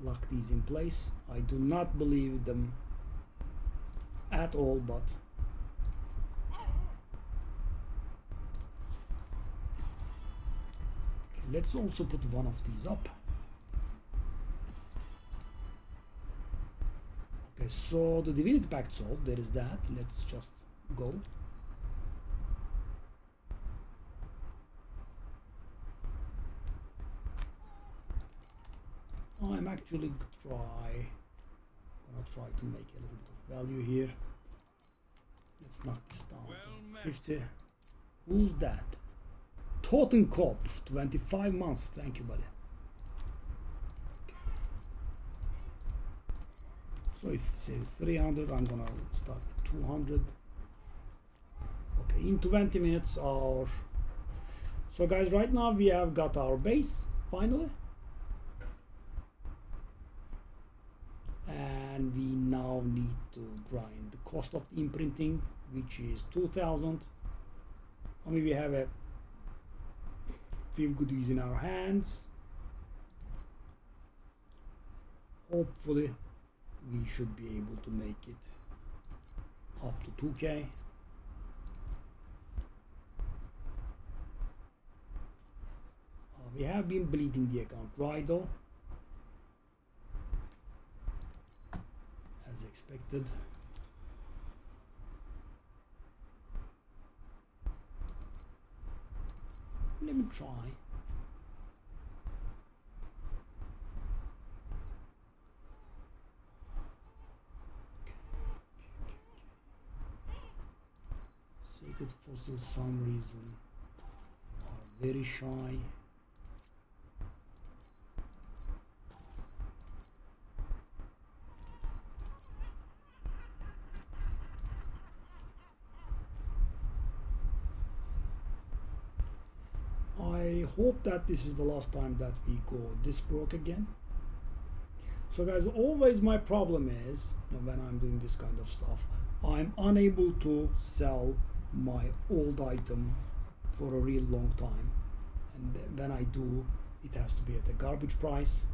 lock these in place. I do not believe them at all, but let's also put one of these up. Okay, so the Divinity Pact sold, there is that. Let's just go. I'm actually gonna try to make a little bit of value here. Let's knock this down to 50. Who's that? Totenkopf, 25 months. Thank you, buddy. Okay. So it says 300. I'm gonna start with 200. Okay, in 20 minutes our... So guys, right now we have got our base, finally. And we now need to grind the cost of the imprinting, which is 2,000. I mean, we have a feel goodies in our hands. Hopefully we should be able to make it up to 2k. We have been bleeding the account dry though, as expected. Let me try. Sacred fossils, some reason, are very shy. I hope that this is the last time that we go this broke again. So guys, always my problem is, you know, when I'm doing this kind of stuff, I'm unable to sell my old item for a real long time, and when I do, it has to be at a garbage price.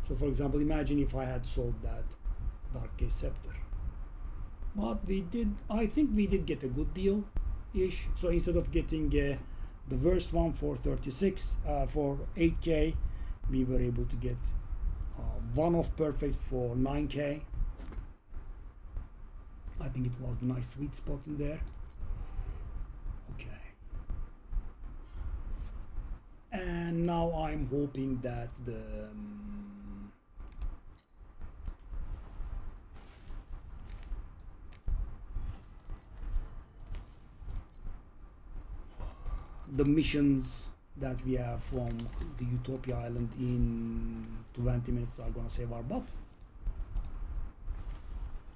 So for example, imagine if I had sold that Dark Gate Scepter, but we did, I think we did get a good deal ish. So instead of getting the worst one for 36 for 8k, we were able to get one of perfect for 9k. I think it was the nice sweet spot in there. Okay. And now I'm hoping that the missions that we have from the Utopia Island in 20 minutes are gonna save our butt.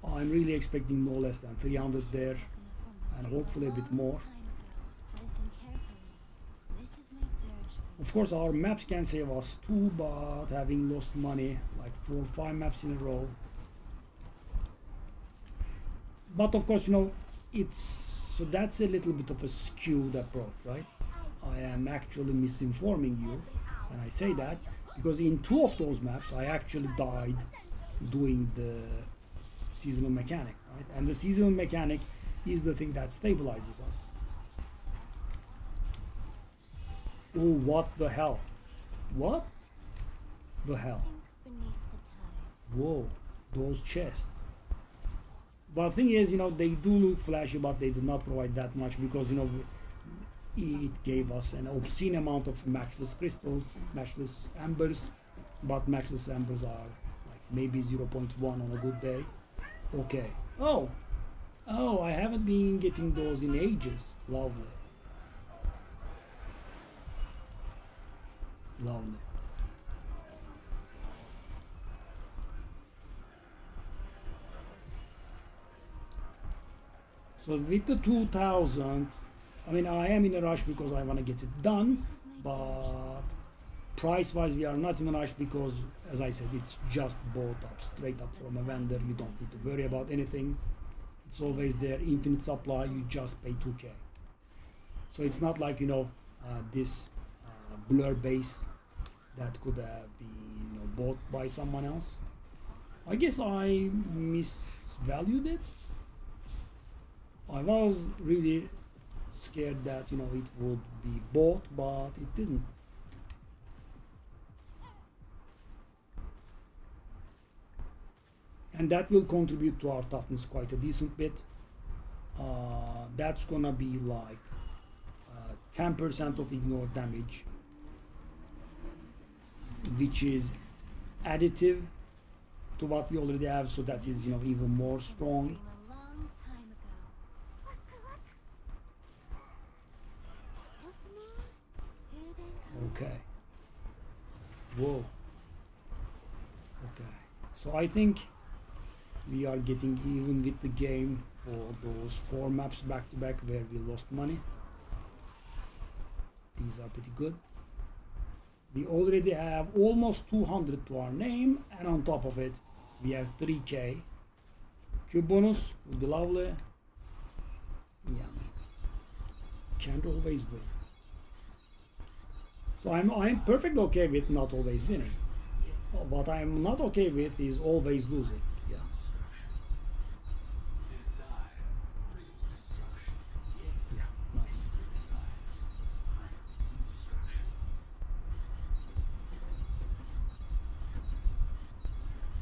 I'm really expecting no less than 300 there, and hopefully a bit more. Listen carefully. This is my dirge for you. Of course, our maps can save us too, but having lost money like 4 or 5 maps in a row. But of course, you know, it's so that's a little bit of a skewed approach, right? I am actually misinforming you when I say that, because in 2 of those maps I actually died doing the seasonal mechanic, right? And the seasonal mechanic is the thing that stabilizes us. Oh, what the hell? What the hell? Think beneath the tide. Whoa, those chests. But the thing is, you know, they do look flashy, but they did not provide that much, because, you know, it gave us an obscene amount of matchless crystals, matchless ambers, but matchless ambers are like maybe 0.1 on a good day. Okay. Oh, I haven't been getting those in ages. Lovely. Lovely. So with the 2000, I mean, I am in a rush because I want to get it done, but price wise we are not in a rush because, as I said, it's just bought up straight up from a vendor. You don't need to worry about anything. It's always there, infinite supply. You just pay 2k. So it's not like, you know, this blur base that could have been, you know, bought by someone else. I guess I misvalued it. I was really scared that, you know, it would be bought, but it didn't. And that will contribute to our toughness quite a decent bit. That's gonna be like 10% of ignore damage, which is additive to what we already have, so that is, you know, even more strong. A long time ago. Here they come. Okay. Whoa. Okay. So I think we are getting even with the game for those 4 maps back to back where we lost money. These are pretty good. We already have almost 200 to our name, and on top of it we have 3k. Cube bonus would be lovely. Yeah. Can't always win. So I'm perfectly okay with not always winning. What I'm not okay with is always losing. Yeah. Yeah, nice.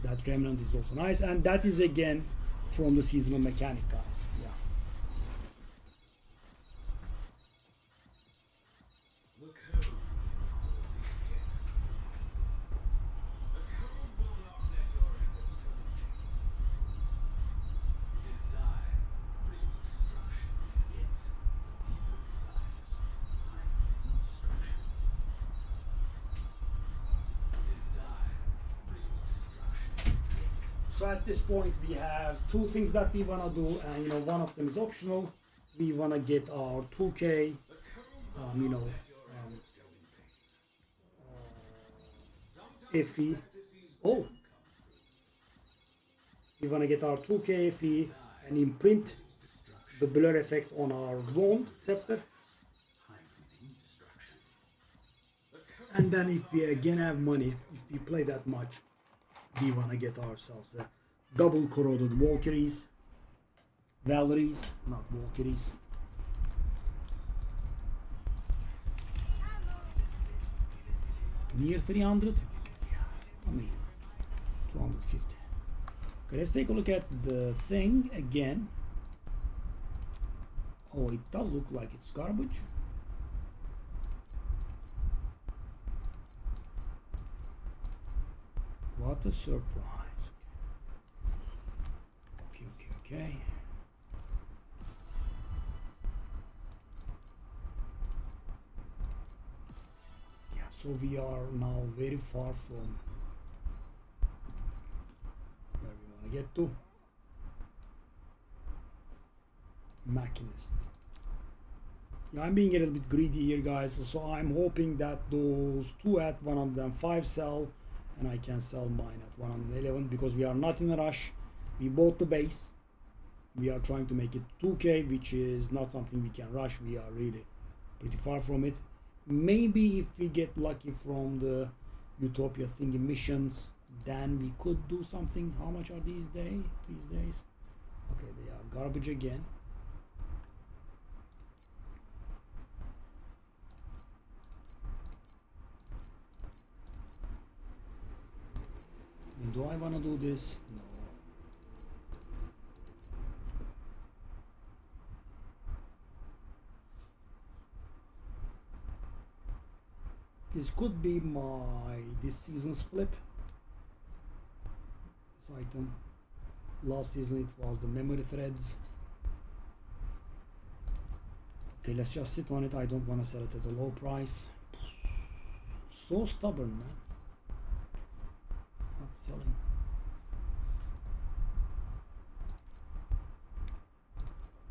That remnant is also nice, and that is again from the seasonal mechanic, guys. Yeah. The code is death. The code will not let your efforts go in vain. Desire brings destruction. at this point we have two things that we wanna do, and you know, one of them is optional. We wanna get our 2K, you know, FE. Oh, we wanna get our 2K FE and imprint the blur effect on our wand scepter. And then if we again have money, if we play that much, we wanna get ourselves a double corroded Valkyries, not Valkyries. Near 300? I mean, 250. Okay, let's take a look at the thing again. Oh, it does look like it's garbage. What a surprise. Okay. Yeah, so we are now very far from where we want to get to. Machinist. Yeah, I'm being a little bit greedy here, guys, so I'm hoping that those two at 105 sell and I can sell mine at 111 because we are not in a rush. We bought the base. We are trying to make it 2K, which is not something we can rush. We are really pretty far from it. Maybe if we get lucky from the Utopia thingy missions, then we could do something. How much are these days? Okay, they are garbage again. And do I want to do this? No. This could be this season's flip. This item. Last season it was the memory threads. Okay, let's just sit on it. I don't want to sell it at a low price. So stubborn, man. Not selling.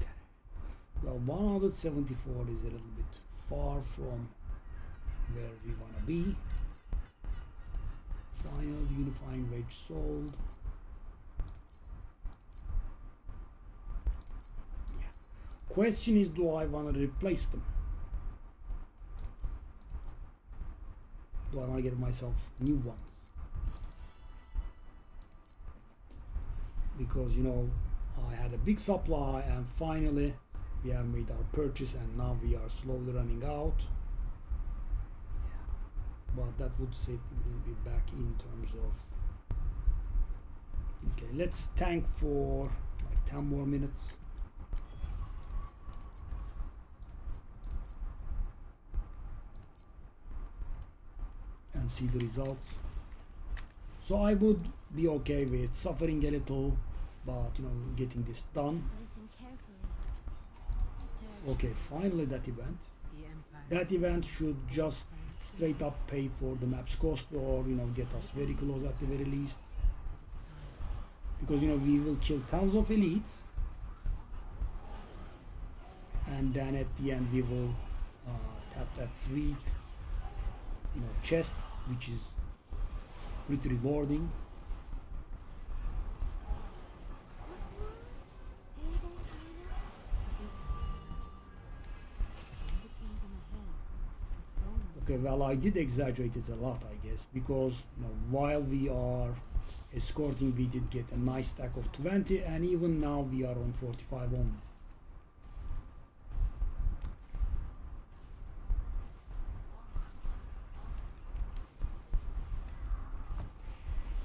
Okay. Well, 174 is a little bit far from where we want to be. Final unifying wedge sold. Yeah. Question is, do I want to replace them? Do I want to get myself new ones? Because, you know, I had a big supply and finally we have made our purchase and now we are slowly running out. But that would set me back in terms of... Okay, let's tank for like 10 more minutes. And see the results. So I would be okay with suffering a little, but you know, getting this done. Listen carefully. Okay, finally that event. That event should just straight up pay for the map's cost, or you know, get us very close at the very least, because you know, we will kill tons of elites and then at the end we will tap that sweet, you know, chest, which is pretty rewarding. Okay, well, I did exaggerate it a lot, I guess, because you know, while we are escorting, we did get a nice stack of 20, and even now we are on 45 only.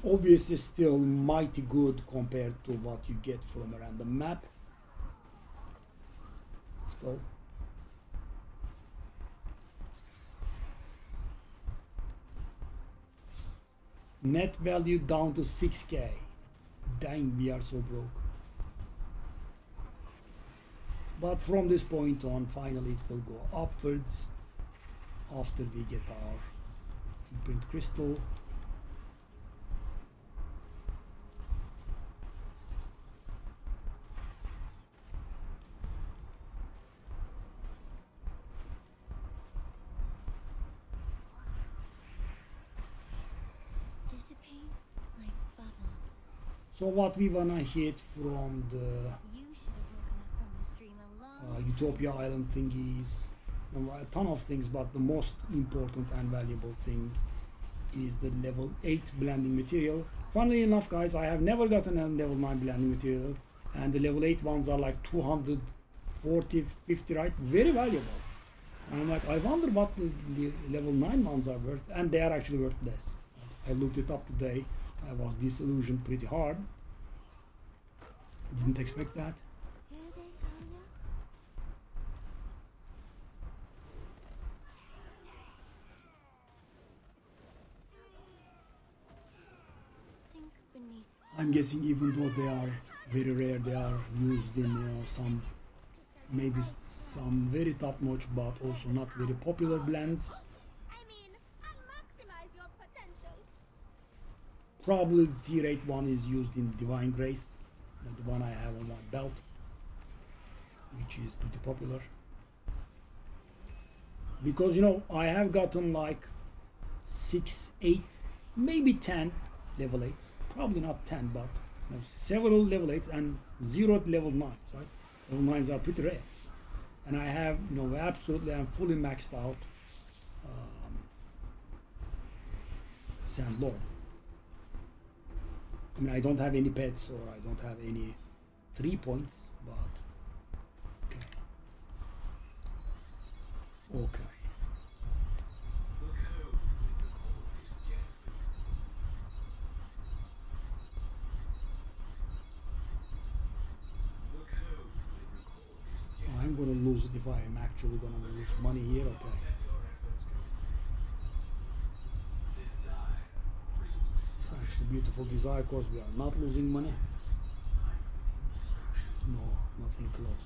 Obviously still mighty good compared to what you get from a random map. Let's go. Net value down to 6k. Dang, we are so broke. But from this point on, finally it will go upwards after we get our imprint crystal. So what we wanna hit from the You should have woken up from this dream a long Utopia Island thingies, a ton of things, but the most important and valuable thing is the level 8 blending material. Funnily enough, guys, I have never gotten a level 9 blending material, and the level 8 ones are like 240, 50, right? Very valuable. And I'm like, I wonder what the level 9 ones are worth, and they are actually worth less. I looked it up today. I was disillusioned pretty hard. Didn't expect that. Here they come, yeah. Sink beneath. I'm guessing even though they are very rare, they are used in some, maybe some very top-notch but also not very popular blends. I mean, I'll maximize your potential. Probably the tier 8 one is used in Divine Grace, and the one I have on my belt, which is pretty popular. Because I have gotten like 6, 8, maybe 10 level 8s. Probably not 10, but several level 8s and 0 level 9s, right? Level 9s are pretty rare. And I have, absolutely, I'm fully maxed out Sandlord. I mean, I don't have any pets or I don't have any 3 points, but okay. Okay. I'm gonna lose it if I am actually gonna lose money here. Okay. Thanks to beautiful desire, cause we are not losing money. No, nothing close.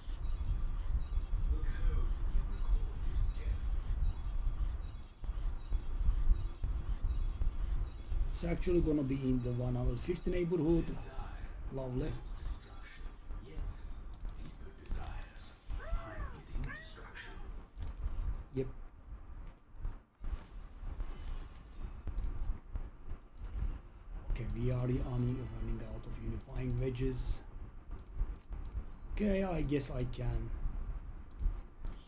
It's actually gonna be in the 150 neighborhood. Lovely. Yep. Okay, we are running out of unifying wedges. Okay, I guess I can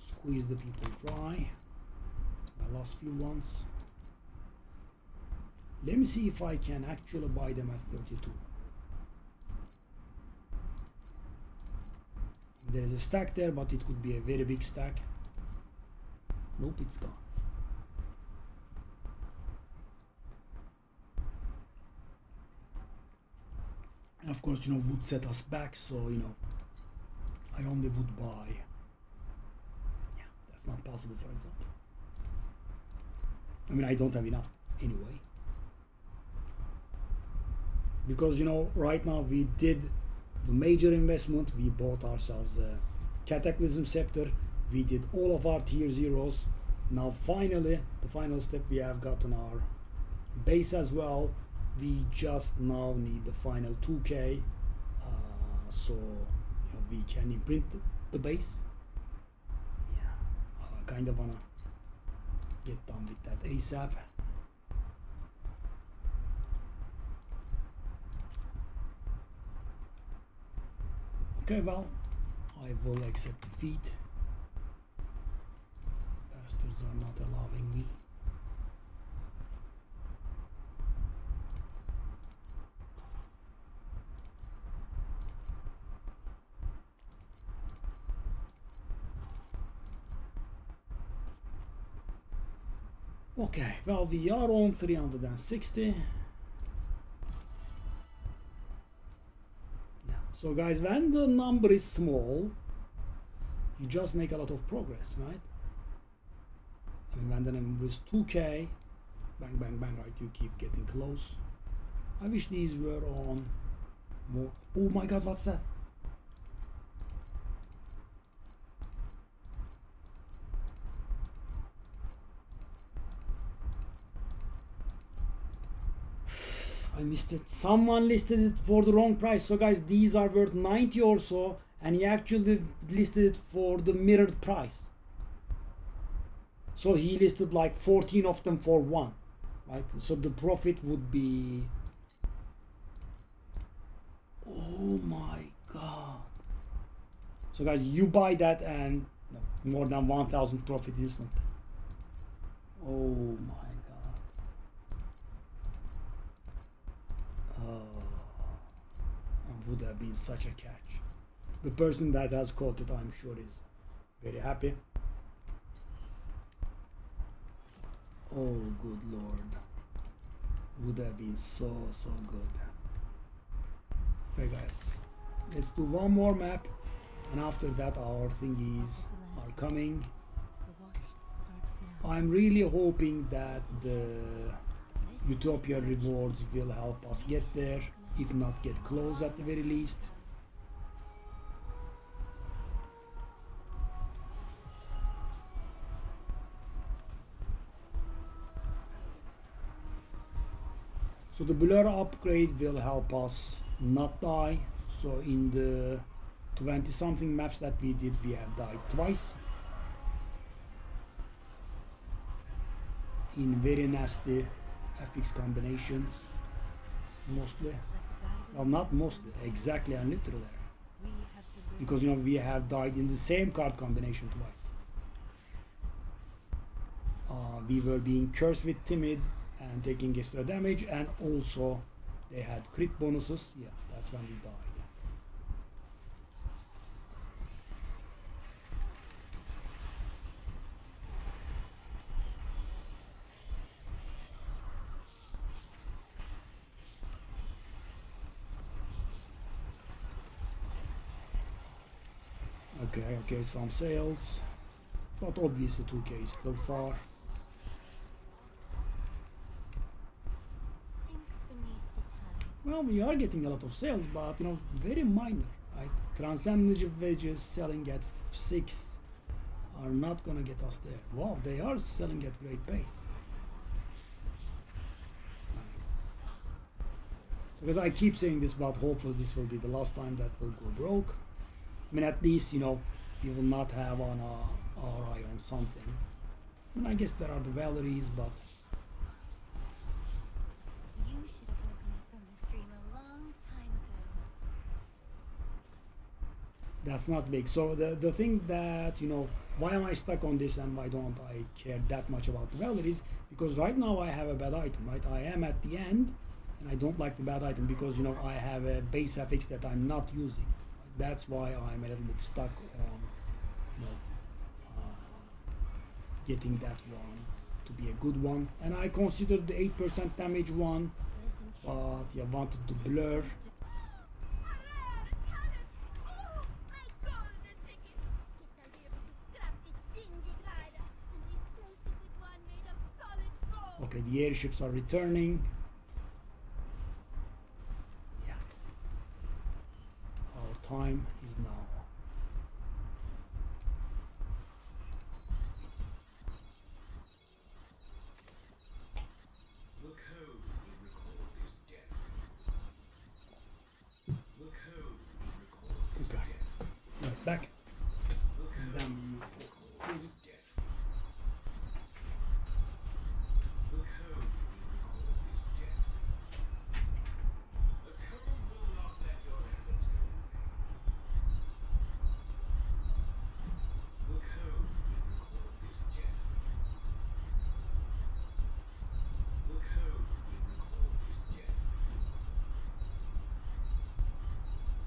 squeeze the people dry. My last few ones. Let me see if I can actually buy them at 32. There is a stack there, but it could be a very big stack. Nope, it's gone. And of course, would set us back, so I only would buy. Yeah, that's not possible, for example. I mean, I don't have enough anyway. Because right now we did the major investment. We bought ourselves a Cataclysm Scepter. We did all of our tier 0s. Now finally, the final step, we have gotten our base as well. We just now need the final 2k, so we can imprint the base. Yeah, I kind of wanna get done with that ASAP. Okay, well, I will accept defeat. Bastards are not allowing me. Okay, well, we are on 360. So guys, when the number is small, you just make a lot of progress, right? I mean, when the number is 2k, bang, bang, bang, right, you keep getting close. I wish these were on more. Oh my god, what's that? I missed it. Someone listed it for the wrong price. So guys, these are worth 90 or so, and he actually listed it for the mirrored price. So he listed like 14 of them for one, right? So the profit would be Oh my god. So guys, you buy that and more than 1,000 profit instantly. Oh my god. Oh, it would have been such a catch. The person that has caught it, I'm sure, is very happy. Oh good lord. Would have been so good. Okay guys, let's do one more map, and after that our thingies are coming. The wash starts now. I'm really hoping that the Utopia rewards will help us get there, if not get close at the very least. So the blur upgrade will help us not die. So in the 20 something maps that we did, we have died twice. In very nasty FX combinations, mostly. Well, not mostly, exactly and literally. We have delivered Because we have died in the same card combination twice. We were being cursed with timid and taking extra damage, and also they had crit bonuses. Yeah, that's when we died. Okay, some sales, but obviously 2k is still far. Sink beneath the tide. Well, we are getting a lot of sales, but very minor. Right? Transcendent wedges selling at 6 are not gonna get us there. Wow, they are selling at great pace. Nice. Because I keep saying this, but hopefully this will be the last time that will go broke. I mean, at least you will not have on our eye on something. I mean, I guess there are the Valeries, but You should have woken up from the stream a long time ago. that's not big. So the thing that why am I stuck on this and why don't I care that much about the Valeries? Because right now I have a bad item, right? I am at the end, and I don't like the bad item because I have a base FX that I'm not using. That's why I'm a little bit stuck on getting that one to be a good one, and I considered the 8% damage one, Listen but yeah, wanted to blur. Oh, my golden ticket! Guess I'll be able to scrap this dingy glider and replace it with one made of solid gold. Okay, the airships are returning. Yeah, our time is now. The code will record this death. The code will record this Okay. death. Right, back. The code Then will record this death. The code will record this death. The code will not let your efforts go in vain. The code will record this death. The code will record this death.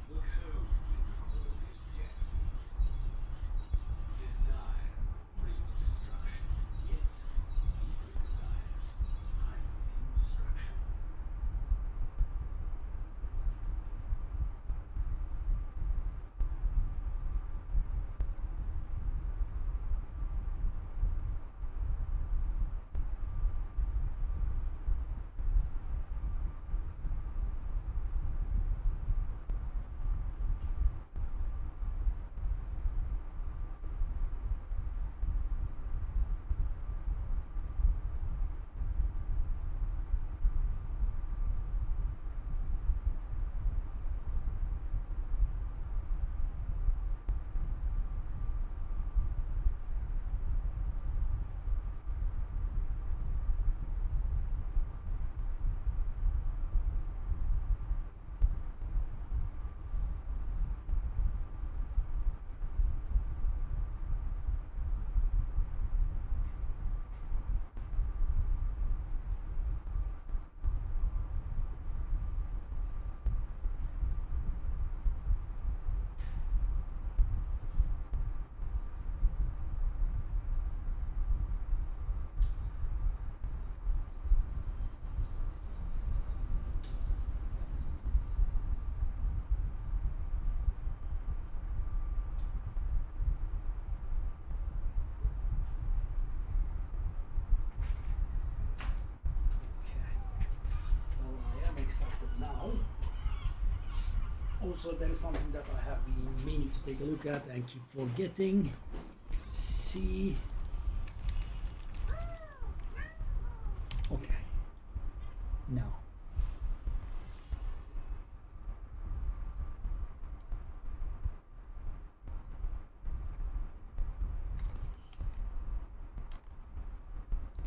The code will record this death. also there is something that I have been meaning to take a look at and keep forgetting. See. Okay. Now.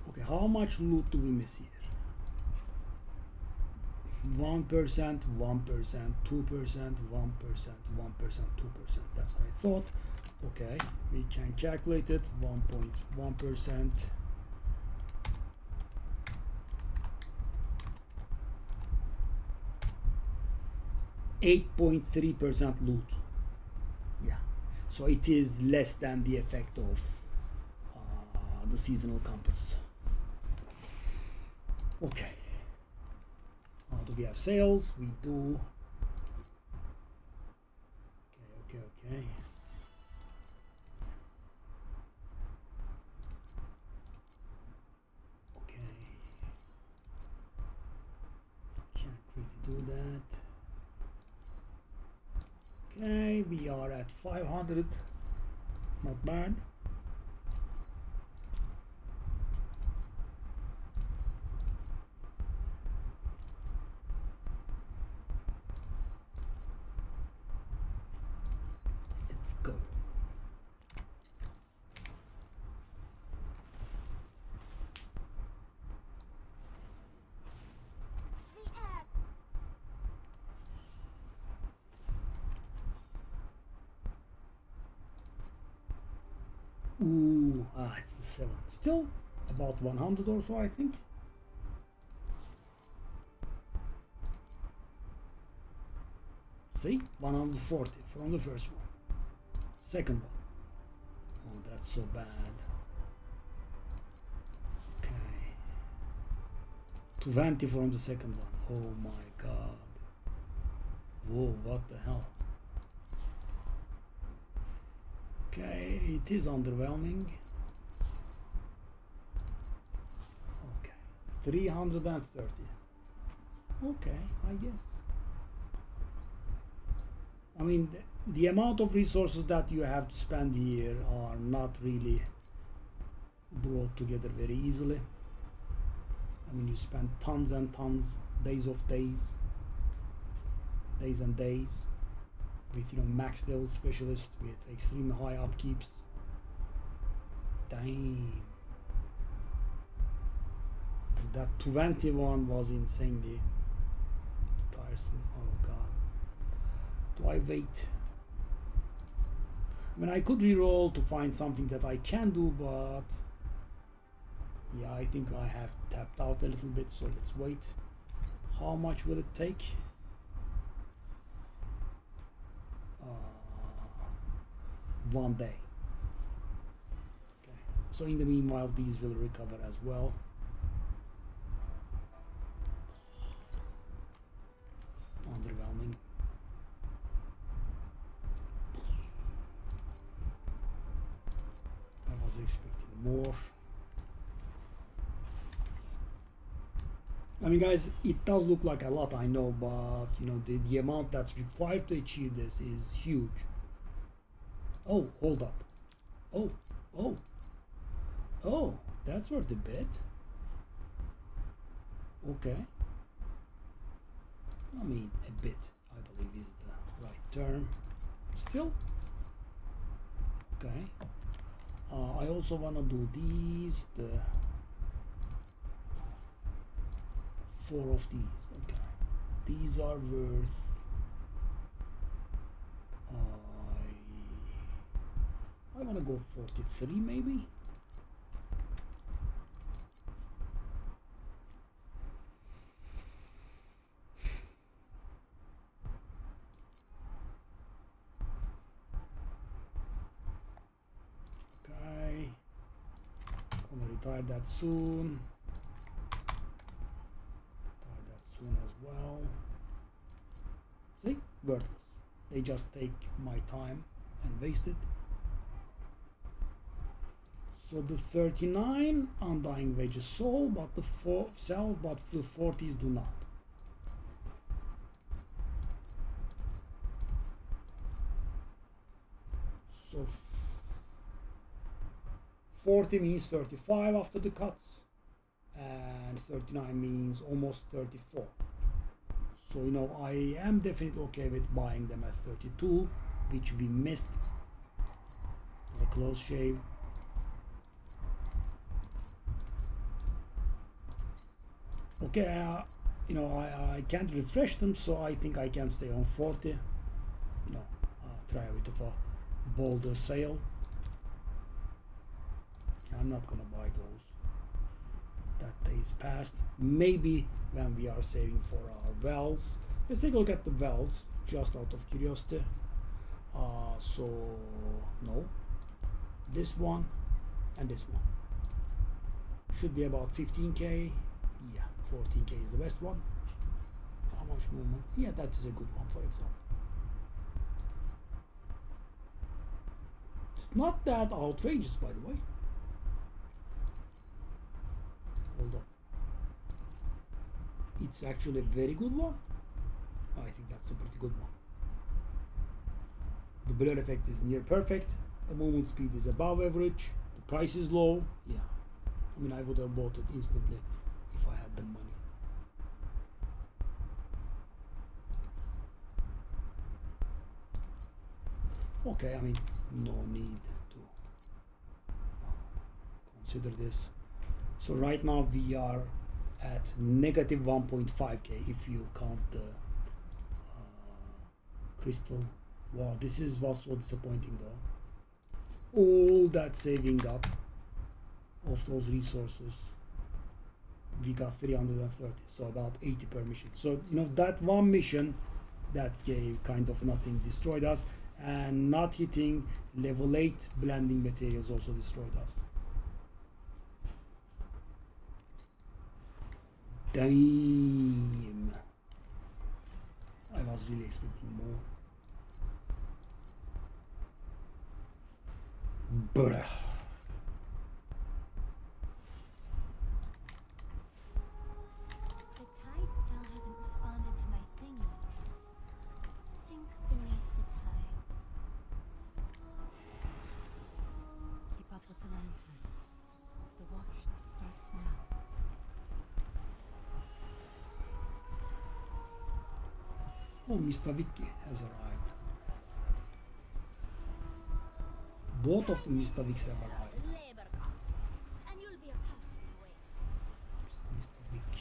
Okay, how much loot do we miss here? 1%, 1%, 2%, 1%, 1%, 2%. That's what I thought. Okay, we can calculate it. 1.1%. 8.3% loot. Yeah, so it is less than the effect of the seasonal compass. Okay. Do we have sales? We do. Okay. Can't really do that. Okay, we are at 500. Not bad. Let's go. Ooh, it's the 7. Still about 100 or so, I think. See, 140 from the first one. Second one. Oh, that's so bad. Okay. 20 from the second one. Oh my god. Whoa, what the hell? Okay, it is underwhelming. Okay, 330. Okay, I guess. I mean, the amount of resources that you have to spend here are not really brought together very easily. I mean, you spend tons and tons, days and days. With max level specialists with extremely high upkeeps. Damn. That 21 was insanely tiresome. Oh god. Do I wait? I mean, I could reroll to find something that I can do, but yeah, I think I have tapped out a little bit, so let's wait. How much will it take? 1 day. Okay. So in the meanwhile, these will recover as well. Underwhelming. I was expecting more. I mean, guys, it does look like a lot, I know, but the amount that's required to achieve this is huge. Oh, hold up. Oh, that's worth a bit. Okay. I mean, a bit, I believe, is the right term. Still. Okay. I also want to do these, the 4 of these. Okay. These are worth I want to go 43 maybe. Okay. Gonna retire that soon. Retire that soon as well. See? Worthless. They just take my time and waste it. So the 39 Undying Wages sold, but the 4 sell, but the 40s do not. 40 means 35 after the cuts, and 39 means almost 34. So you know, I am definitely okay with buying them at 32, which we missed. It was a close shave. Okay, you know, I can't refresh them, so I think I can stay on 40. You know, try a bit of a bolder sale. I'm not gonna buy those. That day is past. Maybe when we are saving for our wells. Let's take a look at the wells, just out of curiosity. So no, this one and this one should be about 15k. Yeah, 14k is the best one. How much movement? Yeah, that is a good one, for example. It's not that outrageous, by the way. Hold up. It's actually a very good one. I think that's a pretty good one. The blur effect is near perfect. The movement speed is above average. The price is low. Yeah. I mean, I would have bought it instantly if I had the money. Okay, I mean, no need to consider this. So right now we are at negative 1.5k if you count the crystal. Wow, this was so disappointing though. All that saving up of those resources, we got 330, so about 80 per mission. So you know, that one mission that gave kind of nothing destroyed us, and not hitting level 8 blending materials also destroyed us. Damn, I was really expecting more. Bruh. The tide still hasn't responded to my singing. Sink beneath the tides. Keep up with the lantern. The wash starts now. Oh, Mr. Vicky has arrived. Both of the Mr. Vicks have arrived. Labor contract, and you'll be a part of the way. Mr. Vick.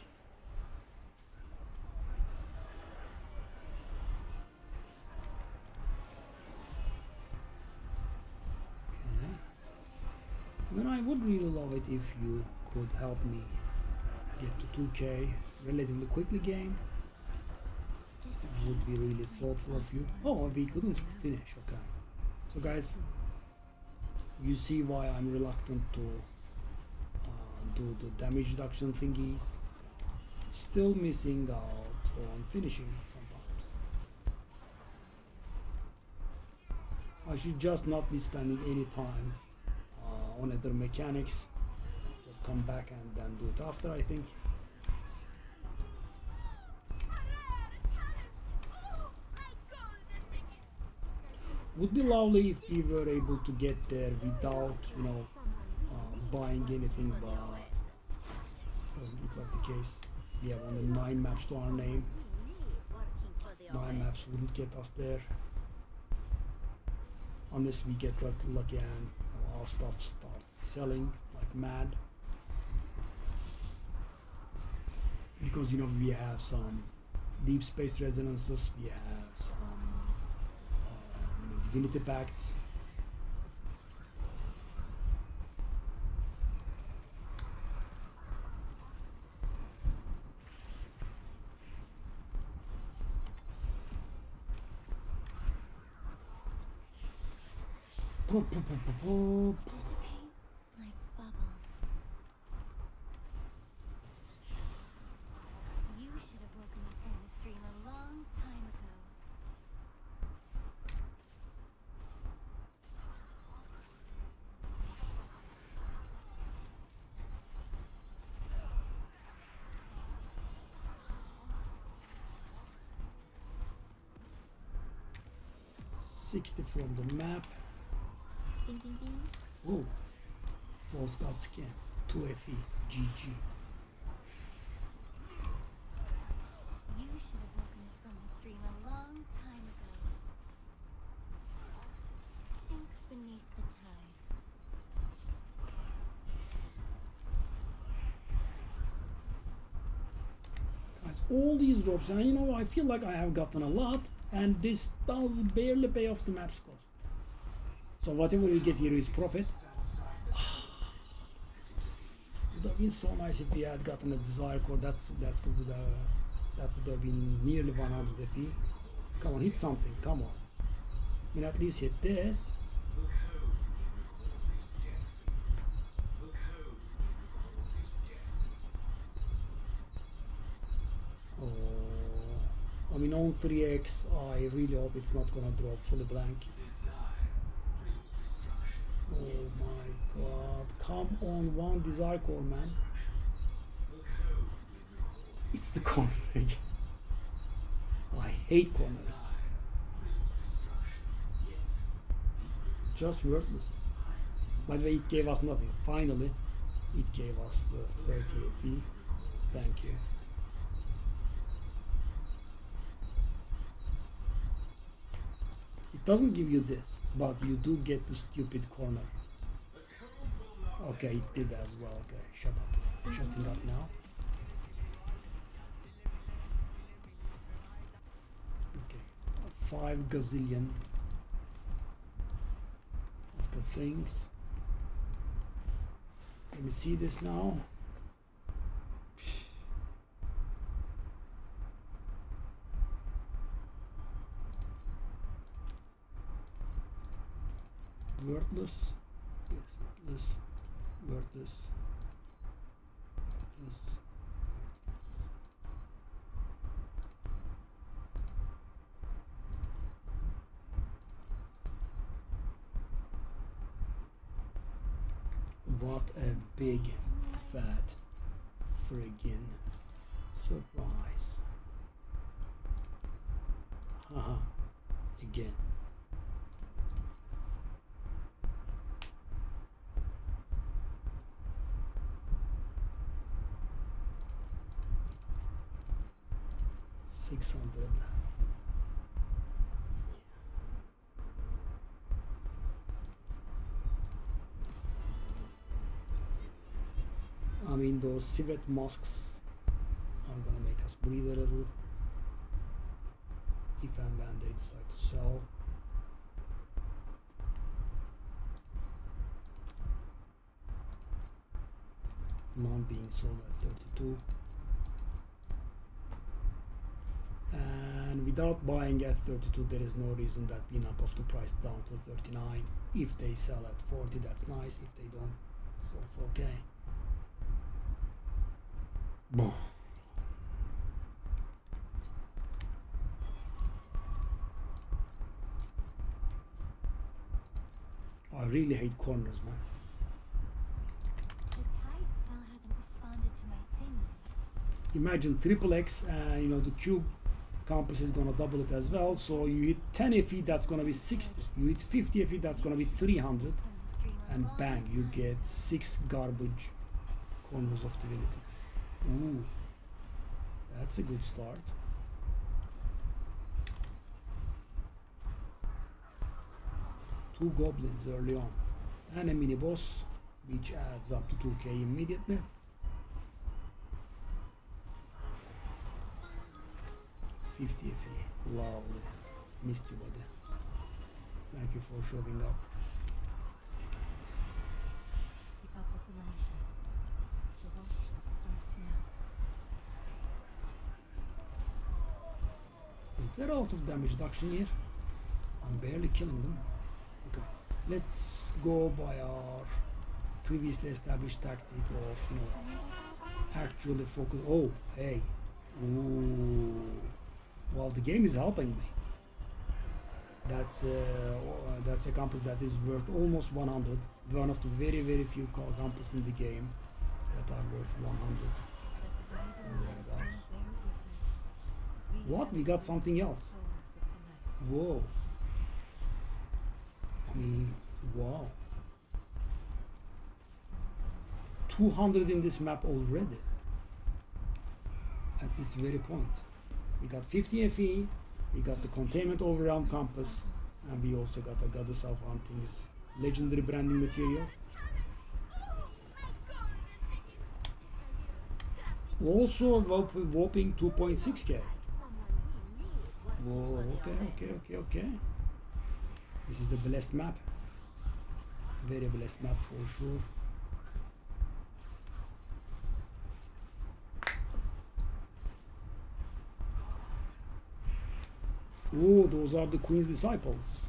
Okay. Well, I would really love it if you could help me get to 2k relatively quickly, game. Would be really thoughtful of you. Oh, we couldn't finish. Okay. So guys, you see why I'm reluctant to do the damage reduction thingies. Still missing out on finishing it sometimes. I should just not be spending any time on other mechanics. Just come back and then do it after, I think. Would be lovely if we were able to get there without, you know, buying anything, but doesn't look like the case. We have only 9 maps to our name. 9 maps wouldn't get us there unless we get lucky and our stuff starts selling like mad. Because you know, we have some deep space resonances, we have some Divinity Pacts. Dissipate like bubbles. You should have woken up from this dream a long time ago. .60 from the map. Ding ding ding. Oh, False God Scam. 2FE. GG. You should have woken up from this dream a long time ago. Sink beneath the tides. Guys, all these drops, and you know, I feel like I have gotten a lot, and this does barely pay off the map's cost. So whatever we get here is profit. Would have been so nice if we had gotten a desire core. That's good. That would have been nearly 100 FE. Come on, hit something. Come on. I mean, at least hit this. Oh, I mean, on 3x, I really hope it's not gonna drop fully blank. Oh my god, come on, one desire core, man. It's the corner again. I hate corners. Just worthless. By the way, it gave us nothing. Finally, it gave us the 30 fee. Thank you. It doesn't give you this, but you do get the stupid corner. Okay, it did as well. Okay, shut up. Shutting up now. Okay, 5 gazillion of the things. Let me see this now. Worthless, yes, worthless, worthless, worthless. What a big fat friggin' surprise. Haha, again. I mean, those civet masks are gonna make us breathe a little if and when they decide to sell. None being sold at 32. And without buying at 32, there is no reason that we knock off the price down to 39. If they sell at 40, that's nice. If they don't, it's also okay. Boom. I really hate corners, man. The tide still hasn't responded to my singing. Imagine triple X, you know, the cube campus is gonna double it as well. So you hit 10 FE, that's gonna be 60. You hit 50 FE, that's gonna be 300. And bang, you get 6 garbage corners of divinity. Ooh, that's a good start. Two goblins early on, and a mini boss, which adds up to 2k immediately. $50 FE, lovely. Missed you, buddy. Thank you for showing up. Keep up with the motion. Devotion starts now. Is there a lot of damage reduction here? I'm barely killing them. Okay, let's go by our previously established tactic of, you know, actually focus. Oh, hey. Ooh. Well, the game is helping me. That's a campus that is worth almost 100. One of the very, very few campus in the game that are worth 100. Thereabouts. What? We got something else. Whoa. I mean, wow. 200 in this map already. At this very point. We got 50 FE, we got the containment over round compass, and we also got a Goddess of Hunting's legendary branding material. Also a whopping 2.6k. Whoa, okay. This is a blessed map. Very blessed map for sure. Oh, those are the Queen's Disciples.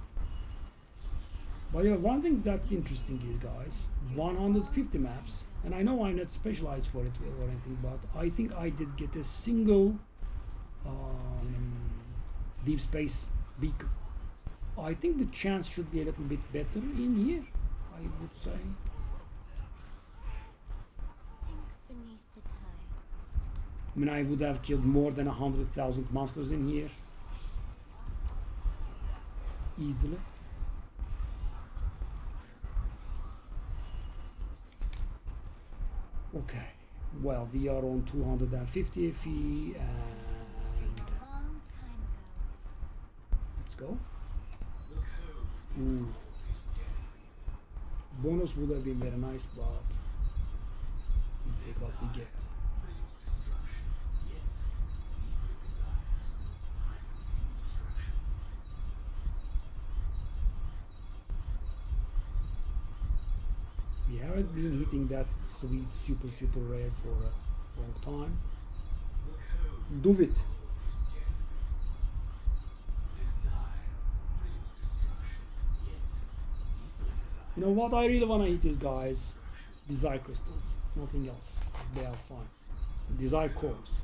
But yeah, one thing that's interesting is, guys, 150 maps, and I know I'm not specialized for it or anything, but I think I did get a single deep space beacon. I think the chance should be a little bit better in here, I would say. Sink beneath the tides. I mean, I would have killed more than 100,000 monsters in here. Easily. Okay, well, we are on 250 FE and A long time ago. let's go. Ooh. Bonus would have been very nice, but we take what we get. We haven't been hitting that sweet super rare for a long time. Do it. You know what I really wanna hit is, guys, desire crystals, nothing else. They are fine. Desire cores.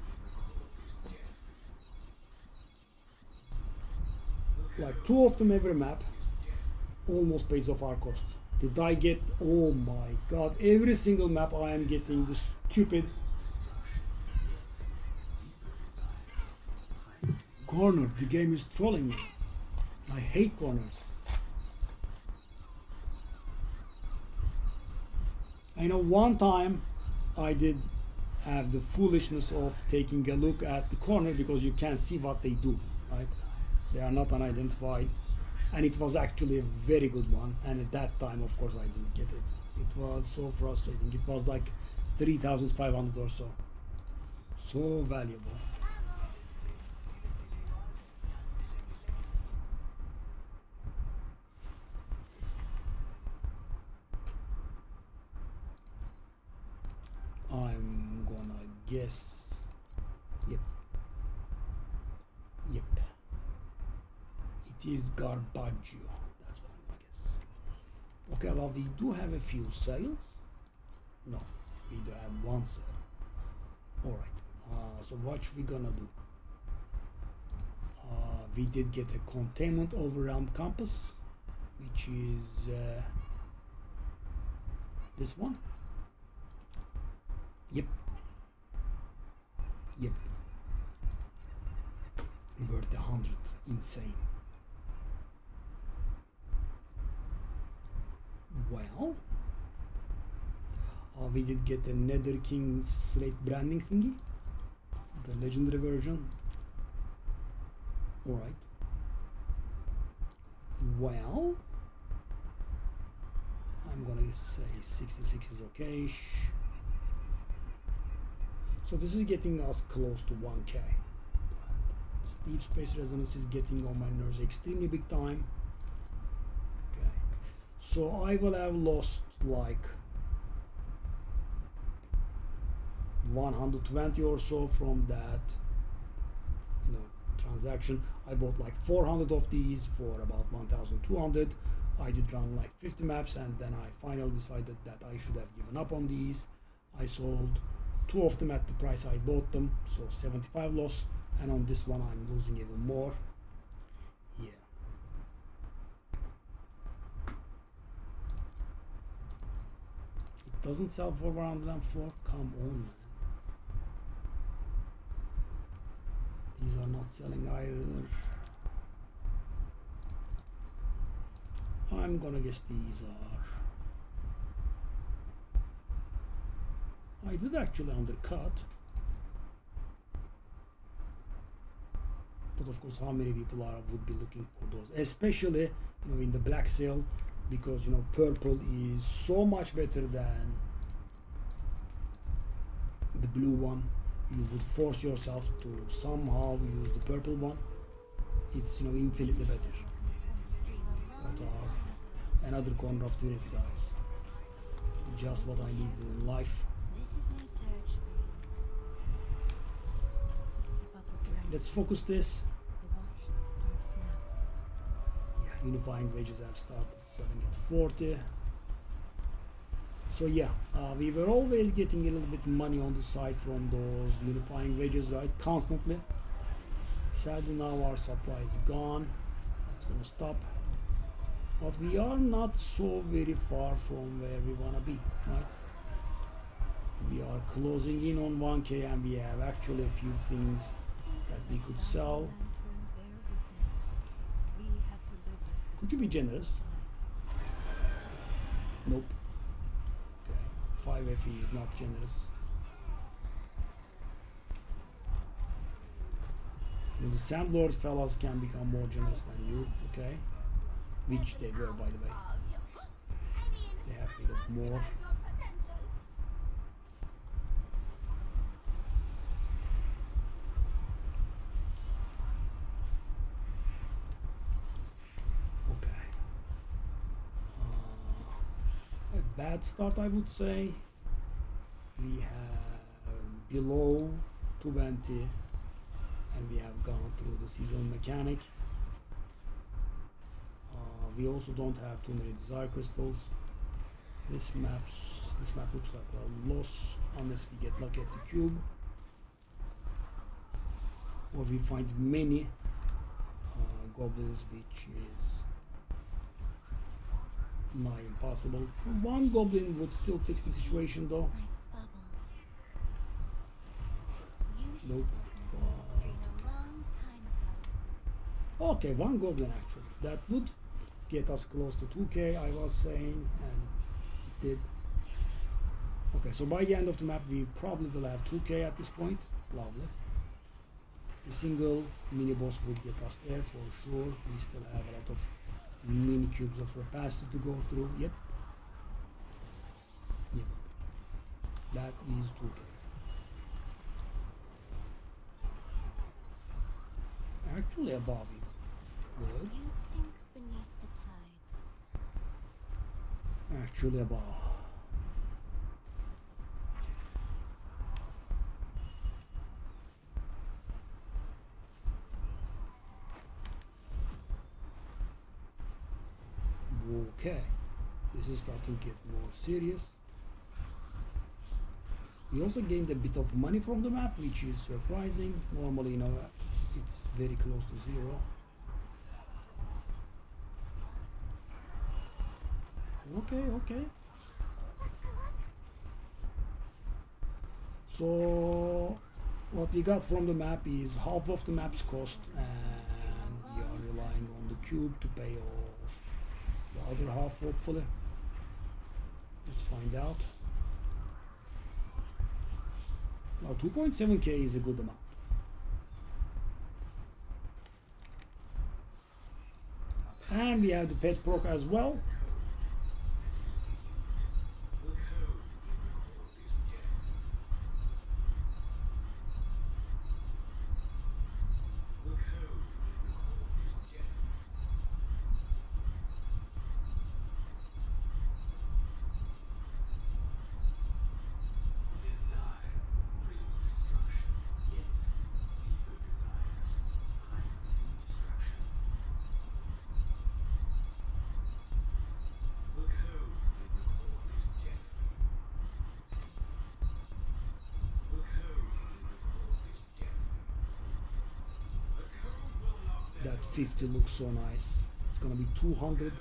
Like 2 of them every map almost pays off our cost. Did I get, oh my god, every single map I am getting the stupid corner. The game is trolling me. I hate corners. I know one time I did have the foolishness of taking a look at the corner because you can't see what they do, right? They are not unidentified. And it was actually a very good one, and at that time of course I didn't get it. It was so frustrating. It was like 3,500 or so. So valuable. I'm gonna guess. Yep. It is Garbaggio. That's what I'm gonna guess. Okay, well, we do have a few sales. No, we do have one sale. Alright, so what we gonna do? We did get a containment over round compass, which is this one. Yep. Worth 100. Insane. Well, we did get a Nether King slate branding thingy, the legendary version. Alright. Well, I'm gonna say 66 is okay. So this is getting us close to 1k. Deep space resonance is getting on my nerves extremely big time. Okay, so I will have lost like 120 or so from that, you know, transaction. I bought like 400 of these for about 1,200. I did run like 50 maps, and then I finally decided that I should have given up on these. I sold 2 of them at the price I bought them, so 75 loss. And on this one I'm losing even more. Yeah. It doesn't sell for 104. Come on, man. These are not selling either. I'm gonna guess these are I did actually undercut. But of course, how many people would be looking for those, especially in the black sale, because purple is so much better than the blue one. You would force yourself to somehow use the purple one. It's infinitely better. But another corner of Trinity, guys. Just what I needed in life. This is my church for Keep up with the light. Let's focus this. The watch starts now. Yeah, unifying wages have started selling at 40. So yeah, we were always getting a little bit money on the side from those unifying wages, right? Constantly. Sadly now our supply is gone. That's gonna stop. But we are not so very far from where we wanna be, right? We are closing in on 1K and we have actually a few things that we could sell. Lantern, bear witness. We have delivered the Could you be souls generous? of tonight. Nope. Okay. 5 FE is not generous. The Sandlord fellas can become more generous than you, okay? Which they were, by the way. They have a bit of more. Okay. A bad start, I would say. We have below 20, and we have gone through the seasonal mechanic. We also don't have too many desire crystals. This map looks like a loss unless we get lucky at the cube, or we find many goblins, which is nigh impossible. One goblin would still fix the situation though. my bubbles. You should Nope. open a stream a long time ago. Okay, one goblin actually. That would get us close to 2K, I was saying, and it did. Okay, so by the end of the map, we probably will have 2K at this point. Lovely. A single mini boss would get us there for sure. We still have a lot of mini cubes of rapacity to go through. Yep. Yep. That is 2K. Actually, above it. Good. You think beneath the tides. Actually, above. Okay, this is starting to get more serious. We also gained a bit of money from the map, which is surprising. Normally, it's very close to zero. Okay. So, what we got from the map is half of the map's cost, and we are relying on the cube to pay off the other half, hopefully. Let's find out. Now 2.7K is a good amount. And we have the pet proc as well. That 50 looks so nice. It's gonna be 200.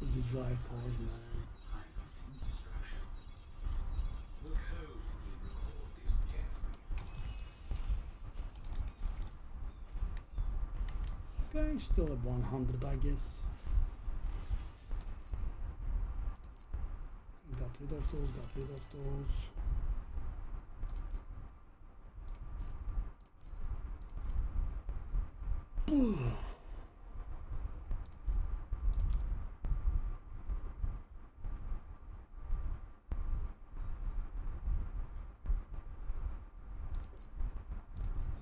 The desire cause, man. Okay, still at 100, I guess. Got rid of those, got rid of those.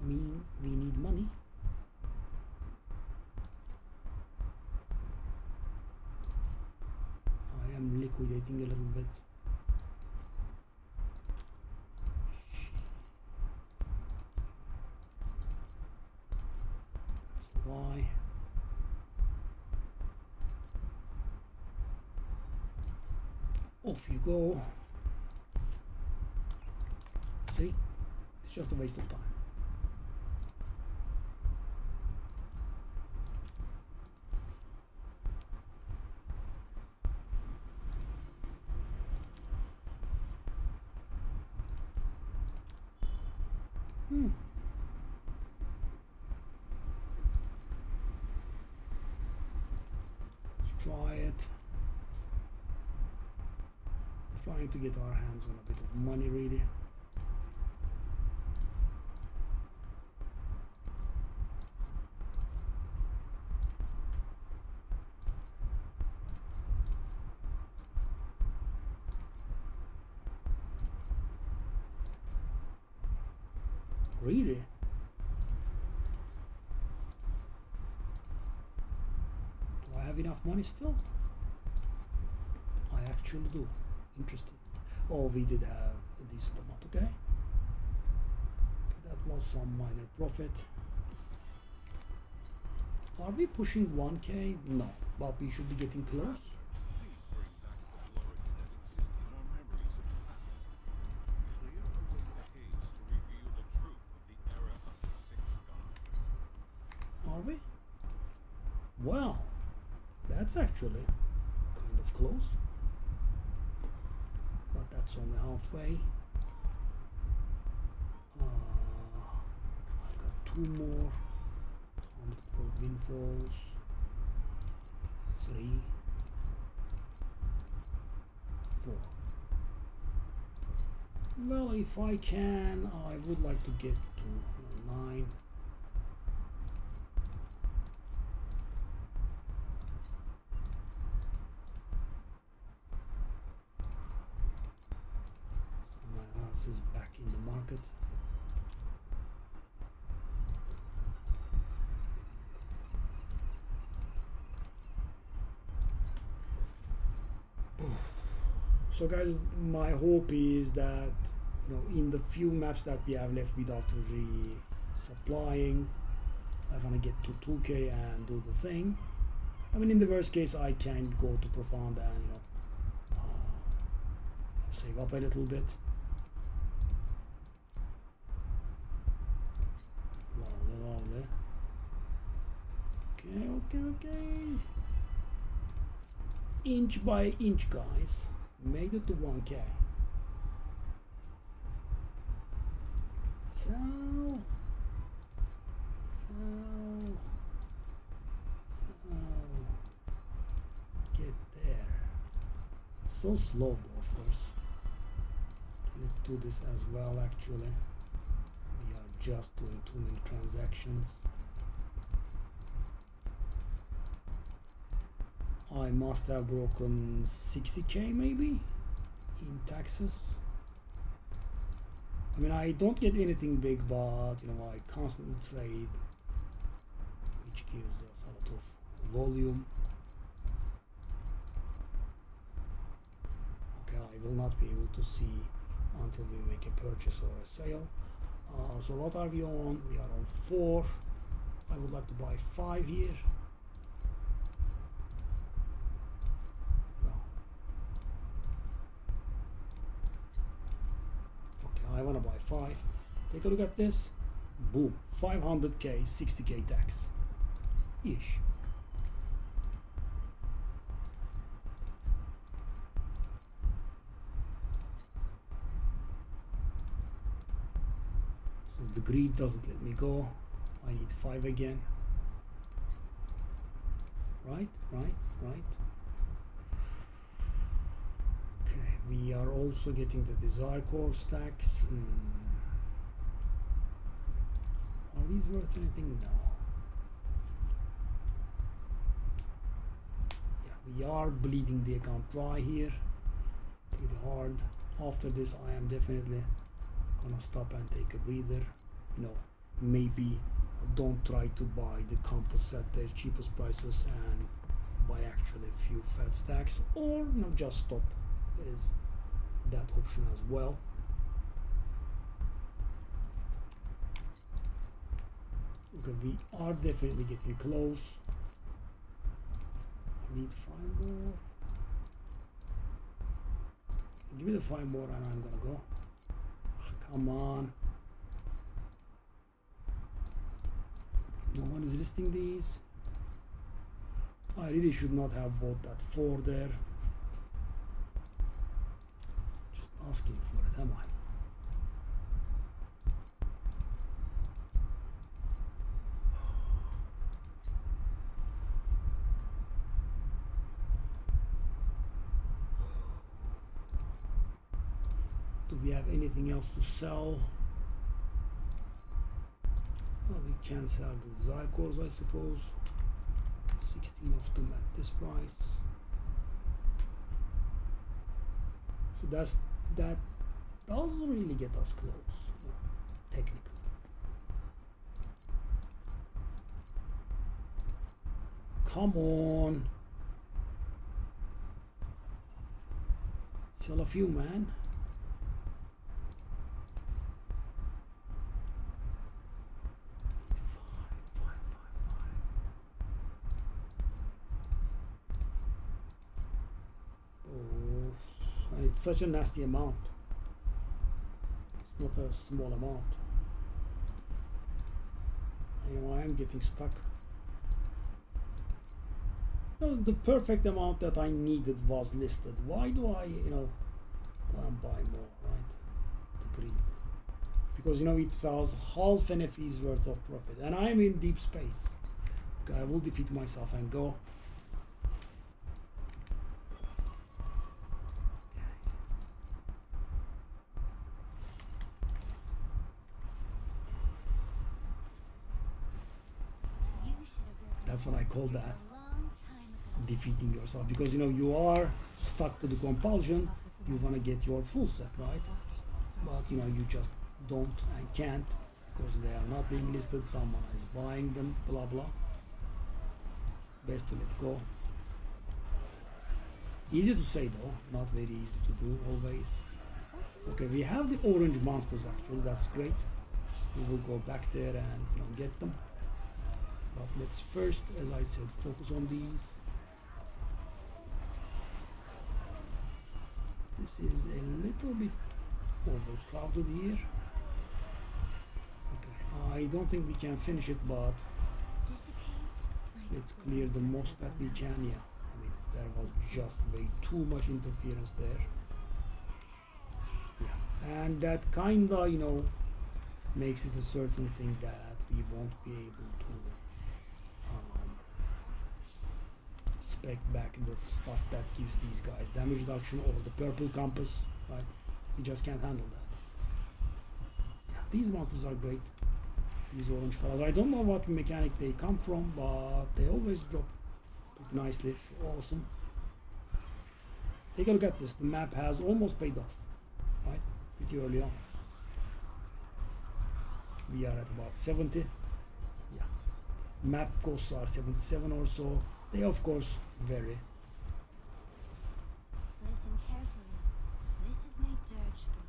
I mean, we need money. I am liquidating a little bit. That's why. Off you go. See? It's just a waste of time. Let's try it. Trying to get our hands on a bit of money, really. Really? Do I have enough money still? I actually do. Interesting. Oh, we did have a decent amount, okay? That was some minor profit. Are we pushing 1k? No, but we should be getting close. Are we? Well, that's actually kind of close. But that's only halfway. I've got 2 more. 100 windfalls. 3, 4. Well, if I can, I would like to get to 9. Someone else is back in the market. So guys, my hope is that, you know, in the few maps that we have left without resupplying, I want to get to 2k and do the thing. I mean, in the worst case, I can go to Profound and, you know, save up a little bit. Lovely, lovely. Okay. Inch by inch, guys. Made it to 1k. So get there. So slow though, of course. Let's do this as well. Actually, we are just doing too many transactions. I must have broken 60k maybe in taxes. I mean, I don't get anything big, but you know, I constantly trade, which gives us a lot of volume. Okay, I will not be able to see until we make a purchase or a sale. So what are we on? We are on 4. I would like to buy 5 here. I want to buy 5. Take a look at this. Boom. 500k, 60k tax. Ish. So the greed doesn't let me go. I need 5 again. Right. Okay, we are also getting the desire core stacks. Are these worth anything? No. Yeah, we are bleeding the account dry here pretty hard. After this I am definitely gonna stop and take a breather. You know, maybe don't try to buy the campus at their cheapest prices and buy actually a few fat stacks, or you know, just stop. There is that option as well. Okay, we are definitely getting close. I need 5 more. Give me the 5 more and I'm gonna go. Come on. No one is listing these. I really should not have bought that 4 there. Just asking for it, am I? Do we have anything else to sell? Well, we can sell the desire cores, I suppose. 16 of them at this price. So that doesn't really get us close, no, technically. Come on. Sell a few, man. It's such a nasty amount. It's not a small amount. You know, I am getting stuck. No, the perfect amount that I needed was listed. Why do I, you know, go and buy more, right? The greed. Because, you know, it was half NFE's worth of profit. And I'm in deep space. Okay, I will defeat myself and go. That's what I call that, defeating yourself, because you know you are stuck to the compulsion. You want to get your full set, right? But you know you just don't and can't because they are not being listed. Someone is buying them, blah blah. Best to let go. Easy to say though, not very easy to do always. Okay, we have the orange monsters actually. That's great. We will go back there and you know get them. But let's first, as I said, focus on these. This is a little bit overcrowded here. Okay, I don't think we can finish it, but let's clear the most that we can. Yeah, I mean there was just way too much interference there. Yeah, and that kinda, you know, makes it a certain thing that we won't be able to spec back the stuff that gives these guys damage reduction or the purple compass, right? We just can't handle that. Yeah, these monsters are great. These orange fellas. I don't know what mechanic they come from, but they always drop pretty nicely. Awesome. Take a look at this. The map has almost paid off, right? Pretty early on. We are at about 70. Yeah. Map costs are 77 or so. They of course vary. Listen carefully. This is my dirge for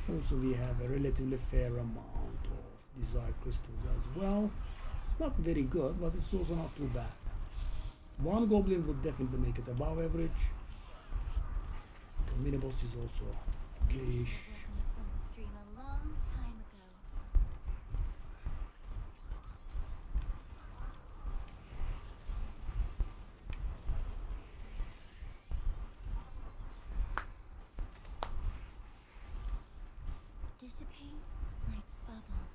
you. Also we have a relatively fair amount of desire crystals as well. It's not very good, but it's also not too bad. One goblin would definitely make it above average. The mini boss is also okay-ish. From the stream a long time ago. Dissipate like bubbles.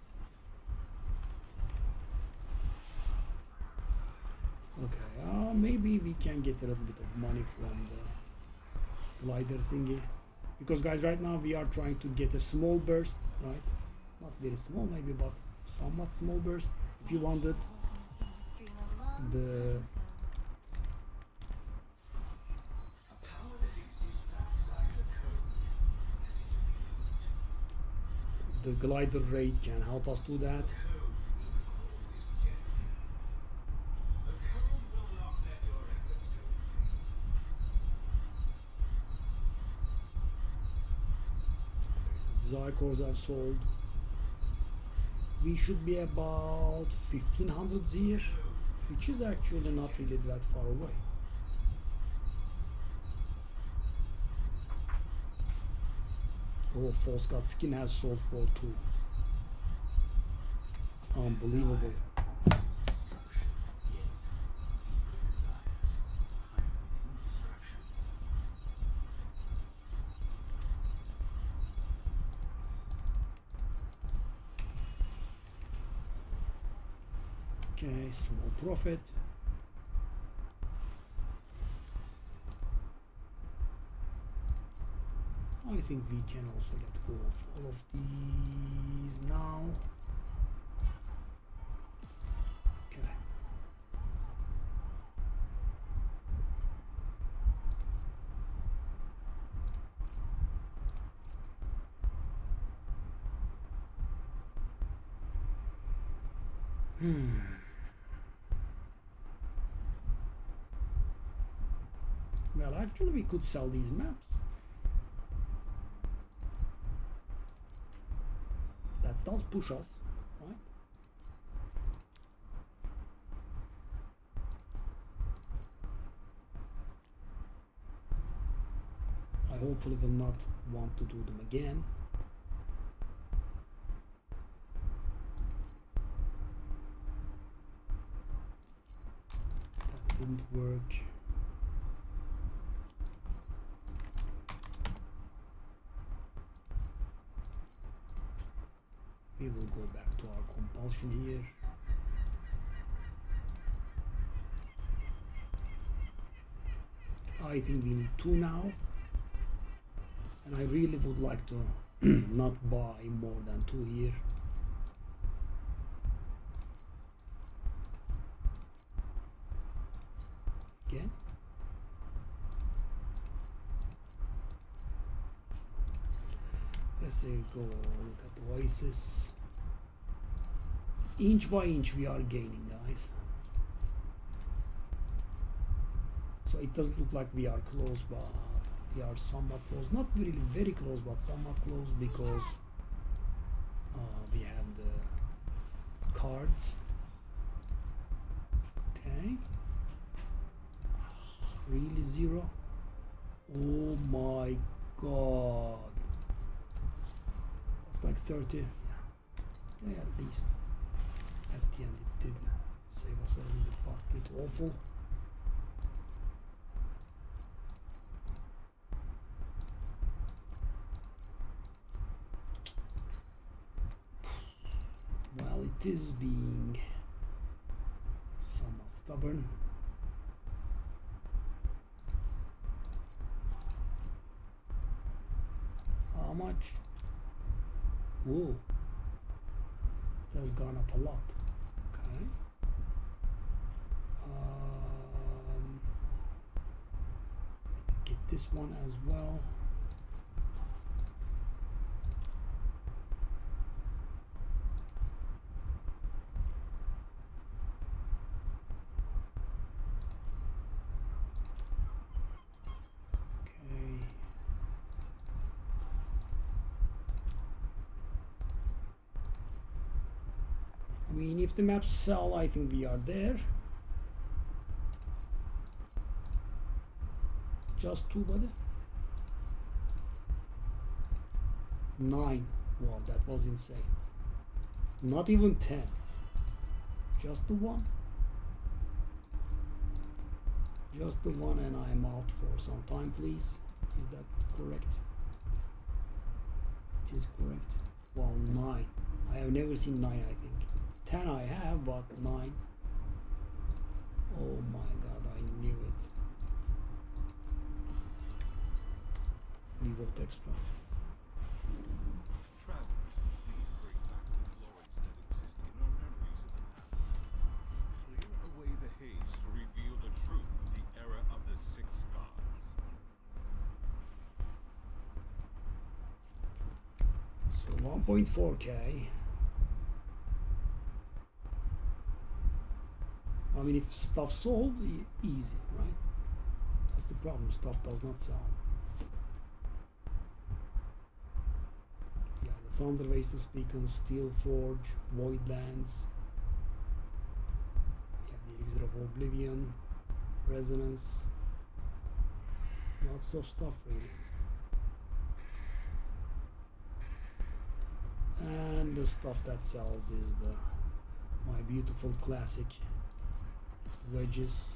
maybe we can get a little bit of money from the glider thingy, because guys, right now we are trying to get a small burst, right? Not very small maybe, but somewhat small burst. If you wanted the glider raid can help us do that. Zycors are sold. We should be about 1500 here, which is actually not really that far away. Oh, False God Skin has sold for 2. Unbelievable. Okay, small profit. I think we can also let go of all of these now. Okay. Well, actually we could sell these maps. That does push us, right? I hopefully will not want to do them again. That didn't work. We will go back to our compulsion here. I think we need 2 now, and I really would like to not buy more than 2 here. Again. Let's say go look at the Oasis. Inch by inch we are gaining, guys. So it doesn't look like we are close, but we are somewhat close. Not really very close, but somewhat close, because we have the cards. Okay. Really 0? Oh my god. It's like 30. Yeah, at least. At the end it did save us a little bit, but it's awful. Well, it is being somewhat stubborn. How much? Whoa, that's gone up a lot. Okay. Get this one as well. I mean, if the maps sell, I think we are there. Just 2, buddy. 9. Wow, that was insane. Not even 10. Just the 1. Just the 1, and I'm out for some time, please. Is that correct? It is correct. Wow, 9. I have never seen 9, I think. 10 I have, but 9. Oh my god, I I knew it. We got extra. Travelers, please bring back the glories that exist in our memories of the past. Clear away the haze to reveal the truth of the era of the six gods. So 1.4k. I mean, if stuff sold, easy, right? That's the problem. Stuff does not sell. Yeah, the Thunder Vases Beacon, Steel Forge, Voidlands. We have the Elixir of Oblivion, Resonance. Lots of stuff, really. And the stuff that sells is my beautiful classic wedges.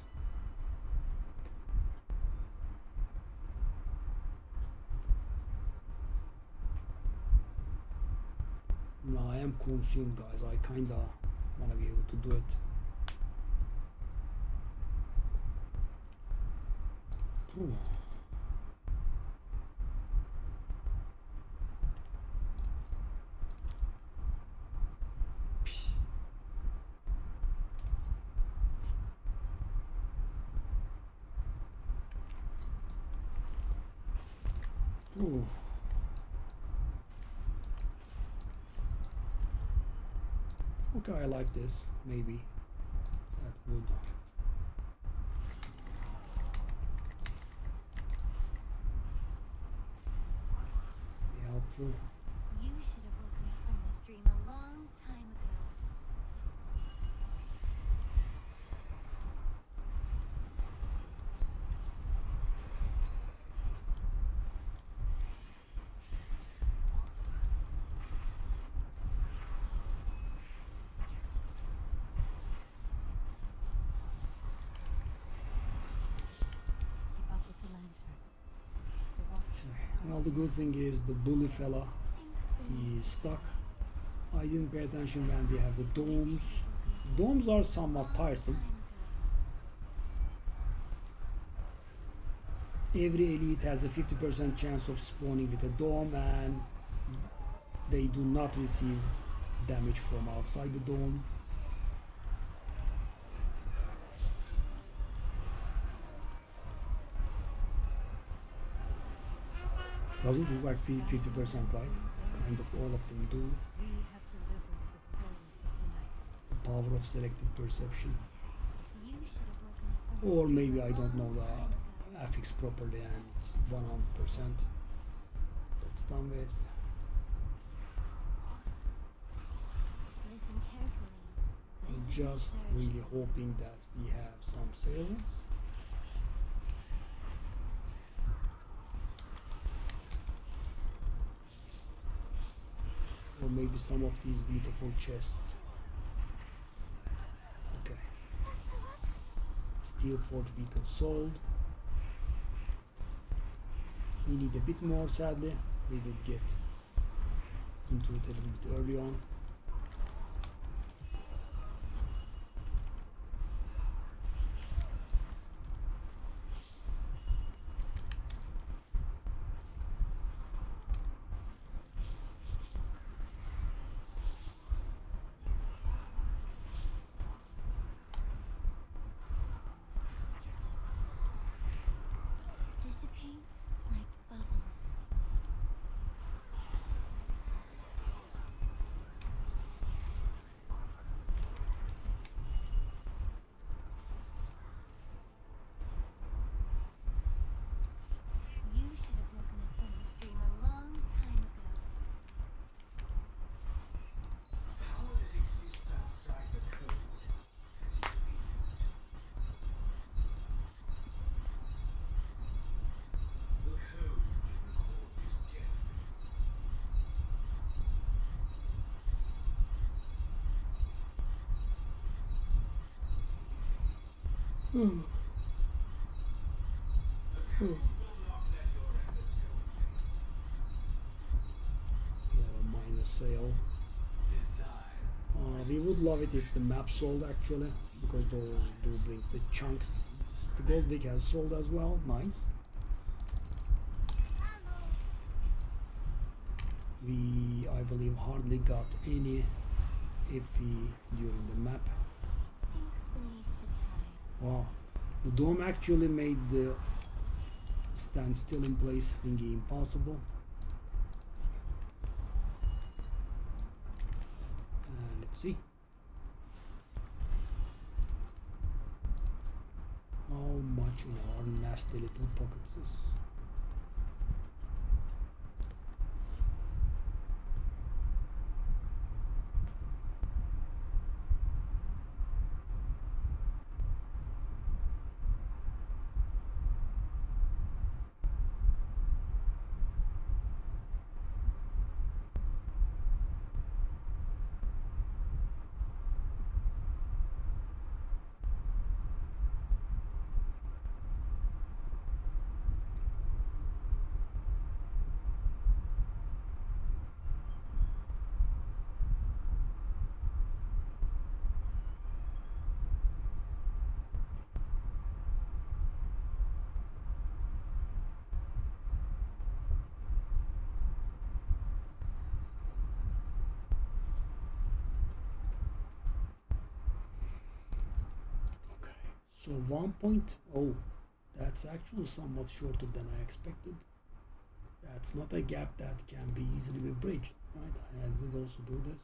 Now I am consumed, guys. I kinda wanna be able to do it. Ooh. Ooh. Okay, I like this. Maybe that would be helpful. You should have woken up from this dream a long time ago. Keep up with the lantern. The watch. Well, the good thing is the bully fella, he's stuck. I didn't pay attention when we have the domes. Domes are somewhat tiresome. Every elite has a 50% chance of spawning with a dome, and they do not receive damage from outside the dome. Doesn't look like 50%, right? Kind of all of them do. We have delivered the souls of tonight. The power of selective perception. You should have woken up from Or this maybe dream I a don't know long time ago. the affix properly and it's 100%. That's done with. Listen carefully. I'm Listen just search. really hoping that we have some sales. Or maybe some of these beautiful chests. Okay. Steel Forge Beacon sold. We need a bit more, sadly. We did get into it a little bit early on. Dissipate like bubbles. You should have woken up from this dream a long time ago. Power that exists outside the code has yet to be found. The code will record this death. The code will not let your efforts go in vain. We have a minor sale. Desire. We would love it if the map sold actually, because those do bring the chunks. The gold wig has sold as well. Nice. We, I believe, hardly got any iffy during the map. Sink beneath the tide. Wow. The dome actually made the stand still in place thingy impossible. And let's see. How much in our nasty little pockets is. So 1.0, that's actually somewhat shorter than I expected. That's not a gap that can be easily bridged, right? I did also do this.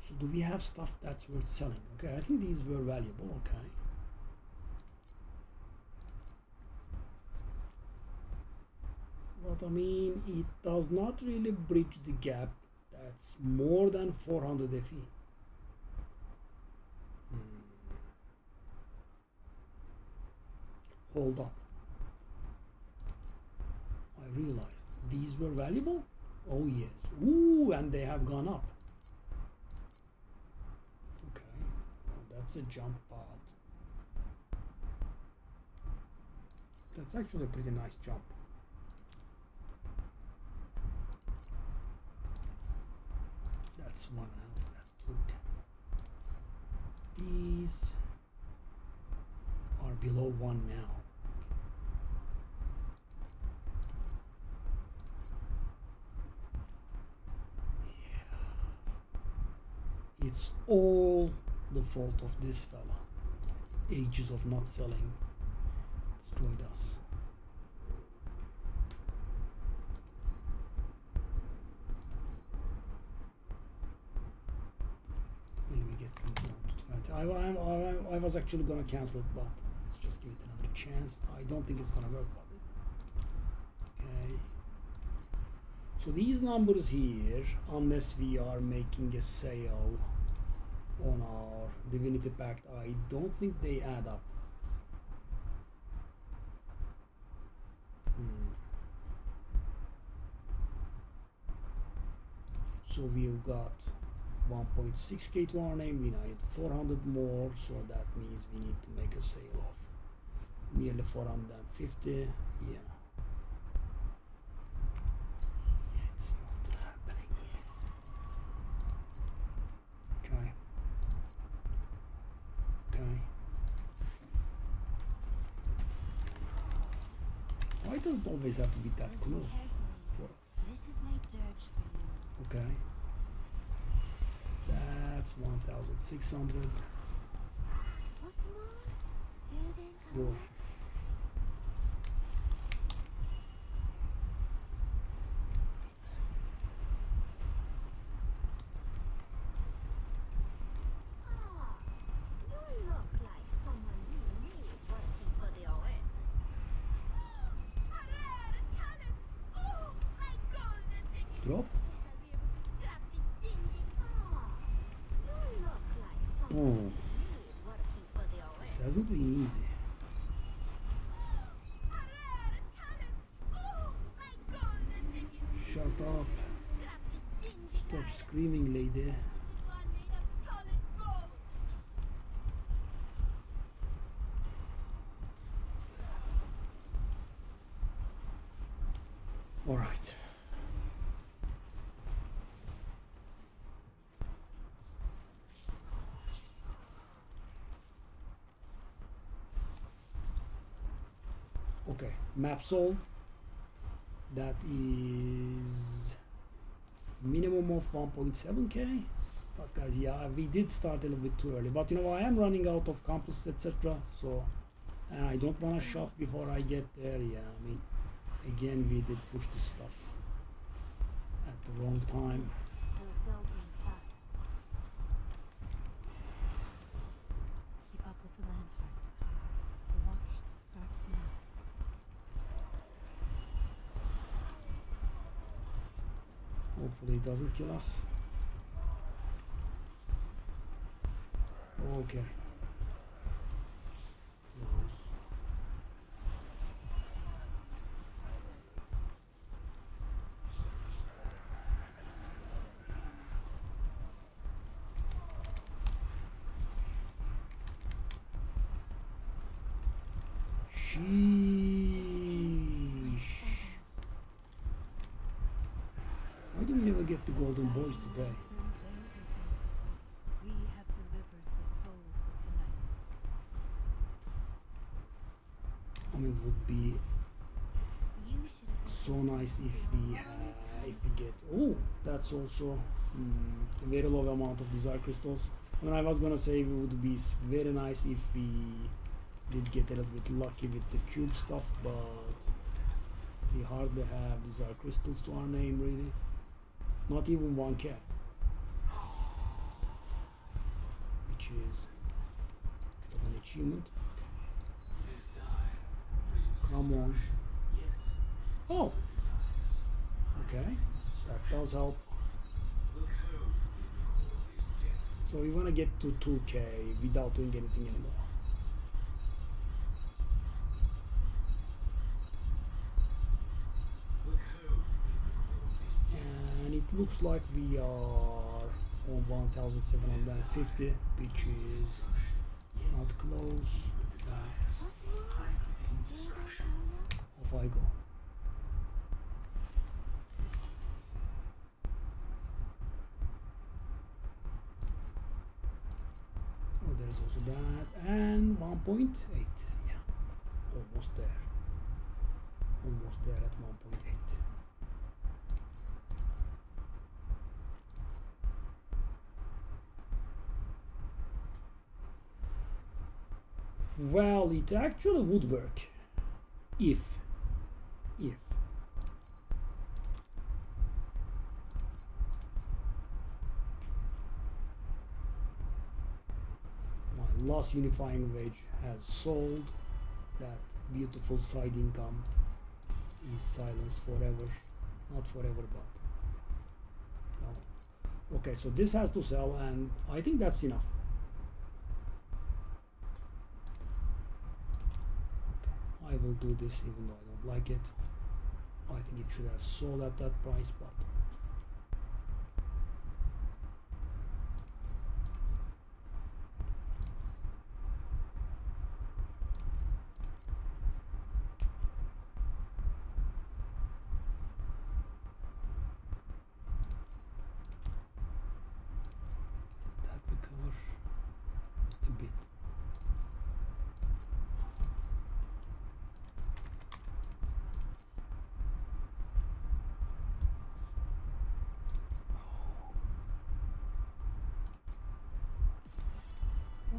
So do we have stuff that's worth selling? Okay, I think these were valuable. Okay. But I mean, it does not really bridge the gap. That's more than 400 FE. Hold up. I realized these were valuable. Oh yes. Ooh, and they have gone up. That's a jump pod. That's actually a pretty nice jump. That's 1.5. That's 2. These are below 1 now. Yeah. It's all the fault of this fella. Ages of not selling destroyed us. Will we get confirmed? I was actually gonna cancel it, but let's just give it another chance. I don't think it's gonna work, but okay. So these numbers here, unless we are making a sale on our Divinity Pact, I don't think they add up. So we've got 1.6k to our name, we need 400 more, so that means we need to make a sale of nearly 450. Yeah. It's not happening. Okay. Okay. Why does it always have to be that close for us? This is my dirge for you. Okay. That's 1,600. What more? Here then come Whoa. back. Ah, you look like someone we need working for the Oasis. Hooray, talent! Oh, my golden ticket! Drop. I'll be able to scrap this dingy. Ah, you look like someone Oh, we need working for the this Oasis. hasn't been easy. Hooray, Shut up. Stop screaming, lady. All right. Okay, map sold. That is minimum of 1.7k. But guys, yeah, we did start a little bit too early. But you know, I am running out of campus, etc. So I don't want to shop before I get there. Yeah, I mean, again, we did push this stuff at the wrong time. We'll go inside. Keep up with the lantern. The watch starts now. Hopefully it doesn't kill us. Okay. Close. Sheesh. Why do we never get the golden boys today? We have delivered the souls of tonight. I mean, it would be You should have so nice if we get. Oh, that's also a very low amount of desire crystals. I mean, I was gonna say it would be very nice if we did get a little bit lucky with the cube stuff, but we hardly have desire crystals to our name, really. Not even 1k, which is an achievement. Come on. Oh, okay, that does help. So we want to get to 2k without doing anything anymore. And it looks like we are on 1750, which is not close. Off I go. Oh, there's also that, and 1.8. Yeah, almost there. Almost there at 1.8. Well, it actually would work if my last unifying wage has sold, that beautiful side income is silenced forever. Not forever, but no. Okay, so this has to sell, and I think that's enough. I will do this even though I don't like it. I think it should have sold at that price, but that recover a bit.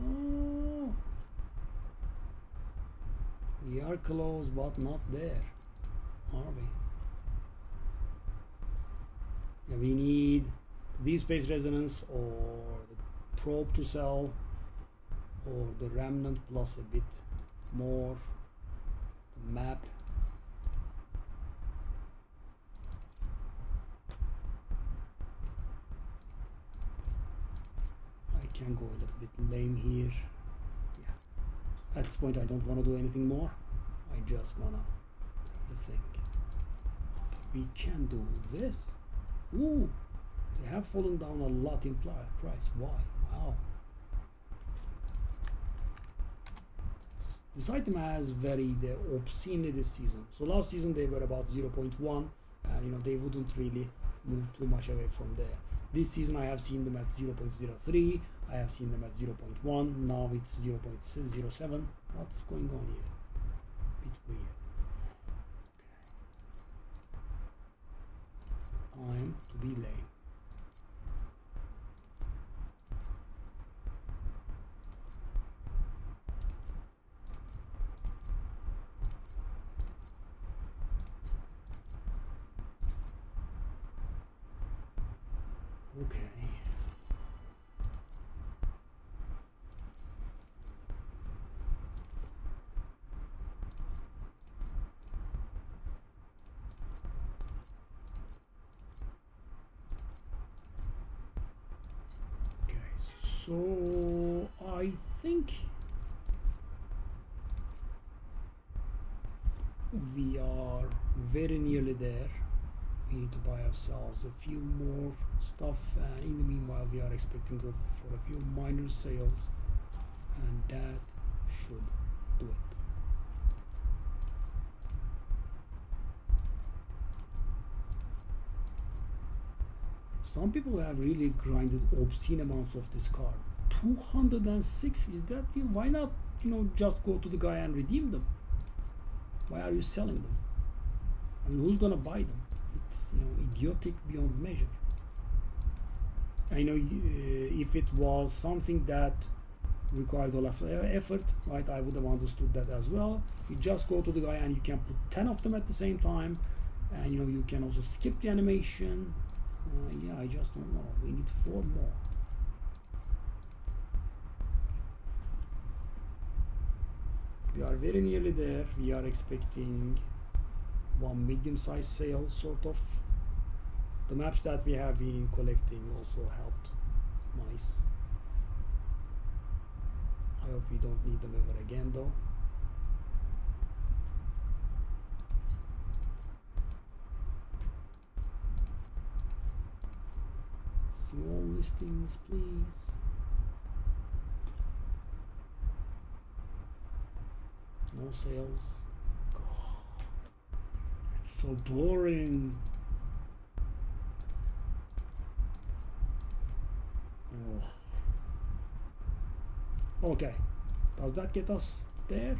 Oh. We are close, but not there, are we? Yeah, we need deep space resonance or the probe to sell, or the remnant plus a bit more, the map. I can go a little bit lame here. Yeah. At this point I don't want to do anything more. I just wanna the thing. Okay, we can do this. Ooh, they have fallen down a lot in price. Why? Wow. This item has varied obscenely this season. So last season they were about 0.1, and you know they wouldn't really move too much away from there. This season I have seen them at 0.03, I have seen them at 0.1, now it's 0.07. What's going on here? Bit weird. Okay. Time to be lame. Okay. Okay, so I think we are very nearly there. We need to buy ourselves a few more stuff, and in the meanwhile we are expecting for a few minor sales, and that should do it. Some people have really grinded obscene amounts of this card. 206, is that real? Why not, you know, just go to the guy and redeem them? Why are you selling them? I mean, who's gonna buy them? It's, you know, idiotic beyond measure. I know if it was something that required a lot of effort, right, I would have understood that as well. You just go to the guy and you can put 10 of them at the same time, and you know you can also skip the animation. Yeah, I just don't know. We need 4 more. We are very nearly there. We are expecting 1 medium-sized sale, sort of. The maps that we have been collecting also helped. Nice. I hope we don't need them ever again though. Small listings, please. No sales. God, it's so boring. Oh. Okay, does that get us there?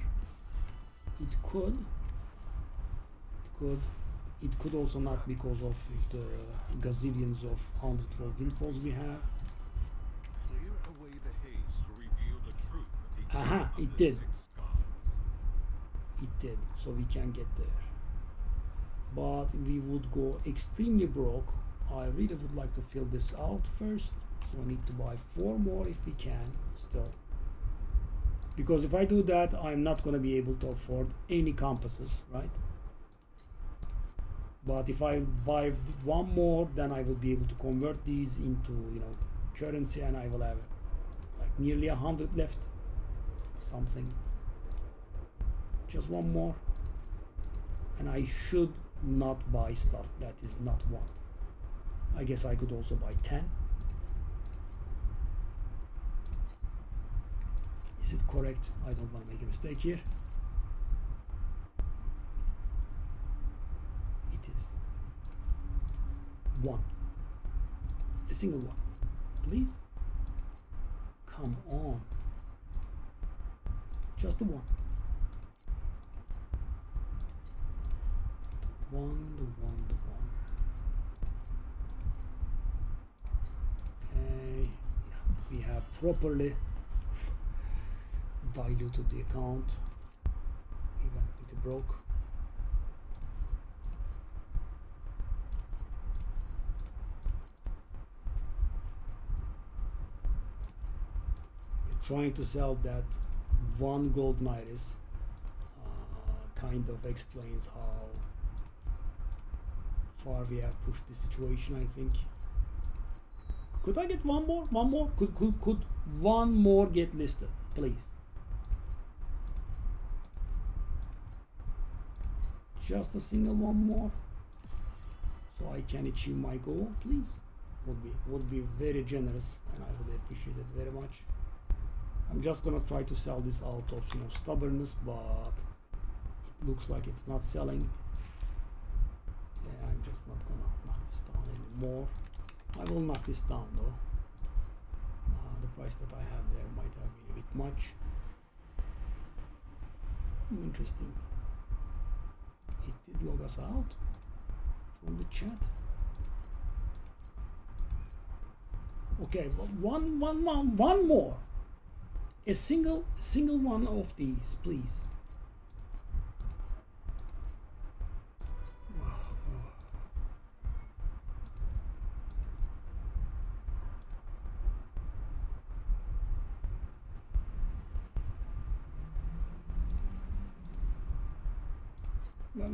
It could. It could also not, because of the gazillions of 112 windfalls we have. Clear away the haze to reveal the truth of the Aha, of it the did. 6 gods. It did, so we can get there. But we would go extremely broke. I really would like to fill this out first, so I need to buy 4 more if we can still. Because if I do that, I'm not going to be able to afford any compasses, right? But if I buy 1 more, then I will be able to convert these into, you know, currency, and I will have like nearly 100 left. Something. Just 1 more. And I should not buy stuff that is not 1. I guess I could also buy 10. Is it correct? I don't want to make a mistake here. It is 1. A single 1. Please? Come on. Just the 1. The 1. Okay. Yeah, we have properly diluted the account. We went pretty broke. We're trying to sell that 1 golden iris. Kind of explains how far we have pushed the situation, I think. Could I get 1 more? 1 more? Could 1 more get listed, please? Just a single 1 more. so I can achieve my goal, please. Would be very generous, and I would appreciate it very much. I'm just gonna try to sell this out of stubbornness, but it looks like it's not selling. Yeah, I'm just not gonna knock this down anymore. I will knock this down though. The price that I have there might have been a bit much. Interesting. It did log us out from the chat. Okay, one more. A single one of these, please.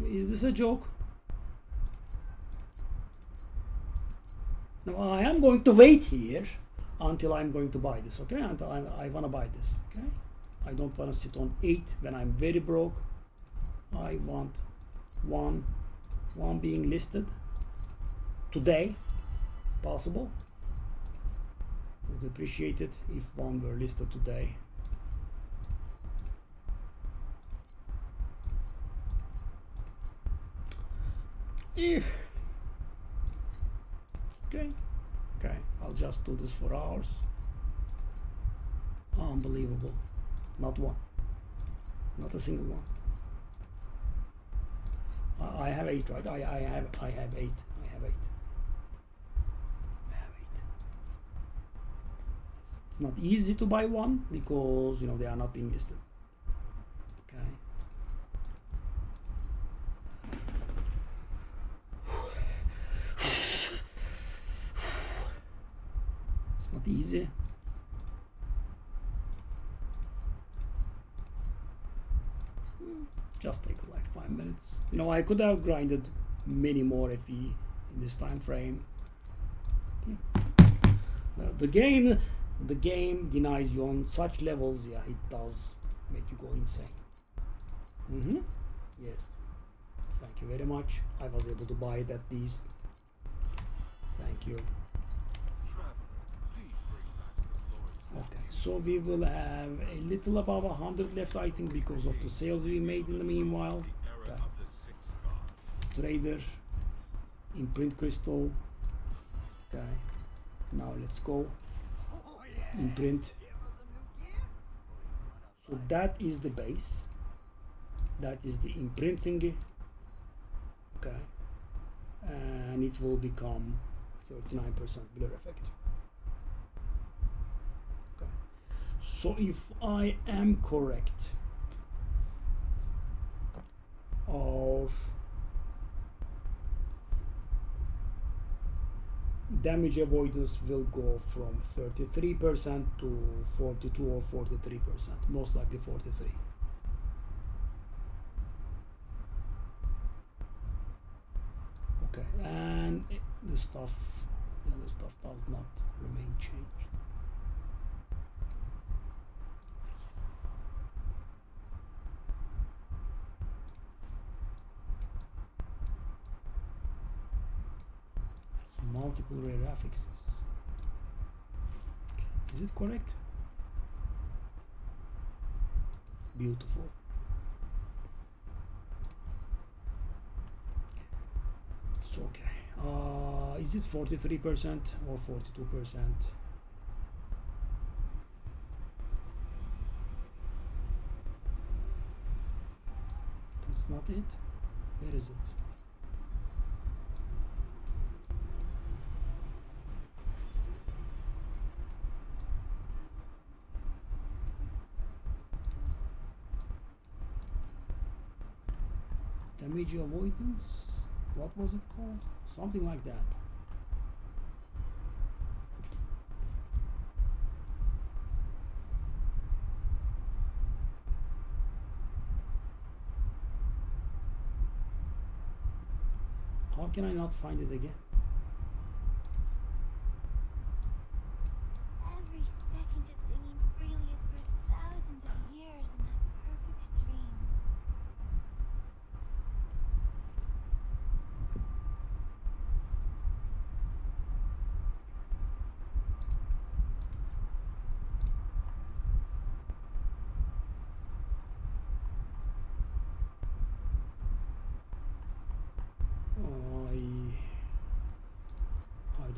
Is this a joke? Now I am going to wait here until I'm going to buy this, okay? Until I want to buy this, okay? I don't want to sit on 8 when I'm very broke. I want one being listed today, possible. Would appreciate it if one were listed today. Yeah. Okay, I'll just do this for hours. Unbelievable. Not one. Not a single one. I have 8, right? I have 8. I have 8. It's not easy to buy one because they are not being listed. Okay. It's not easy. Just take like 5 minutes. I could have grinded many more FE in this time frame. Okay. The game denies you on such levels. Yeah, it does make you go insane. Yes. Thank you very much. I was able to buy it at these. Thank you. Okay, so we will have a little above 100 left, I think, because of the sales we made in the meanwhile. Okay. Trader, imprint crystal. Okay, now let's go. Imprint. So that is the base. That is the imprint thingy. Okay, and it will become 39% blur effect. So if I am correct, our damage avoidance will go from 33% to 42 or 43%, most likely 43. Okay, and the stuff does not remain changed. Multiple rare affixes. Is it correct? Beautiful. So okay. Is it 43% or 42%? That's not it. Where is it? Damage avoidance, what was it called? Something like that. How can I not find it again? Every second of singing freely is worth thousands of years in that perfect dream.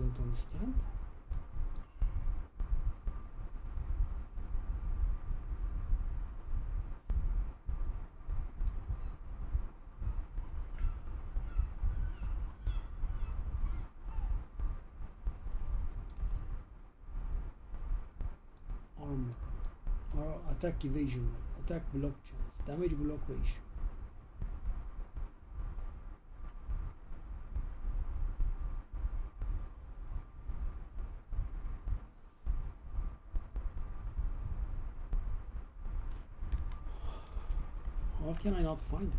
don't understand. Armor, or attack evasion rate, attack block chance, damage block ratio. How can I not find it?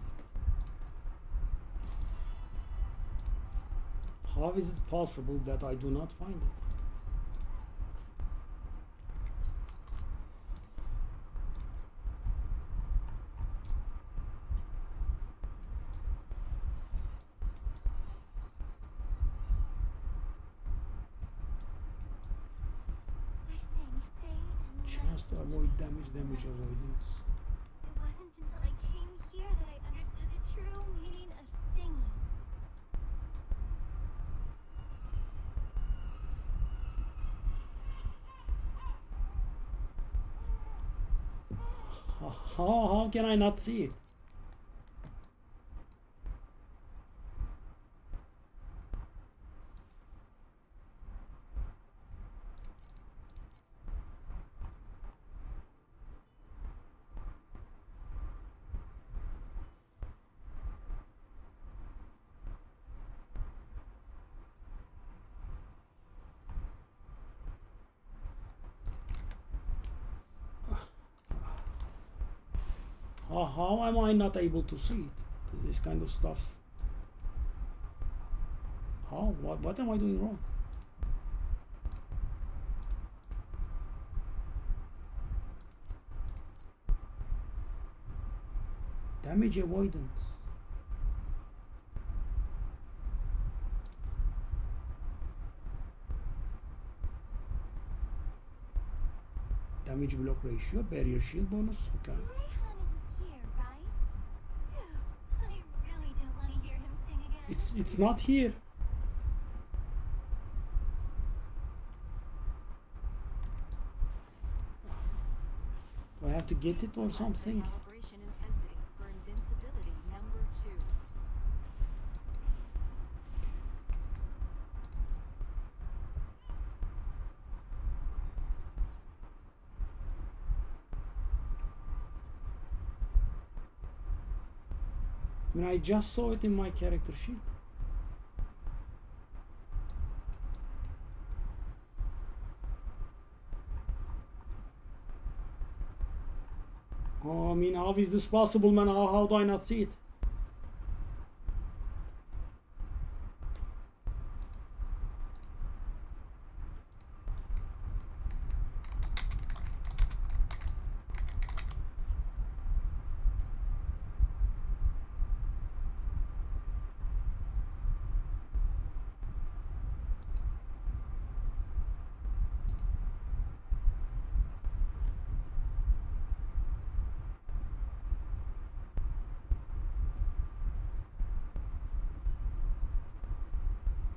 How is it possible that I do not find it? I sang day and night. Chance to avoid damage avoidance. It wasn't until I came here that I understood the true meaning of singing. How can I not see it? How am I not able to see it? This kind of stuff. How? What am I doing wrong? Damage avoidance. Damage block ratio, barrier shield bonus. Okay. Rayhan isn't here, right? Phew, I really don't want to hear him sing again. It's not here. Do I have to get it or something? Calibration intensity for invincibility number 2. I mean, I just saw it in my character sheet. Oh, I mean, how is this possible, man? How do I not see it?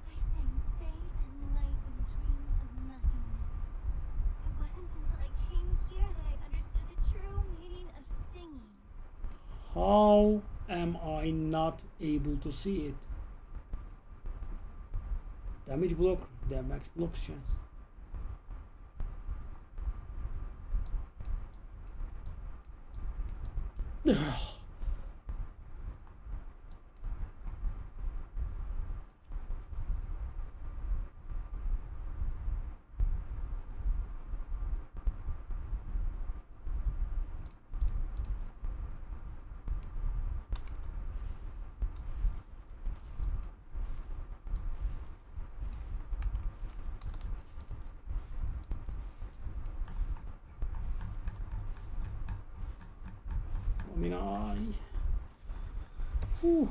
I sang day and night in dreams of nothingness. It wasn't until I came here that I understood the true meaning of singing. How am I not able to see it? Damage block, the max blocks chance. I mean, Whew.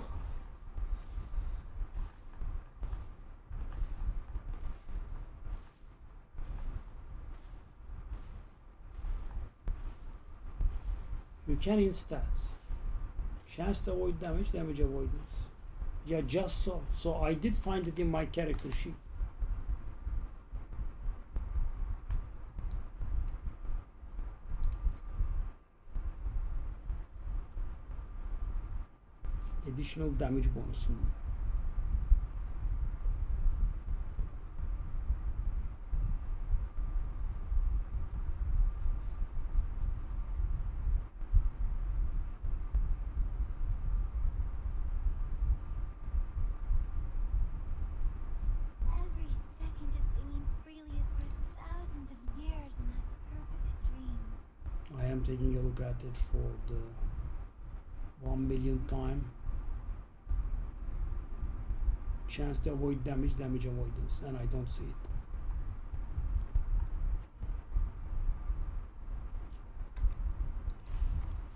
You can in stats. Chance to avoid damage, damage avoidance. Yeah, just so. So I did find it in my character sheet. additional damage bonus. Every second of singing freely is worth thousands of years in that perfect dream. I am taking a look at it for the 1 million time. Chance to avoid damage avoidance, and I don't see it.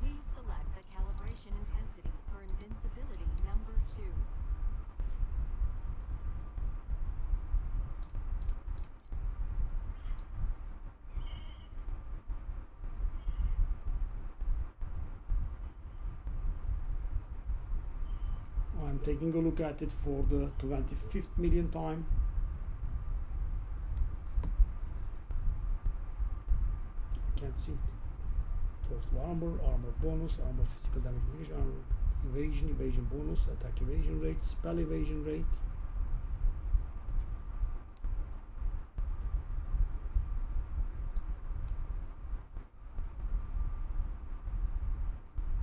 Please select the calibration intensity for invincibility number 2. I'm taking a look at it for the 25th million time. Can't see it. Total armor, armor bonus, armor physical damage evasion, armor evasion, evasion bonus, attack evasion rate, spell evasion rate.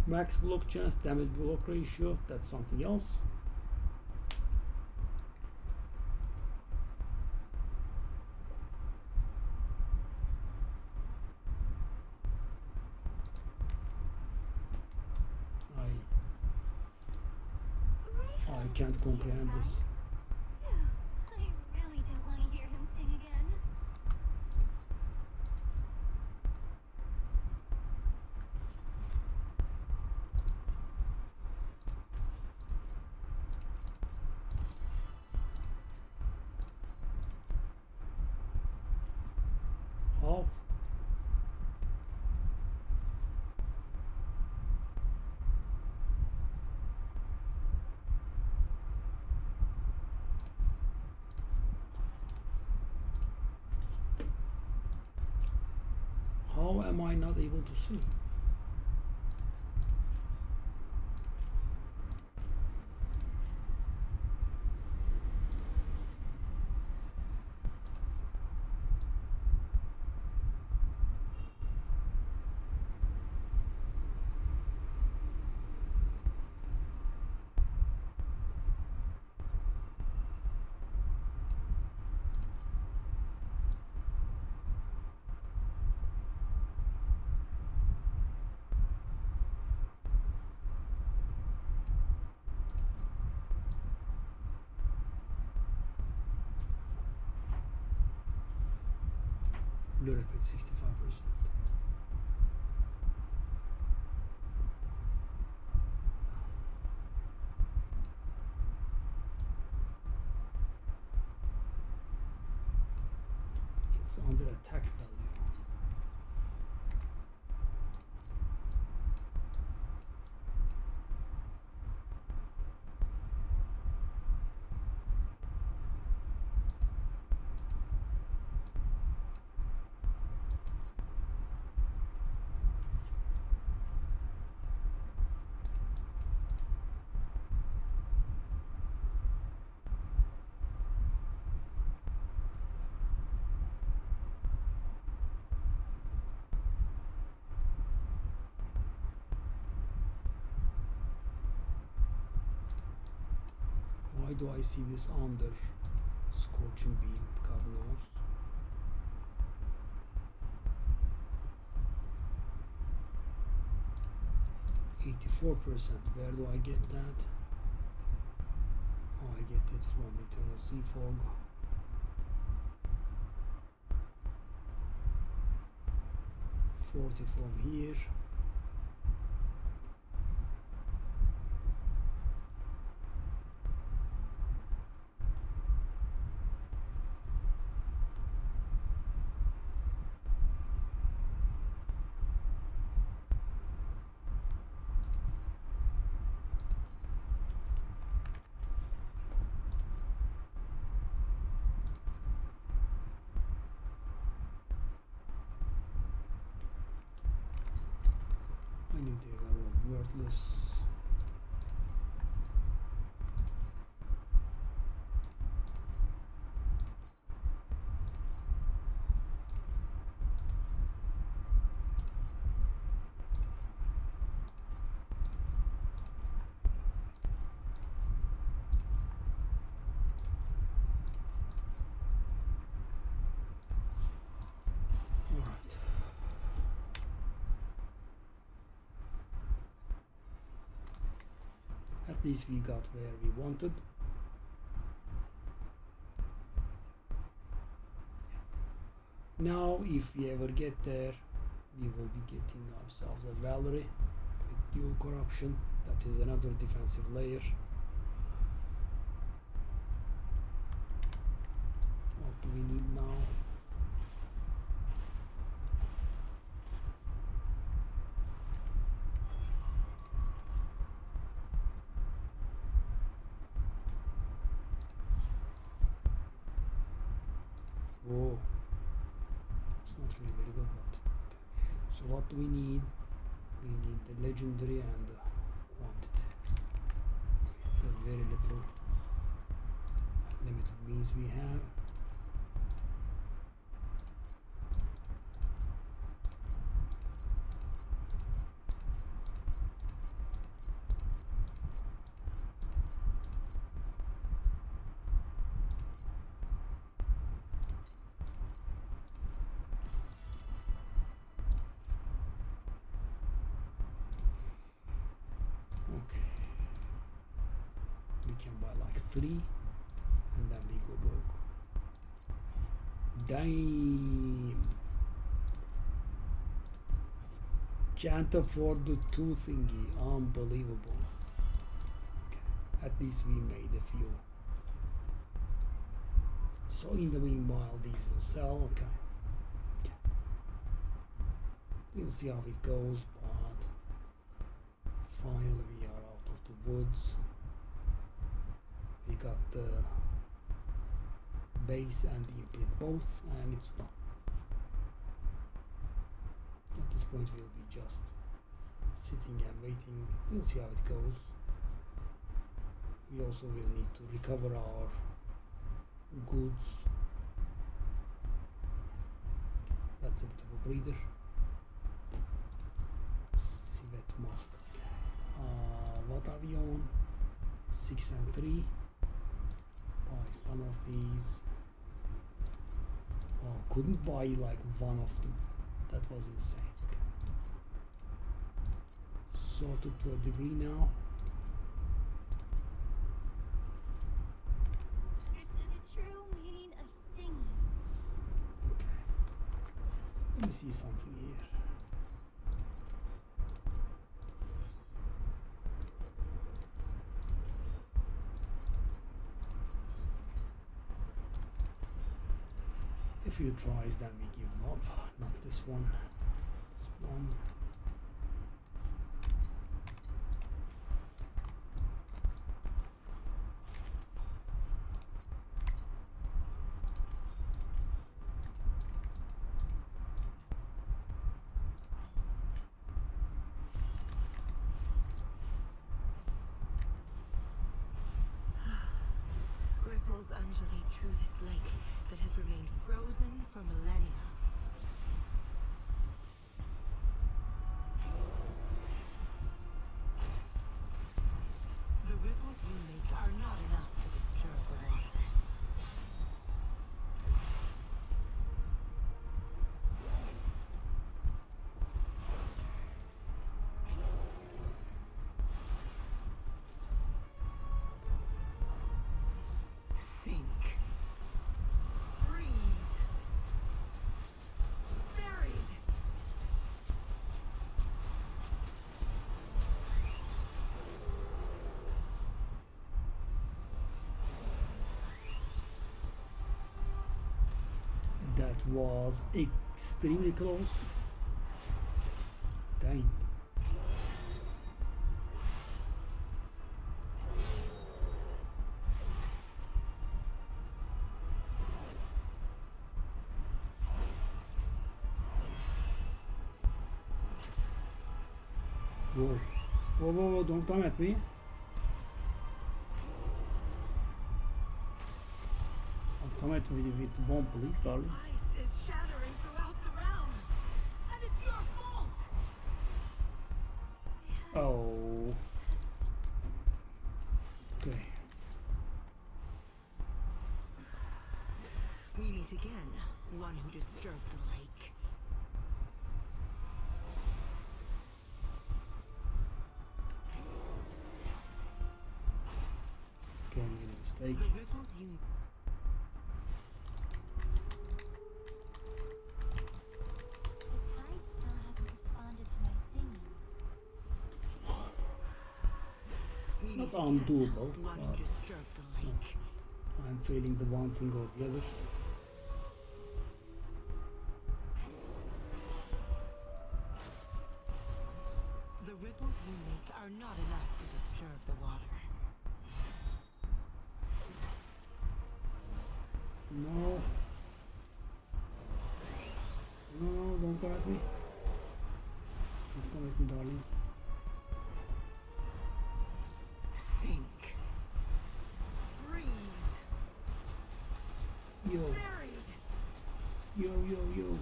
Max block chance, damage block ratio, that's something else. I can't comprehend this. Phew, I really don't want to hear him sing again. How? How am I not able to see? Blur effect 65%. It's under attack value. Why do I see this under scorching beam? God knows. %. Where do I get that? Oh, I get it from Eternal Sea Fog. 40 from here. I knew they were all worthless. at least we got where we wanted. Now if we ever get there, we will be getting ourselves a Valerie with dual corruption. That is another defensive layer. What do we need now? Whoa, it's not really very good, but okay. So what do we need? We need the legendary and the quantity. The very little limited means we have. Three, and then we go broke. Damn. Can't afford the two thingy. Unbelievable. Okay. At least we made a few. So in the meanwhile, these will sell. Okay. We'll see how it goes, but finally we are out of the woods. We got the base and the imprint both, and it's done. At this point we'll be just sitting and waiting. We'll see how it goes. We also will need to recover our goods. That's a bit of a breather. Civet mask. What are we on? 6 and 3. Buy some of these. Oh, couldn't buy like one of them. That was insane. Sorted to a degree now. Understood the true meaning of singing. Okay. Let me see something here. A few tries, then we give up. Not this one. This one. Ripples undulate through this lake that has remained frozen for millennia. The ripples you make are not enough to disturb the water. Sink. Freeze. Buried. That was extremely close. Dang. Whoa. Whoa, whoa, whoa, don't come at me. Don't come at me with the bomb, please, darling. Ice is shattering throughout the realms, and it's your fault. Oh. Okay. We meet again, one who disturbed the lake. mistake. The ripples you The tide still hasn't responded to my singing. It's not undoable, want to but disturb the lake. I'm failing the one thing or the other. The ripples you make are not enough to disturb the water. No. No, don't come at me. Don't come at me, darling. Think. Breathe. Yo, Buried. yo, yo, yo.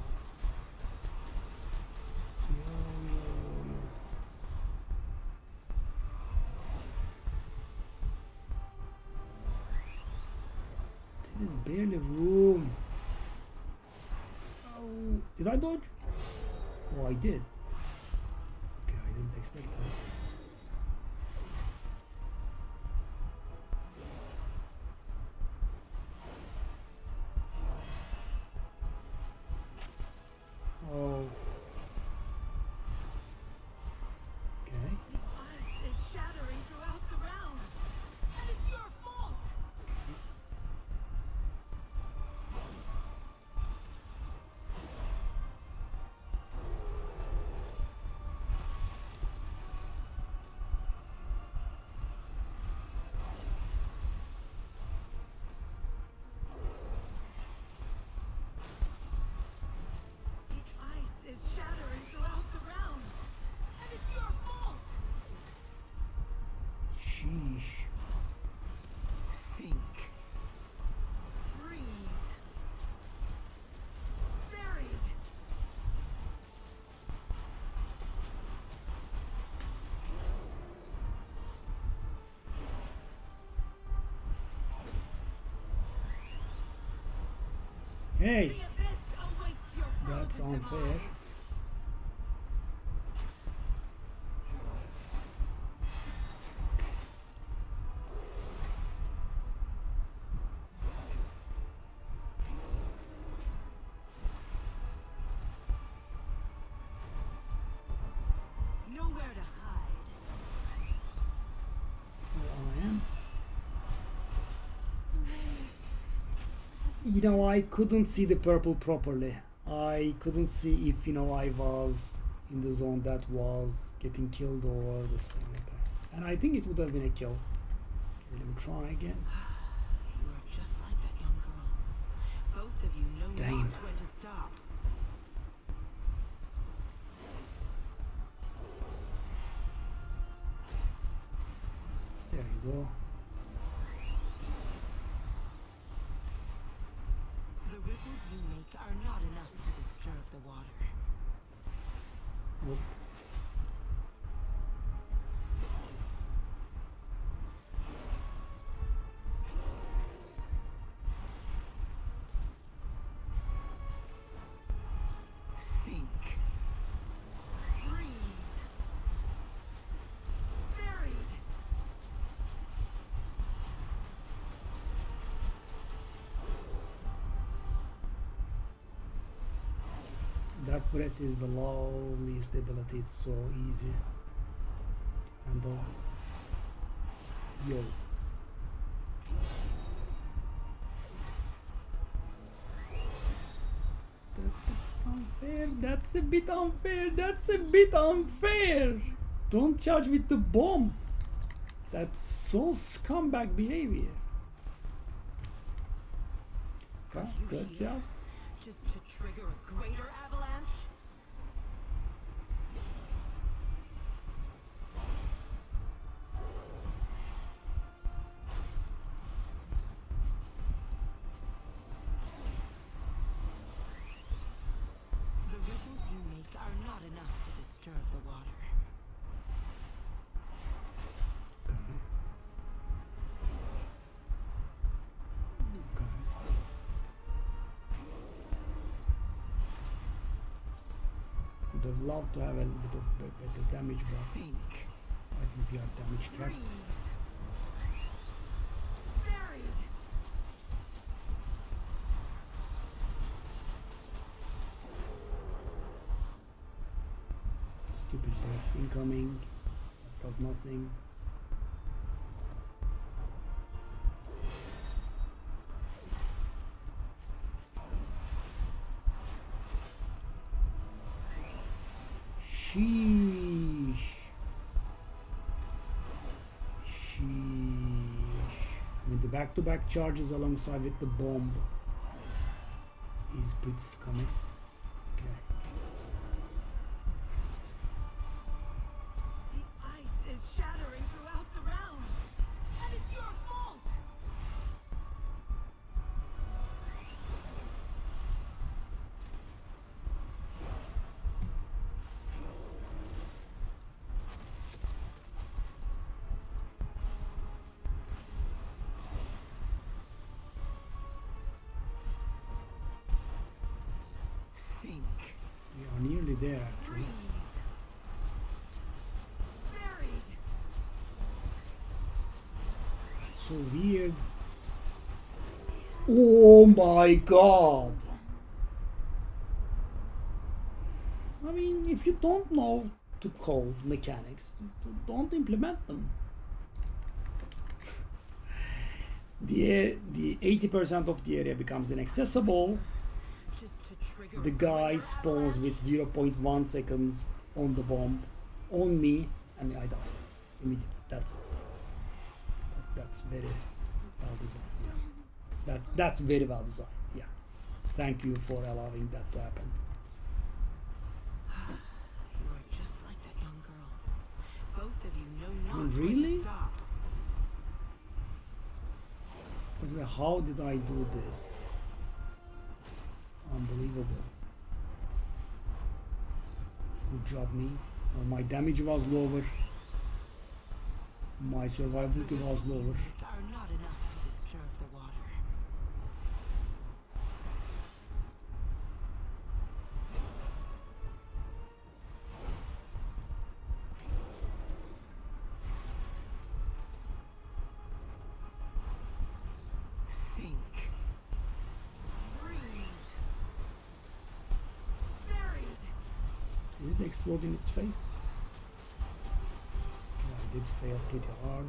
Yo, yo, yo, yo. There is barely room. Oh, did I dodge? Oh, I did. Okay, I didn't expect that. Oh. Okay. The ice is shattering throughout the rounds. And it's your fault. The ice is shattering throughout the rounds. And it's your fault. Sheesh. Think. Breathe. Buried. Hey, The abyss awaits your that's frozen unfair. demise. Nowhere to hide. Here I am. You know, I couldn't see the purple properly. I couldn't see if, you know, I was in the zone that was getting killed or the same. Okay. And I think it would have been a kill. Okay, let me try again. You are just like that young girl. Both of you know Damn. not when to stop. There you go. The ripples you make are not enough to disturb the water. Whoop. Think. Breathe. Buried. That breath is the loveliest ability. It's so easy to handle. Yo. That's a bit unfair. That's a bit unfair. Don't charge with the bomb. That's so scumbag behavior. Okay, Are you good here job. just to trigger a greater avalanche? The ripples you make are not enough to disturb the water. Okay. Would have loved to have a bit of better damage, but Think. I think we are damage capped. Breathe. Buried. Stupid breath incoming. That does nothing. Sheesh. Sheesh. I mean, the back-to-back charges alongside with the bomb is pretty scummy. Okay. The ice is shattering throughout the rounds, and it's your fault. Think. We are nearly there, actually. Breathe. Buried. So weird. Oh my god! I mean, if you don't know to code mechanics, don't implement them. The 80% of the area becomes inaccessible. Just to trigger The a guy greater spawns avalanche. with 0.1 seconds on the bomb, on me, and I die immediately. That's it. That's very well designed. Yeah. That's very well designed. Yeah. Thank you for allowing that to happen. You are just like that young girl. Both of you know not Really? when to stop. But how did I do this? Unbelievable. Good job, me. Well, my damage was lower. My survivability was lower. Are not enough to disturb the water. Think. Breathe. Buried. Did it explode in its face? Okay, I did fail pretty hard.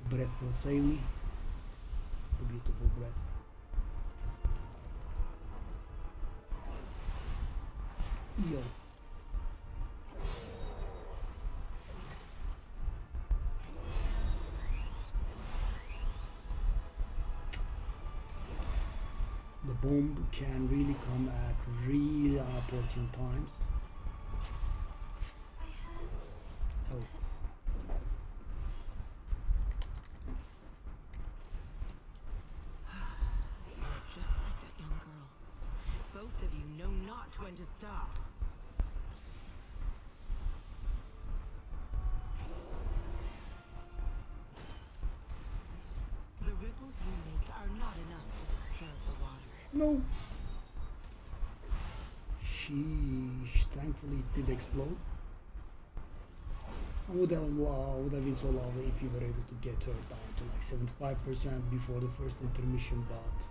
Breath will save me. A beautiful breath. Yo. The bomb can really come at really unopportune times. Oh. You are just like that young girl. Both of you know not when to stop. The ripples you make are not enough to disturb the water. No. Sheesh. Thankfully it did explode. I would have been so lovely if you were able to get her down to like 75% before the first intermission, but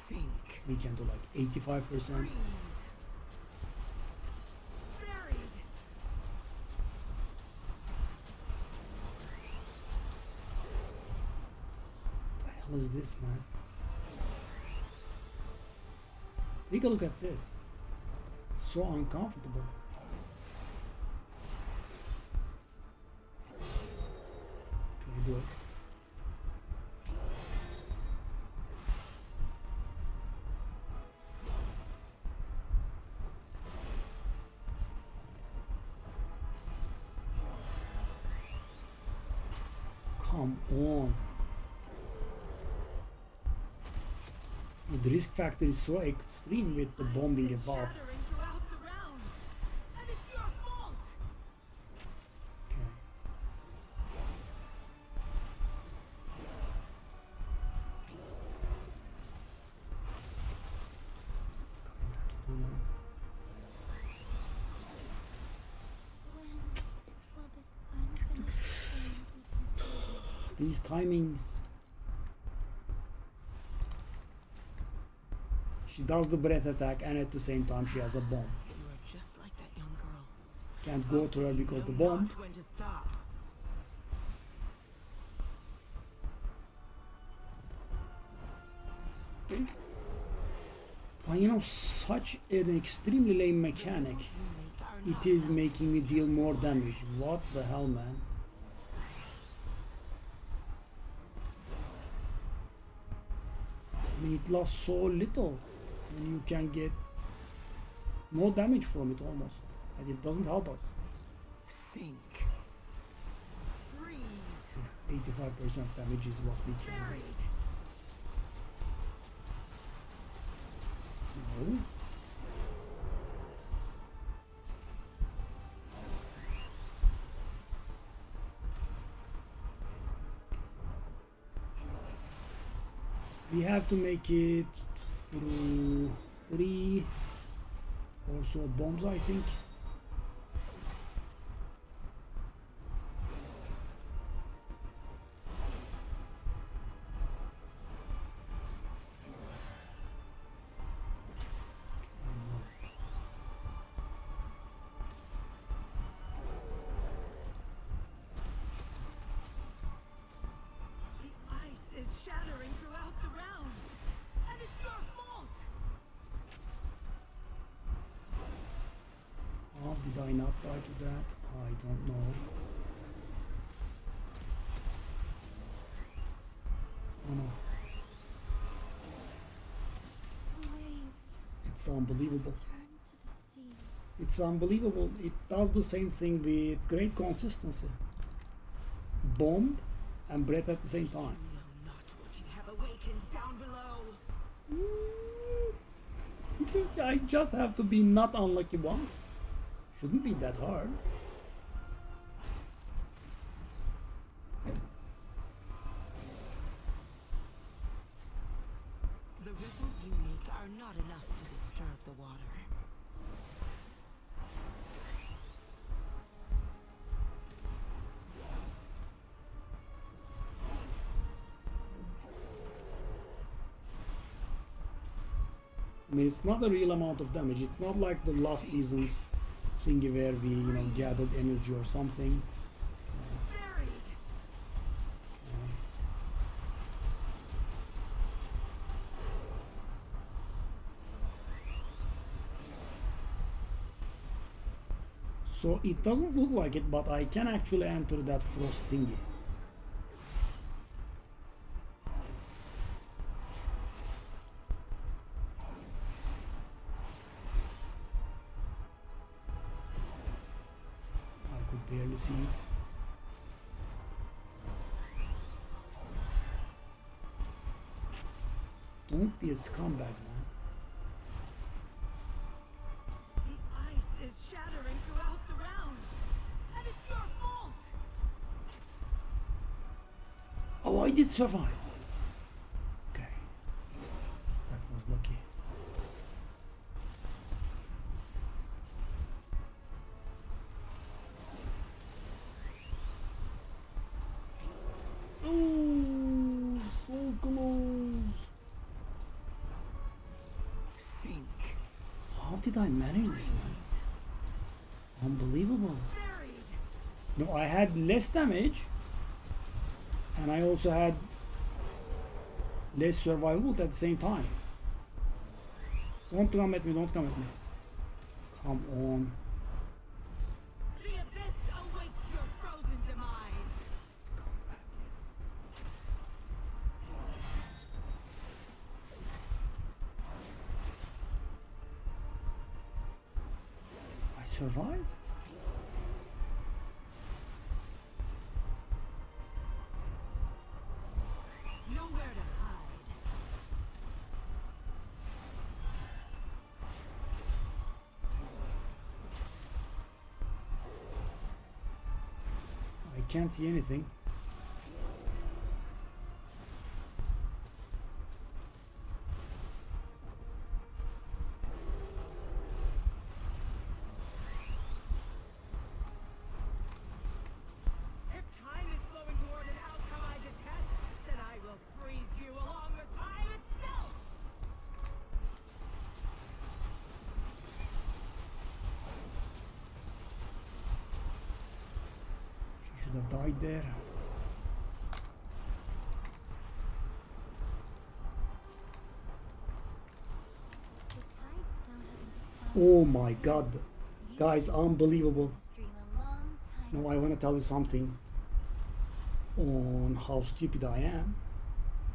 Think. we can do like 85%. Breathe. Buried. What the hell is this, man? Take a look at this. It's so uncomfortable. Can you do it? Come on. The risk factor is so extreme with the bombing above. Shattering throughout the rounds, and it's your fault. Okay. Going to have to do now. When will this unfinished thing be completed? These timings. She does the breath attack and at the same time she has a bomb. You are just like that young Can't go to her because the bomb. When to stop. But you know, such an extremely lame mechanic. It is making me deal more damage. What the hell, man? I mean, it lasts so little, and you can get no damage from it almost. And it doesn't help us. Think. Breathe. 85% damage is what we can Buried. do. No. We have to make it through 3 or so bombs, I think. The ice is shattering throughout the rounds. And it's your fault. How did I not die to that? I don't know. Oh no. The waves It's unbelievable. turn to the sea. It's unbelievable. It does the same thing with great consistency. Bomb and breath at the same time. You know not what you have awakened down below. I just have to be not unlucky once. Shouldn't be that hard. The ripples you make are not enough to disturb the water. I mean, it's not a real amount of damage. It's not like the last season's thingy where we, you know, gathered energy or something. Buried. So it doesn't look like it, but I can actually enter that frost thingy. I could barely see it. Don't be a scumbag, man. The ice is shattering throughout the rounds. And it's your fault. Oh, I did survive. Okay. That was lucky. Oh, so close. Think. How did I manage this, man? Unbelievable. Buried. No, I had less damage, and I also had less survival at the same time. Don't come at me, don't come at me. Come on. The abyss awaits your frozen demise. Let's come back. I survived? Nowhere to hide. I can't see anything. If time is flowing toward an outcome I detest, then I will freeze you along with time itself. Should have died there. The tide still hasn't responded Oh to my god. You Guys, unbelievable. stream a long time Now I want to tell you something on how stupid I am.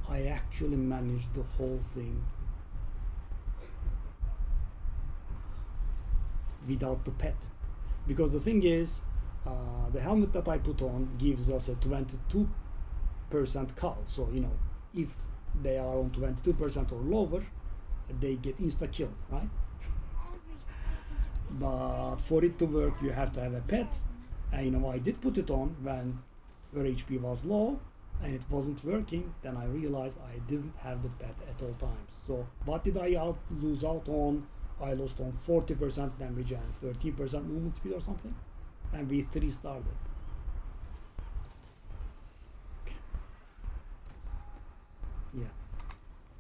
I actually managed the whole thing without the pet, because the thing is, the helmet that I put on gives us a 22% cull. So you know, if they are on 22% or lower, they get insta killed, right? every second. But for it to work, you have to have a pet. And you know, I did put it on when her HP was low and it wasn't working. Then I realized I didn't have the pet at all times. So what did I lose out on? I lost on 40% damage and 13% movement speed or something. And we 3-starred it. Yeah.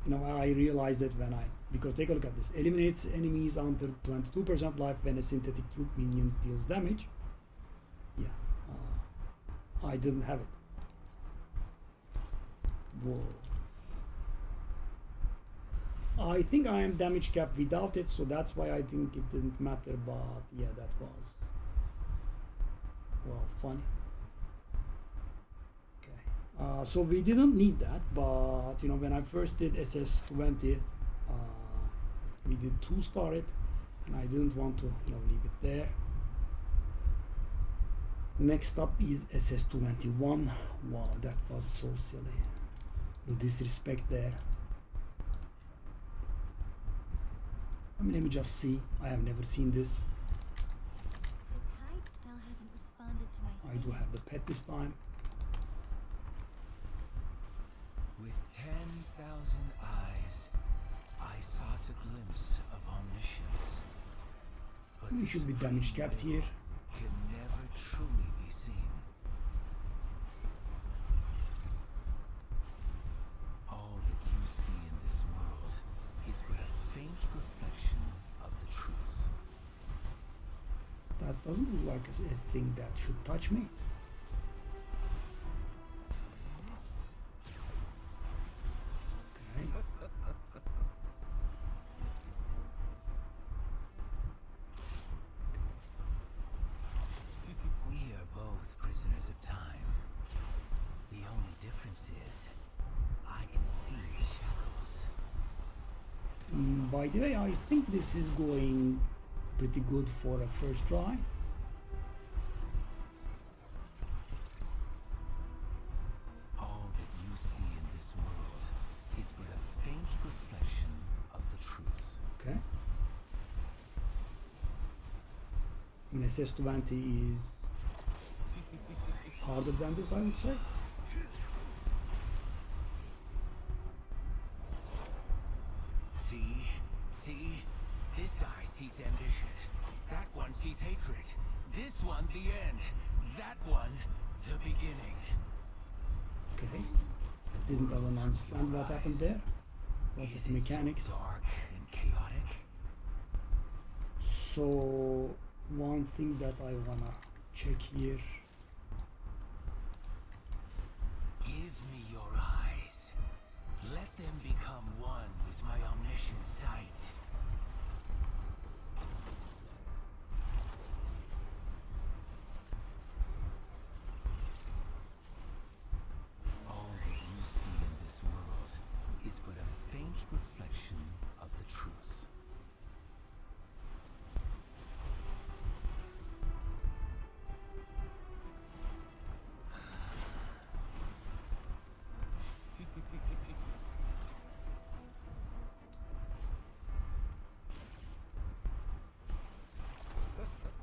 You know, I realized it when because take a look at this. Eliminates enemies under 22% life when a synthetic troop minion deals damage. Yeah. I didn't have it. Whoa. I think I am damage capped without it, so that's why I think it didn't matter, but yeah, that was, well, funny. Okay. So we didn't need that, but you know, when I first did SS20, we did 2-star it, and I didn't want to, you know, leave it there. Next up is SS21. Wow, that was so silly. The disrespect there. I mean, let me just see. I have never seen this. The tide still hasn't responded to my I do signal. have the pet this time. With 10,000 eyes, I sought a glimpse of omniscience. But We the should be supreme damage capped will here. can never truly be seen. All that you see in this world is but a faint reflection of the truth. That doesn't look like a thing that should touch me. Okay. We are both prisoners of time. The only difference is, I can see the shackles. By the way, I think this is going pretty good for a first try. All that you see in this world is but a faint reflection of the truth. Okay. I mean, SS20 is harder than this, I would say. See? This eye sees ambition. That one sees hatred. This one, the end. That one, the beginning. Okay. Didn't even understand what happened there. What is Is it mechanics? so dark and chaotic? So one thing that I wanna check here. Give me your eyes. Let them become one with my omniscient sight. All that you see in this world is but a faint reflection of the truth.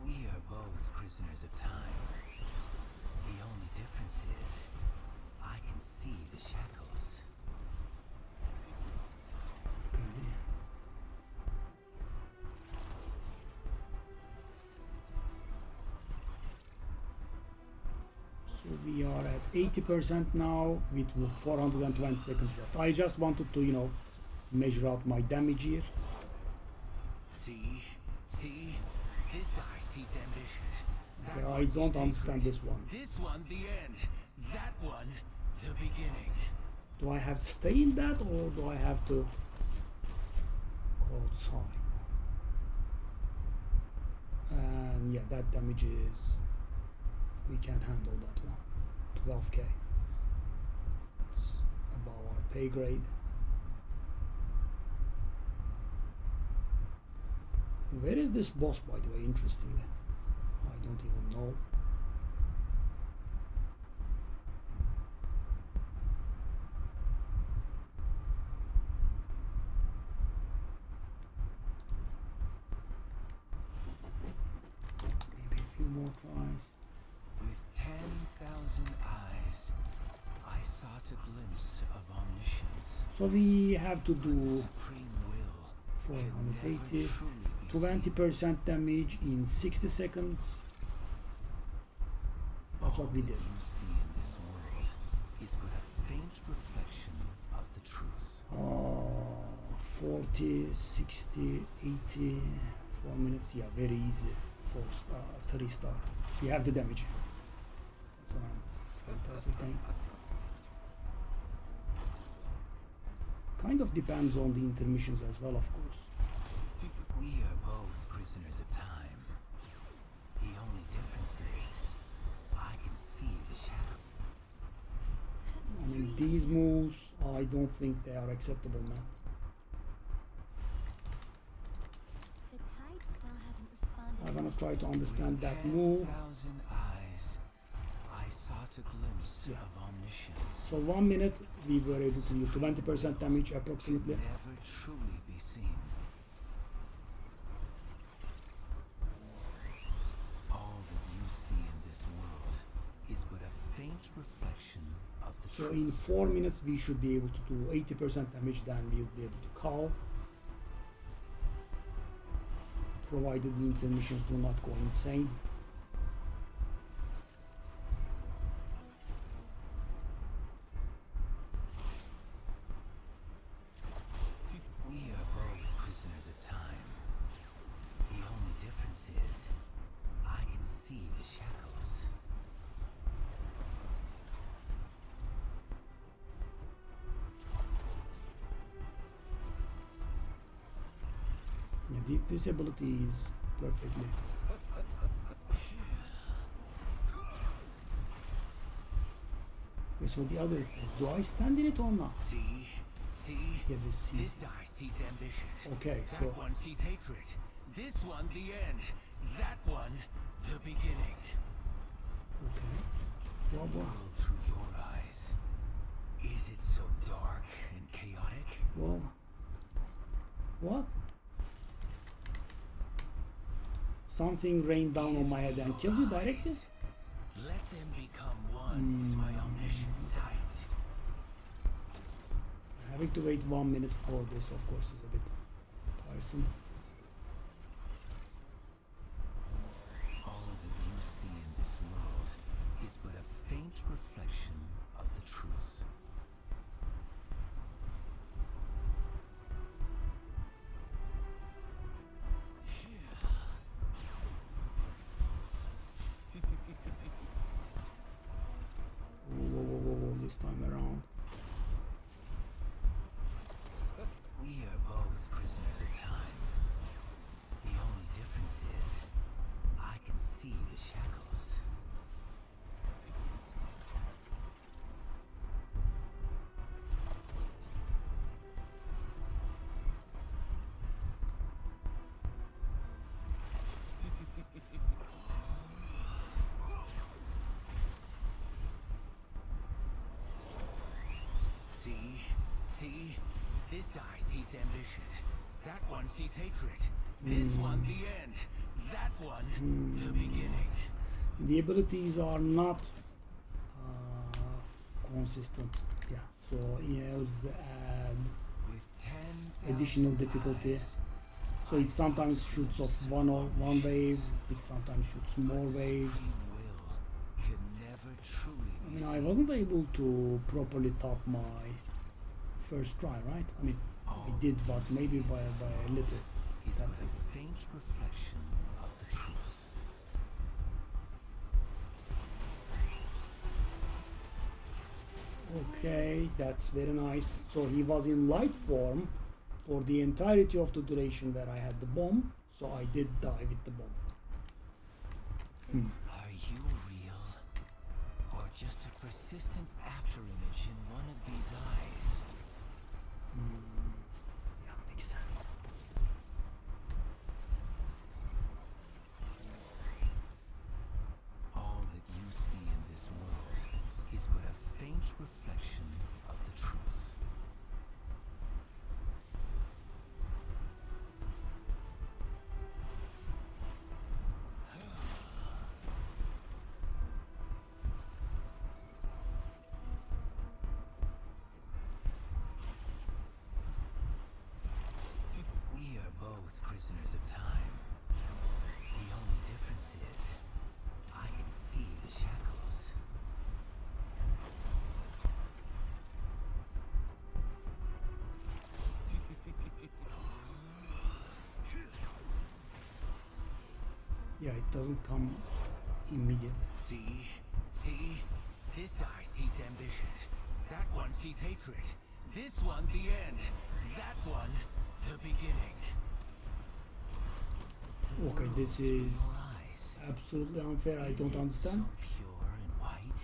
We are both prisoners of time. The only difference is, I can see the shackles. Okay. So we are at 80% now with 420 seconds left. I just wanted to, you know, measure out my damage here. See? This eye sees ambition. That I one don't sees understand hatred. this one. This one, the end. That one, the beginning. Do I have to stay in that, or do I have to go outside? And yeah, that damage is, we can't handle that one. 12k. It's above our pay grade. Where is this boss, by the way? Interestingly, I don't even know. Maybe a few more tries. With 10,000 eyes, I sought a glimpse of omniscience. So we have to do Supreme will can never 480, truly be 20% damage in 60 seconds. That's what we did. All that you see in this world is but a faint reflection of the truth. 40, 60, 80, 4 minutes. Yeah, very easy. 4 star, 3 star. We have the damage. That's what I'm trying to ascertain. Kind of depends on the intermissions as well, of course. We are both prisoners of time. The only difference is I can see the shadow. I mean, these moves, I don't think they are acceptable now. The tide still hasn't responded. I'm gonna try to understand that 10,000 move. eyes, I sought a glimpse Yeah. of omniscience. So 1 minute, we were able to do 20% damage approximately. Never truly be seen. All that you see in this world is but a faint reflection of the So truth. in 4 minutes, we should be able to do 80% damage, then we'll be able to call. Provided the intermissions do not go insane. We are both prisoners of time. The only difference is I can see the shackles. Yeah, this ability is perfectly. Okay, so the other thing, do I stand in it or not? See? Yeah, this This is. eye sees ambition. Okay, That so one sees hatred. This one, the end. That one, the beginning. okay. Well, World through your eyes. Is it so dark and chaotic? well, what? Something rained down on my head and killed me directly? Let them become one with my omniscient sight. Having to wait 1 minute for this, of course, is a bit tiresome. All that you see in this world is but a faint reflection of the truth. Whoa, this time around. We are both prisoners of time. The only difference is I can see the shackles. See? This eye sees ambition. That one sees hatred. This one, the end. That one, the beginning. The abilities are not consistent. Yeah, so you have to add With 10,000 additional difficulty. eyes, So it sometimes shoots off one wave, it sometimes shoots more waves. supreme will can never truly I be mean, I seen. wasn't able to properly top my first try, right? I mean, I did, but maybe by a little. Is That's but it. a faint reflection of the truth. Okay, that's very nice. So he was in light form for the entirety of the duration where I had the bomb, so I did die with the bomb. Are you real? Or just a persistent afterimage in one of these eyes? Yeah, makes sense. All that you see in this world is but a faint reflection of the truth. We are both prisoners of time. The only difference is, I can see the shackles. Yeah, it doesn't come immediately. See? This eye sees ambition. That one sees hatred. This one, the end. That one, the beginning. Okay, this is Your eyes. absolutely unfair. I don't understand. So pure and white.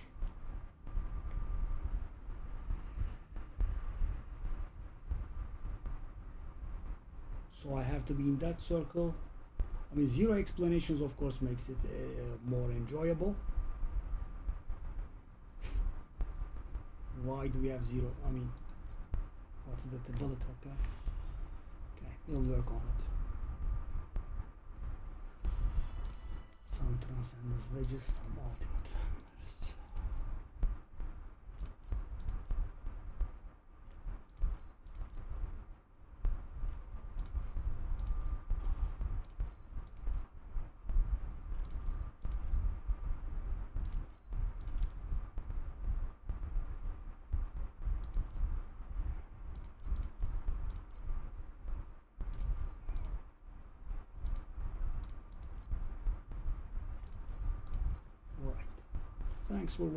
So I have to be in that circle. I mean, zero explanations, of course, makes it more enjoyable. Why do we have zero? I mean, what's that? A bullet? Okay. Okay, we'll work on it. Some transcendence wedges from ultimate. Yes. Right. Thanks for watching.